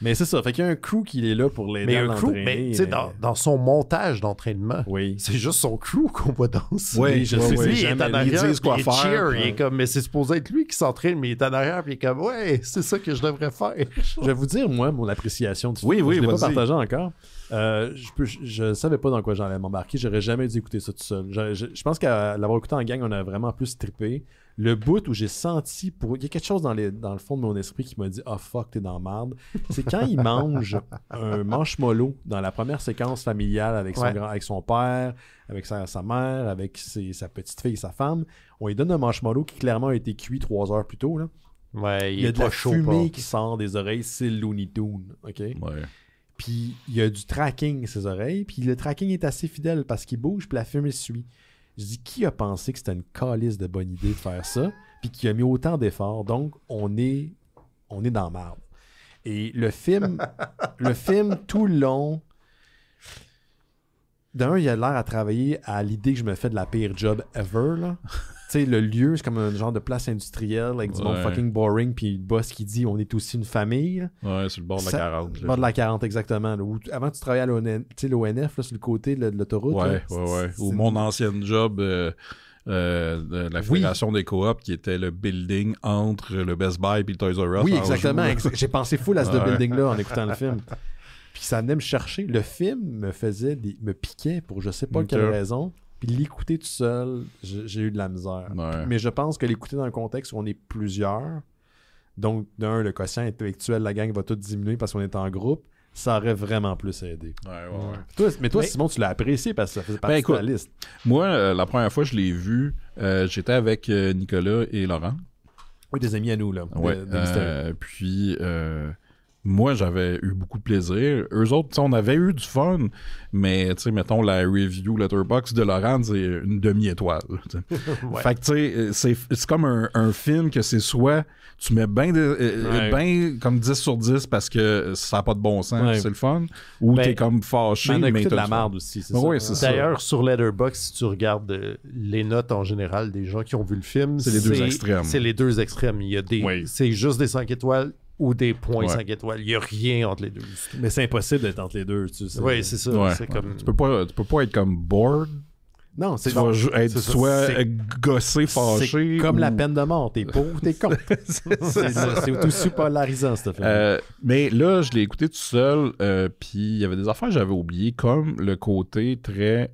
Speaker 1: Mais c'est ça, fait qu'il y a un crew qui est là pour l'aider à l'entraîner.
Speaker 5: Mais tu sais, dans son montage d'entraînement, c'est juste son crew qu'on voit danser.
Speaker 1: Oui, je sais.
Speaker 5: Lui, il est en arrière,
Speaker 2: ils disent quoi faire.
Speaker 5: Cheer, il est comme, mais c'est supposé être lui qui s'entraîne, mais il est en arrière, puis il est comme, ouais, c'est ça que je devrais faire.
Speaker 1: Je vais vous dire, moi, mon appréciation du film.
Speaker 2: Oui,
Speaker 1: je l'ai pas partagé encore. Je savais pas dans quoi j'allais m'embarquer. J'aurais jamais dû écouter ça tout seul. Je pense qu'à l'avoir écouté en gang, on a vraiment plus trippé. Le bout où j'ai senti il y a quelque chose dans le fond de mon esprit qui m'a dit « Ah, fuck, t'es dans la merde », c'est quand il mange un marshmallow dans la première séquence familiale avec son père, avec sa mère, avec sa petite fille et sa femme. On lui donne un marshmallow qui clairement a été cuit 3 heures plus tôt. Là.
Speaker 5: Ouais,
Speaker 1: il y a de la fumée qui sort des oreilles, c'est Looney Tunes. OK?
Speaker 2: Ouais.
Speaker 1: Puis il y a du tracking ses oreilles, puis le tracking est assez fidèle parce qu'il bouge, puis la fumée suit. Je dis, qui a pensé que c'était une calice de bonne idée de faire ça, puis qui a mis autant d'efforts? Donc, on est dans la merde. Et le film, tout le long, d'un, il a l'air à travailler à l'idée que je me fais de la pire job ever, là. Tu sais, le lieu, c'est comme un genre de place industrielle avec du monde fucking boring, puis le boss qui dit on est aussi une famille. Là.
Speaker 2: Ouais, sur le bord de la 40.
Speaker 1: Le bord de la 40, exactement. Là, où, avant, tu travaillais à l'ONF, là, sur le côté de l'autoroute.
Speaker 2: Ouais. Ou mon ancienne job de la Fédération des coops, qui était le building entre le Best Buy et le Toys R Us.
Speaker 1: Oui, exactement. J'ai pensé full à ce building-là en écoutant le film. Puis ça venait me chercher. Le film me piquait pour je sais pas quelle raison. Puis l'écouter tout seul, j'ai eu de la misère. Ouais. Mais je pense que l'écouter dans un contexte où on est plusieurs, donc d'un, le quotient intellectuel de la gang va tout diminuer parce qu'on est en groupe, ça aurait vraiment plus aidé. Toi, Simon, tu l'as apprécié parce que ça faisait partie de ta liste.
Speaker 2: Moi, la première fois que je l'ai vu, j'étais avec Nicolas et Laurent.
Speaker 1: Oui, des amis à nous, là.
Speaker 2: Ouais. Puis, moi, j'avais eu beaucoup de plaisir. Eux autres, on avait eu du fun, mais, tu sais, mettons, la review Letterboxd de Laurent, c'est une demi-étoile. Ouais. Fait que, tu sais, c'est comme un film que c'est soit tu mets bien comme 10 sur 10 parce que ça n'a pas de bon sens, c'est le fun, ou t'es comme fâché.
Speaker 1: Mais
Speaker 2: t'as
Speaker 1: de la merde aussi, c'est ça.
Speaker 2: Oui, c'est ça.
Speaker 5: D'ailleurs, sur Letterboxd, si tu regardes les notes en général des gens qui ont vu le film,
Speaker 2: c'est les deux extrêmes.
Speaker 5: C'est les deux extrêmes. Il y a c'est juste des 5 étoiles ou des points 5 étoiles. Il n'y a rien entre les deux.
Speaker 1: Mais c'est impossible d'être entre les deux, tu sais.
Speaker 5: Oui, c'est ça.
Speaker 2: Ouais.
Speaker 5: C'est comme...
Speaker 2: Tu peux pas être comme bored.
Speaker 1: Non, c'est
Speaker 2: tu vas être soit gossé, fâché.
Speaker 1: C'est comme la peine de mort. T'es pauvre, t'es con. c'est aussi polarisant, ce film.
Speaker 2: Mais là, je l'ai écouté tout seul, puis il y avait des affaires que j'avais oubliées, comme le côté très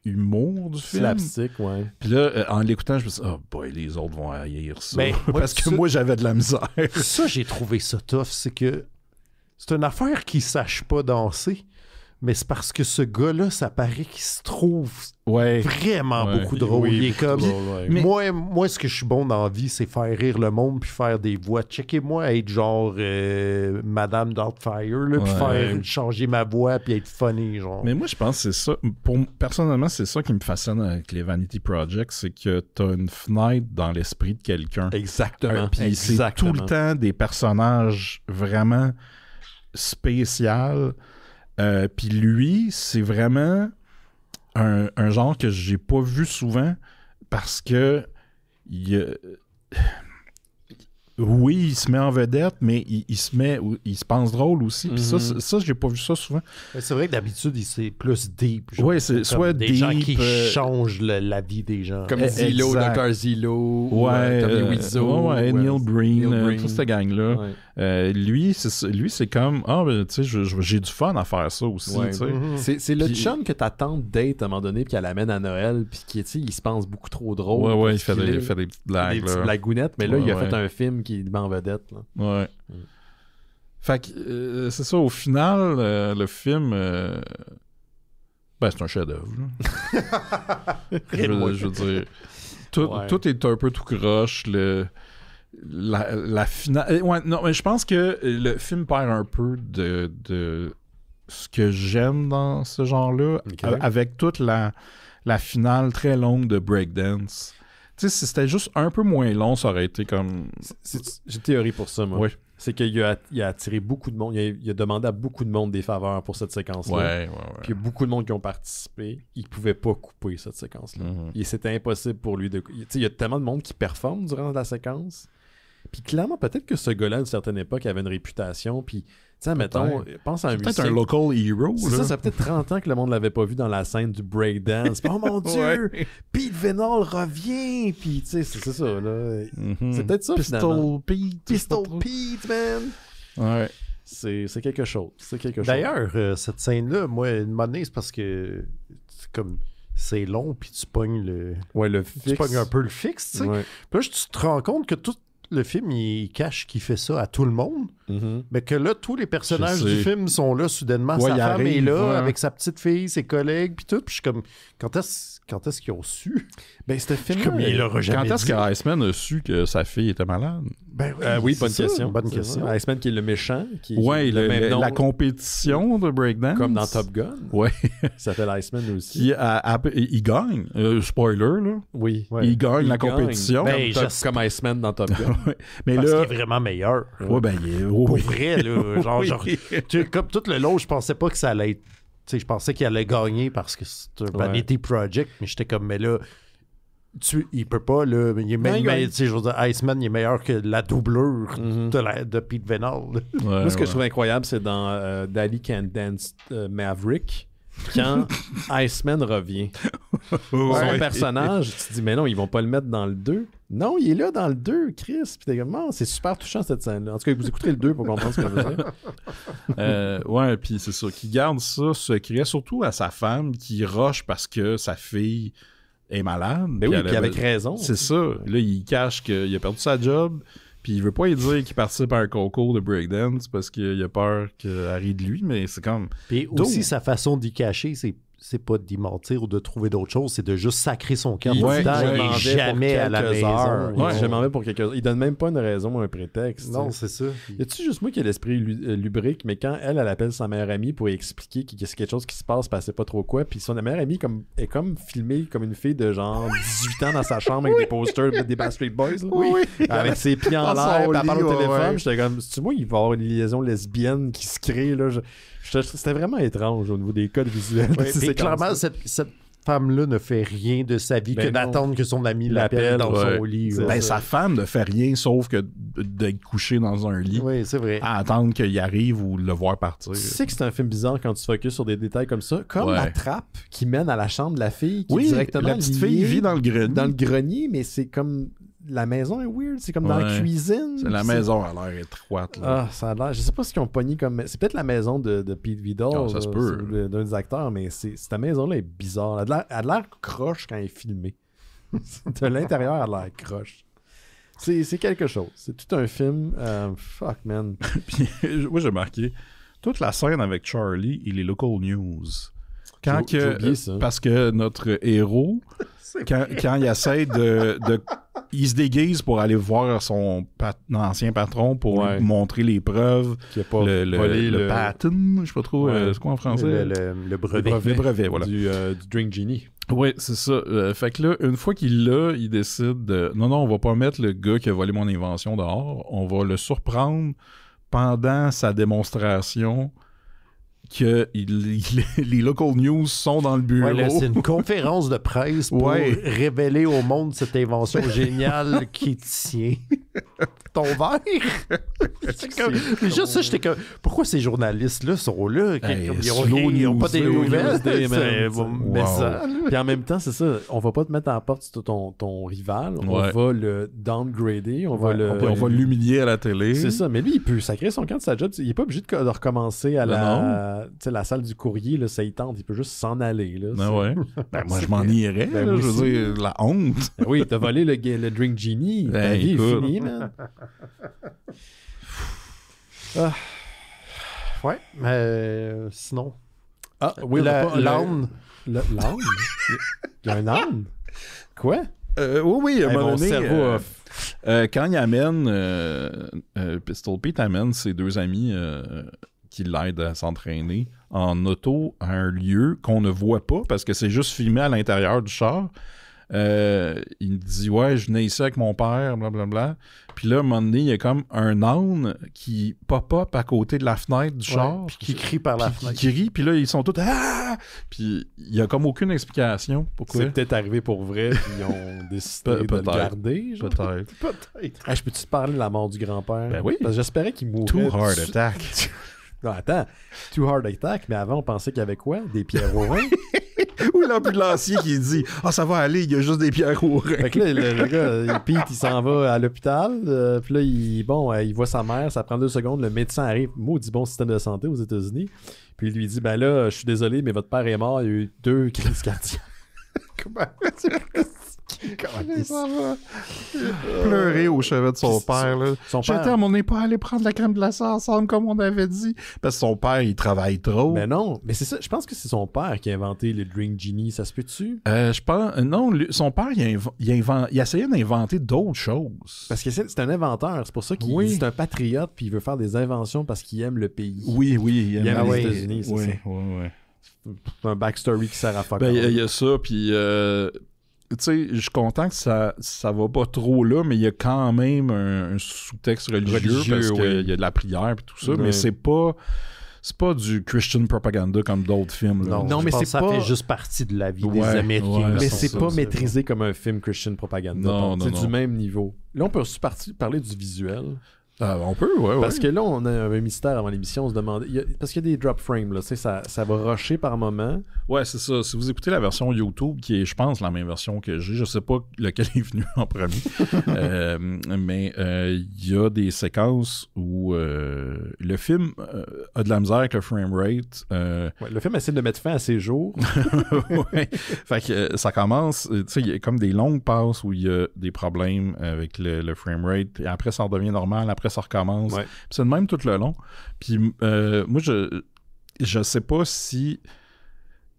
Speaker 2: humour du film.
Speaker 1: Slapstick, ouais.
Speaker 2: Puis là, en l'écoutant, je me suis dit, oh boy, les autres vont haïr ça.
Speaker 5: Ben,
Speaker 2: parce que moi, j'avais de la misère.
Speaker 5: Ça, j'ai trouvé ça tough. C'est que c'est une affaire qui sache pas danser. Mais c'est parce que ce gars-là, ça paraît qu'il se trouve vraiment beaucoup drôle.
Speaker 1: Oui,
Speaker 5: il est comme...
Speaker 2: Mais...
Speaker 5: Moi, ce que je suis bon dans la vie, c'est faire rire le monde puis faire des voix. Checkez-moi être genre Madame Doubtfire, là, puis faire changer ma voix puis être funny, genre.
Speaker 2: Mais moi, je pense que c'est ça. Personnellement, c'est ça qui me fascine avec les Vanity Project, c'est que t'as une fenêtre dans l'esprit de quelqu'un.
Speaker 1: Exactement.
Speaker 2: Puis c'est tout le temps des personnages vraiment spéciaux. Puis lui, c'est vraiment un genre que j'ai pas vu souvent parce que oui, il se met en vedette, mais il se pense drôle aussi. Puis ça, j'ai pas vu ça souvent.
Speaker 5: C'est vrai que d'habitude, c'est plus deep.
Speaker 2: Oui, c'est soit
Speaker 5: des
Speaker 2: deep,
Speaker 5: gens qui changent la vie des gens.
Speaker 1: Comme Zillow, Dr. Zillow, Tommy Wiseau,
Speaker 2: Neil Breen, toute cette gang-là. Lui, c'est comme, ben, tu sais, j'ai du fun à faire ça aussi.
Speaker 1: C'est le chum que t'attends date à un moment donné, puis qu'elle amène à Noël, puis qui, tu sais, il se pense beaucoup trop drôle.
Speaker 2: Il fait des petites blagues.
Speaker 1: Des petites blagounettes, mais là, il a fait un film qui est en vedette. Là.
Speaker 2: Ouais. Fait que, c'est ça, au final, le film, c'est un chef-d'œuvre. je veux dire, tout est un peu tout croche. La finale. Non, mais je pense que le film perd un peu de ce que j'aime dans ce genre-là, avec toute la finale très longue de Breakdance. Tu sais, si c'était juste un peu moins long, ça aurait été comme...
Speaker 1: J'ai une théorie pour ça, moi.
Speaker 2: Oui.
Speaker 1: C'est qu'il a attiré beaucoup de monde. Il a demandé à beaucoup de monde des faveurs pour cette séquence-là.
Speaker 2: Ouais.
Speaker 1: Puis il y a beaucoup de monde qui ont participé. Il pouvait pas couper cette séquence-là. Et c'était impossible pour lui de... Tu sais, il y a tellement de monde qui performe durant la séquence. Puis clairement, peut-être que ce gars-là, à une certaine époque, avait une réputation. Puis, tu sais, mettons, pense à un musicien.
Speaker 2: Peut-être un local hero.
Speaker 1: C'est ça fait peut-être 30 ans que le monde l'avait pas vu dans la scène du breakdance. Oh mon Dieu! Pete Venol revient! Puis, tu sais, c'est ça, là. C'est peut-être ça, finalement. Pistol Pete, man!
Speaker 2: Ouais.
Speaker 1: C'est quelque chose.
Speaker 5: D'ailleurs, cette scène-là, moi, une monnaie, c'est parce que c'est long, puis tu pognes le
Speaker 1: fixe.
Speaker 5: Tu pognes un peu le fixe, tu sais. Puis là, tu te rends compte que tout le film, il cache qu'il fait ça à tout le monde. Mais que là, tous les personnages du film sont là soudainement. Sa femme est là, avec sa petite fille, ses collègues, puis tout. Puis je suis comme, quand est-ce qu'ils ont su?
Speaker 1: Ben, c'était film.
Speaker 2: Quand est-ce que Iceman a su que sa fille était malade?
Speaker 1: Oui, bonne question. Iceman qui est le méchant. La
Speaker 2: compétition de breakdance.
Speaker 1: Comme dans Top Gun.
Speaker 2: Ouais.
Speaker 1: Il s'appelle Iceman aussi.
Speaker 2: Il gagne. Spoiler, là.
Speaker 1: Oui.
Speaker 2: Il gagne la compétition.
Speaker 1: Comme Iceman dans Top Gun.
Speaker 5: Mais parce qu'il est vraiment meilleur.
Speaker 2: Pour
Speaker 5: vrai, là. Genre, comme tout le long, je pensais pas que ça allait être... Tu sais, je pensais qu'il allait gagner parce que c'est un Vanity Project, mais j'étais comme, mais là, il peut pas, là. Il est tu sais, je veux dire, Iceman, il est meilleur que la doublure de Pete Venol.
Speaker 1: Moi, ce que je trouve incroyable, c'est dans Daddy Can't Dance Maverick, quand Iceman revient. Son personnage, tu te dis, mais non, ils vont pas le mettre dans le 2. Non, il est là dans le 2, Chris. Puis t'es comme, c'est super touchant cette scène-là. En tout cas, vous écouterez le 2 pour comprendre ce que je veux dire.
Speaker 2: Puis c'est ça, qui garde ça secret, surtout à sa femme qui rush parce que sa fille est malade.
Speaker 1: Ben oui, puis avec raison.
Speaker 2: C'est ça. Là, il cache qu'il a perdu sa job. Puis il veut pas lui dire qu'il participe à un concours de breakdance parce qu'il a peur qu'elle rie de lui, mais c'est comme...
Speaker 5: Puis aussi, sa façon d'y cacher, c'est pas d'y mentir ou de trouver d'autres choses, c'est de juste sacrer son camp
Speaker 1: Il
Speaker 5: jamais à la maison.
Speaker 1: Je m'en vais pour quelques heures. Il donne même pas une raison ou un prétexte.
Speaker 5: Non, c'est ça.
Speaker 1: Y a-tu juste moi qui ai l'esprit lubrique, mais quand elle appelle sa meilleure amie pour lui expliquer qu'il y a quelque chose qui se passe, parce qu'elle sait pas trop quoi, puis son meilleure amie est comme filmée comme une fille de genre 18 ans dans sa chambre avec des posters des Backstreet Boys, là.
Speaker 5: Oui.
Speaker 1: Avec ses pieds en l'air, puis elle parle au téléphone.
Speaker 5: Ouais.
Speaker 1: J'étais comme, tu vois, il va y avoir une liaison lesbienne qui se crée, là. C'était vraiment étrange au niveau des codes visuels.
Speaker 5: Ouais, clairement, cette femme-là ne fait rien de sa vie que d'attendre que son ami l'appelle dans son lit.
Speaker 2: Sa femme ne fait rien sauf que d'être couché dans un lit.
Speaker 5: Oui, c'est vrai.
Speaker 2: À attendre qu'il arrive ou le voir partir.
Speaker 1: Tu sais que c'est un film bizarre quand tu focuses sur des détails comme ça. Comme la trappe qui mène à la chambre de la fille qui est directement
Speaker 2: la petite fille vit dans le grenier.
Speaker 1: Dans le grenier, mais c'est comme... La maison est weird, c'est comme dans la cuisine.
Speaker 2: La maison a l'air étroite. Là.
Speaker 1: Ça a l'air. Je sais pas ce qu'ils ont pogné comme. C'est peut-être la maison de Pete Vidal.
Speaker 2: Ça se peut.
Speaker 1: D'un des acteurs, mais cette maison-là est bizarre. Elle a l'air croche quand elle est filmée. De l'intérieur, elle a l'air croche. C'est quelque chose. C'est tout un film. Fuck, man.
Speaker 2: Puis, moi, j'ai marqué toute la scène avec Charlie et les local news.
Speaker 1: J'ai oublié ça.
Speaker 2: Parce que notre héros, quand il essaie il se déguise pour aller voir son ancien patron pour lui montrer les preuves.
Speaker 1: Qu'il a pas
Speaker 2: le patent, je sais pas trop, c'est quoi en français?
Speaker 5: Le brevet.
Speaker 2: Le brevet, voilà.
Speaker 1: Du Drink Genie.
Speaker 2: Oui, c'est ça. Fait que là, une fois qu'il l'a, il décide de... Non, on va pas mettre le gars qui a volé mon invention dehors. On va le surprendre pendant sa démonstration que les local news sont dans le bureau.
Speaker 5: Ouais, là, c'est une conférence de presse pour révéler au monde cette invention géniale qui tient ton verre. Mais juste ça, j'étais comme... Pourquoi ces journalistes-là sont là? Ils n'ont pas des nouvelles.
Speaker 1: Puis en même temps, c'est ça. On va pas te mettre en porte sur ton rival. On va le downgrader. On va
Speaker 2: l'humilier à la télé.
Speaker 1: C'est ça. Mais lui, il peut sacrer son camp de sa job. Il est pas obligé de recommencer à la salle du courrier. Là, ça y tente. Il peut juste s'en aller. Là,
Speaker 2: moi, je m'en irais. Je veux dire, la honte.
Speaker 1: Oui, t'as volé le Drink Genie. Ta vie est finie, man.
Speaker 5: Ouais, mais sinon.
Speaker 1: Ah, oui,
Speaker 5: l'âne.
Speaker 1: L'âne? Il y a un âne? Quoi?
Speaker 2: Oui, à un moment donné,
Speaker 1: off.
Speaker 2: quand il amène, Pistol Pete amène ses deux amis qui l'aident à s'entraîner en auto à un lieu qu'on ne voit pas parce que c'est juste filmé à l'intérieur du char. Il me dit je venais ici avec mon père, blablabla. Puis là, à un moment donné, il y a comme un âne qui pop-up à côté de la fenêtre du char.
Speaker 5: Puis qui crie par la fenêtre.
Speaker 2: Qui crie, puis là, ils sont tous Puis il y a comme aucune explication pourquoi.
Speaker 1: C'est peut-être arrivé pour vrai, puis ils ont décidé de le garder. Genre.
Speaker 2: Peut-être.
Speaker 1: Je peux-tu te parler de la mort du grand-père?
Speaker 2: Ben oui.
Speaker 1: Parce que j'espérais qu'il mourrait.
Speaker 2: Too Hard Attack.
Speaker 1: Non, attends. Too Hard Attack, mais avant, on pensait qu'il y avait quoi? Des pierres au rein?
Speaker 2: Ou l'ambulancier qui dit ça va aller, il y a juste des pierres au rein.
Speaker 1: Fait que là, le gars, Pete, il s'en va à l'hôpital. Puis là, il voit sa mère, ça prend 2 secondes. Le médecin arrive, maudit bon système de santé aux États-Unis. Puis il lui dit là, je suis désolé, mais votre père est mort, il y a eu 2 crises cardiaques. Comment
Speaker 2: pleurer au chevet de son père. Là.
Speaker 1: On
Speaker 2: n'est pas allé prendre la crème glacée ensemble comme on avait dit. Parce que son père, il travaille trop.
Speaker 1: Mais non, mais c'est ça. Je pense que c'est son père qui a inventé le Drink Genie. Ça se peut-tu?
Speaker 2: Je pense... Non, son père, il essayait d'inventer d'autres choses.
Speaker 1: Parce que c'est un inventeur. C'est pour ça qu'il c'est un patriote puis il veut faire des inventions parce qu'il aime le pays.
Speaker 2: Oui,
Speaker 1: il aime les États-Unis, c'est ça.
Speaker 2: Oui.
Speaker 1: C'est un backstory qui sert à fuck.
Speaker 2: Il y a ça, puis... tu sais, je suis content que ça va pas trop là, mais il y a quand même un sous-texte religieux parce qu'il y a de la prière et tout ça, mais c'est pas du Christian propaganda comme d'autres films. Là.
Speaker 5: Non, mais ça fait juste partie de la vie des Américains.
Speaker 1: Mais c'est pas maîtrisé comme un film Christian propaganda.
Speaker 2: Non,
Speaker 1: c'est du même niveau. Là, on peut aussi parler du visuel.
Speaker 2: On peut,
Speaker 1: Parce que là, on a un mystère avant l'émission, on se demandait... Parce qu'il y a des drop frames, là, ça va rusher par moment.
Speaker 2: Ouais, c'est ça. Si vous écoutez la version YouTube, qui est, je pense, la même version que j'ai, je sais pas lequel est venu en premier, mais il y a des séquences où le film a de la misère avec le framerate.
Speaker 1: Le film essaie de mettre fin à ses jours.
Speaker 2: Fait que ça commence... Tu sais, il y a comme des longues passes où il y a des problèmes avec le framerate, et après, ça redevient normal, après, ça recommence. Puis c'est le même tout le long. Puis moi, je sais pas si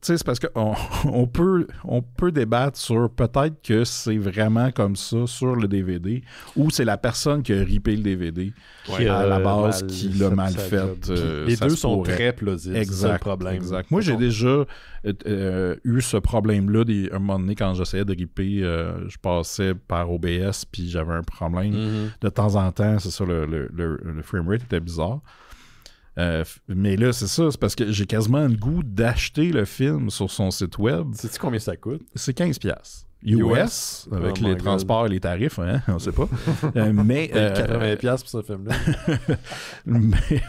Speaker 2: sais, c'est parce qu'on peut débattre sur peut-être que c'est vraiment comme ça sur le DVD ou c'est la personne qui a ripé le DVD à la base qui l'a mal fait.
Speaker 1: Les deux sont très plausibles.
Speaker 2: Exact,
Speaker 1: c'est ça le problème.
Speaker 2: Exact. Moi, j'ai déjà eu ce problème-là un moment donné quand j'essayais de ripper. Je passais par OBS puis j'avais un problème. De temps en temps, c'est ça, le framerate était bizarre. Mais là, c'est ça, c'est parce que j'ai quasiment le goût d'acheter le film sur son site web.
Speaker 1: Sais-tu combien ça coûte?
Speaker 2: C'est $15. US, avec les transports et les tarifs, hein, on sait pas. Mais
Speaker 1: 80$ pour ce film-là.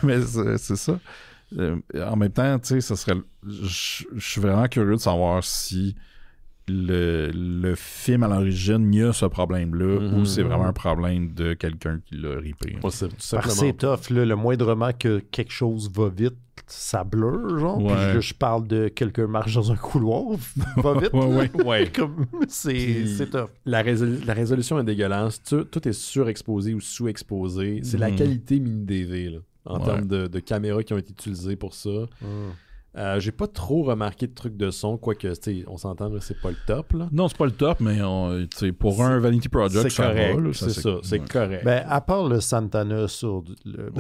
Speaker 2: mais c'est ça. En même temps, tu sais, ça serait. Je suis vraiment curieux de savoir si le film à l'origine, il y a ce problème-là, ou c'est vraiment un problème de quelqu'un qui l'a ripé.
Speaker 5: C'est tough, là, le moindrement que quelque chose va vite, ça blur, genre.
Speaker 2: Ouais.
Speaker 5: Puis là, je parle de quelqu'un marche dans un couloir, va vite.
Speaker 2: Ouais.
Speaker 5: Comme, c'est tough.
Speaker 1: La résolution est dégueulasse. Tout est surexposé ou sous-exposé. C'est la qualité mini-DV, là, en termes de caméras qui ont été utilisées pour ça. J'ai pas trop remarqué de trucs de son, quoique, on s'entend, là, c'est pas le top. Là.
Speaker 2: Non, c'est pas le top, mais pour un Vanity Project,
Speaker 1: c'est correct.
Speaker 2: Va, là,
Speaker 1: c'est ça, c'est correct.
Speaker 5: Ben, à part le Santana sur le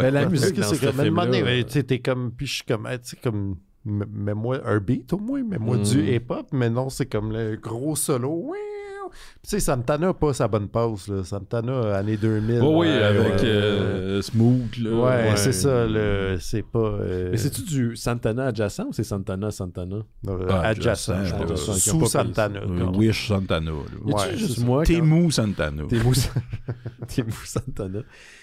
Speaker 1: Mais la musique dans ce
Speaker 5: film-là... T'es comme... Puis je suis comme... Tu sais, comme... Mets-moi un beat au moins, mets-moi du hip-hop, mais non, c'est comme le gros solo. Tu sais, Santana pas sa bonne passe, là. Santana, année 2000.
Speaker 2: Oui, avec Smooth, là.
Speaker 5: Ouais, c'est ça, c'est pas...
Speaker 1: Mais c'est-tu du Santana adjacent ou c'est Santana?
Speaker 5: Adjacent, je pense. Sous Santana.
Speaker 2: Wish Santana.
Speaker 1: Ouais, juste moi.
Speaker 2: Temu Santana.
Speaker 1: Temu Santana.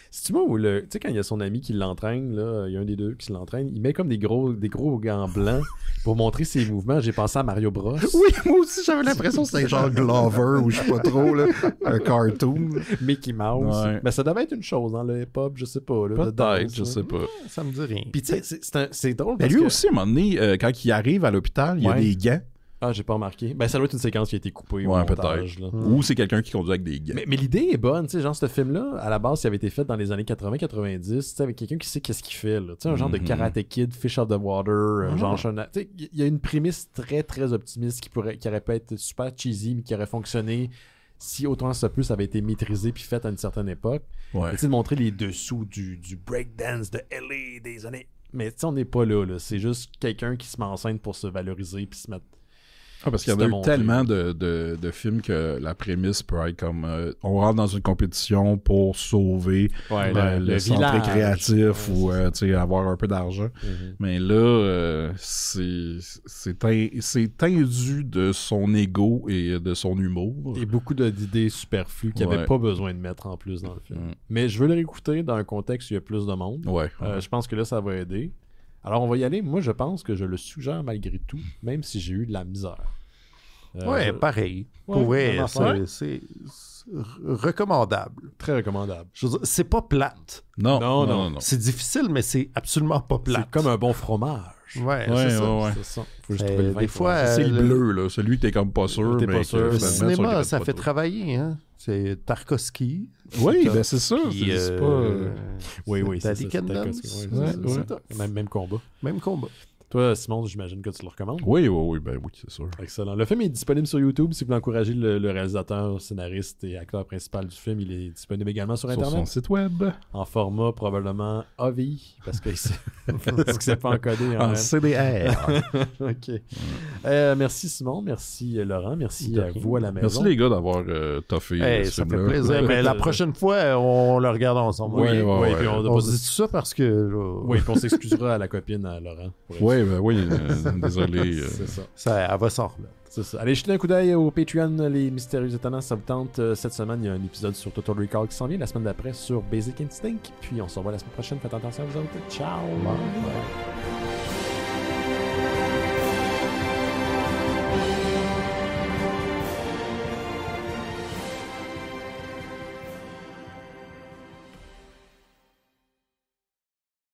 Speaker 1: C'est-tu moi où tu sais, quand il y a son ami qui l'entraîne, là, il y a un des deux qui l'entraîne, il met comme des gros gants blancs pour montrer ses mouvements. J'ai pensé à Mario Bros.
Speaker 2: Oui, moi aussi, j'avais l'impression que c'était genre Glover ou je sais pas trop, là, un cartoon.
Speaker 1: Mickey Mouse.
Speaker 2: Ouais.
Speaker 1: Mais ça devait être une chose dans le hip-hop, je sais pas. Là,
Speaker 2: peut-être, je sais pas.
Speaker 5: Ça me dit rien.
Speaker 1: Puis tu sais, c'est drôle
Speaker 2: parce
Speaker 1: parce
Speaker 2: lui aussi, à un moment donné, quand il arrive à l'hôpital, il y a des gants.
Speaker 1: Ah, j'ai pas remarqué. Ben, ça doit être une séquence qui a été coupée au
Speaker 2: montage.
Speaker 1: Là.
Speaker 2: Ou c'est quelqu'un qui conduit avec des gants.
Speaker 1: Mais l'idée est bonne, tu sais, genre, ce film-là, à la base, il avait été fait dans les années 80-90, tu sais, avec quelqu'un qui sait qu'est-ce qu'il fait, là. Tu sais, un genre de Karate Kid, Fish out of the Water, genre, tu sais, il y a une prémisse très, très optimiste qui aurait pu être super cheesy, mais qui aurait fonctionné si autant ça plus avait été maîtrisé puis fait à une certaine époque.
Speaker 2: Ouais.
Speaker 1: Tu sais, de montrer les dessous du breakdance de LA des années... Mais tu sais, on n'est pas là. C'est juste quelqu'un qui se met en scène pour se valoriser puis se mettre...
Speaker 2: Ah, parce qu'il y a eu tellement de films que la prémisse peut être comme on rentre dans une compétition pour sauver le centre récréatif ou avoir un peu d'argent. Mais là, c'est tendu de son ego et de son humour.
Speaker 1: Et beaucoup d'idées superflues qu'il n'y avait pas besoin de mettre en plus dans le film. Mais je veux le réécouter dans un contexte où il y a plus de monde. Je pense que là, ça va aider. Alors, on va y aller. Moi, je pense que je le suggère malgré tout, même si j'ai eu de la misère.
Speaker 5: Pareil. Pour vrai, c'est recommandable.
Speaker 1: Très recommandable.
Speaker 5: Je veux dire, c'est pas plate.
Speaker 2: Non.
Speaker 5: C'est difficile, mais c'est absolument pas plate.
Speaker 1: C'est comme un bon fromage.
Speaker 5: Ouais, c'est ça.
Speaker 1: Faut juste trouver le vin.
Speaker 5: Des fois,
Speaker 2: c'est le bleu, là. Celui que t'es comme pas sûr.
Speaker 1: T'es pas sûr.
Speaker 5: Le cinéma, ça fait travailler, hein. C'est Tarkovsky.
Speaker 2: Oui, ben c'est ça.
Speaker 5: C'est pas...
Speaker 1: Oui, c'est
Speaker 5: Daddy Kendall.
Speaker 1: Même combat.
Speaker 5: Même combat.
Speaker 1: Toi, Simon, j'imagine que tu le recommandes.
Speaker 2: Oui, c'est sûr.
Speaker 1: Excellent. Le film est disponible sur YouTube. Si vous voulez encourager le réalisateur, scénariste et acteur principal du film, il est disponible également sur Internet.
Speaker 2: Sur son site web.
Speaker 1: En format probablement AVI, parce que c'est pas encodé.
Speaker 2: En CDR.
Speaker 1: OK. Merci Simon, merci Laurent, merci à vous à la maison.
Speaker 2: Merci les gars d'avoir toffé
Speaker 5: ça fait plaisir. Mais la prochaine fois, on le regarde ensemble.
Speaker 1: Oui, puis
Speaker 5: on se dit tout ça parce que...
Speaker 1: Oui, puis on s'excusera à la copine, à Laurent.
Speaker 2: Oui, désolé.
Speaker 5: C'est ça. Elle va s'en remettre.
Speaker 1: C'est ça. Allez jeter un coup d'œil au Patreon, les Mystérieux Étonnants, ça vous tente. Cette semaine, il y a un épisode sur Total Recall qui s'en vient. La semaine d'après, sur Basic Instinct. Puis on se revoit la semaine prochaine. Faites attention à vous autres. Ciao!
Speaker 5: Bye.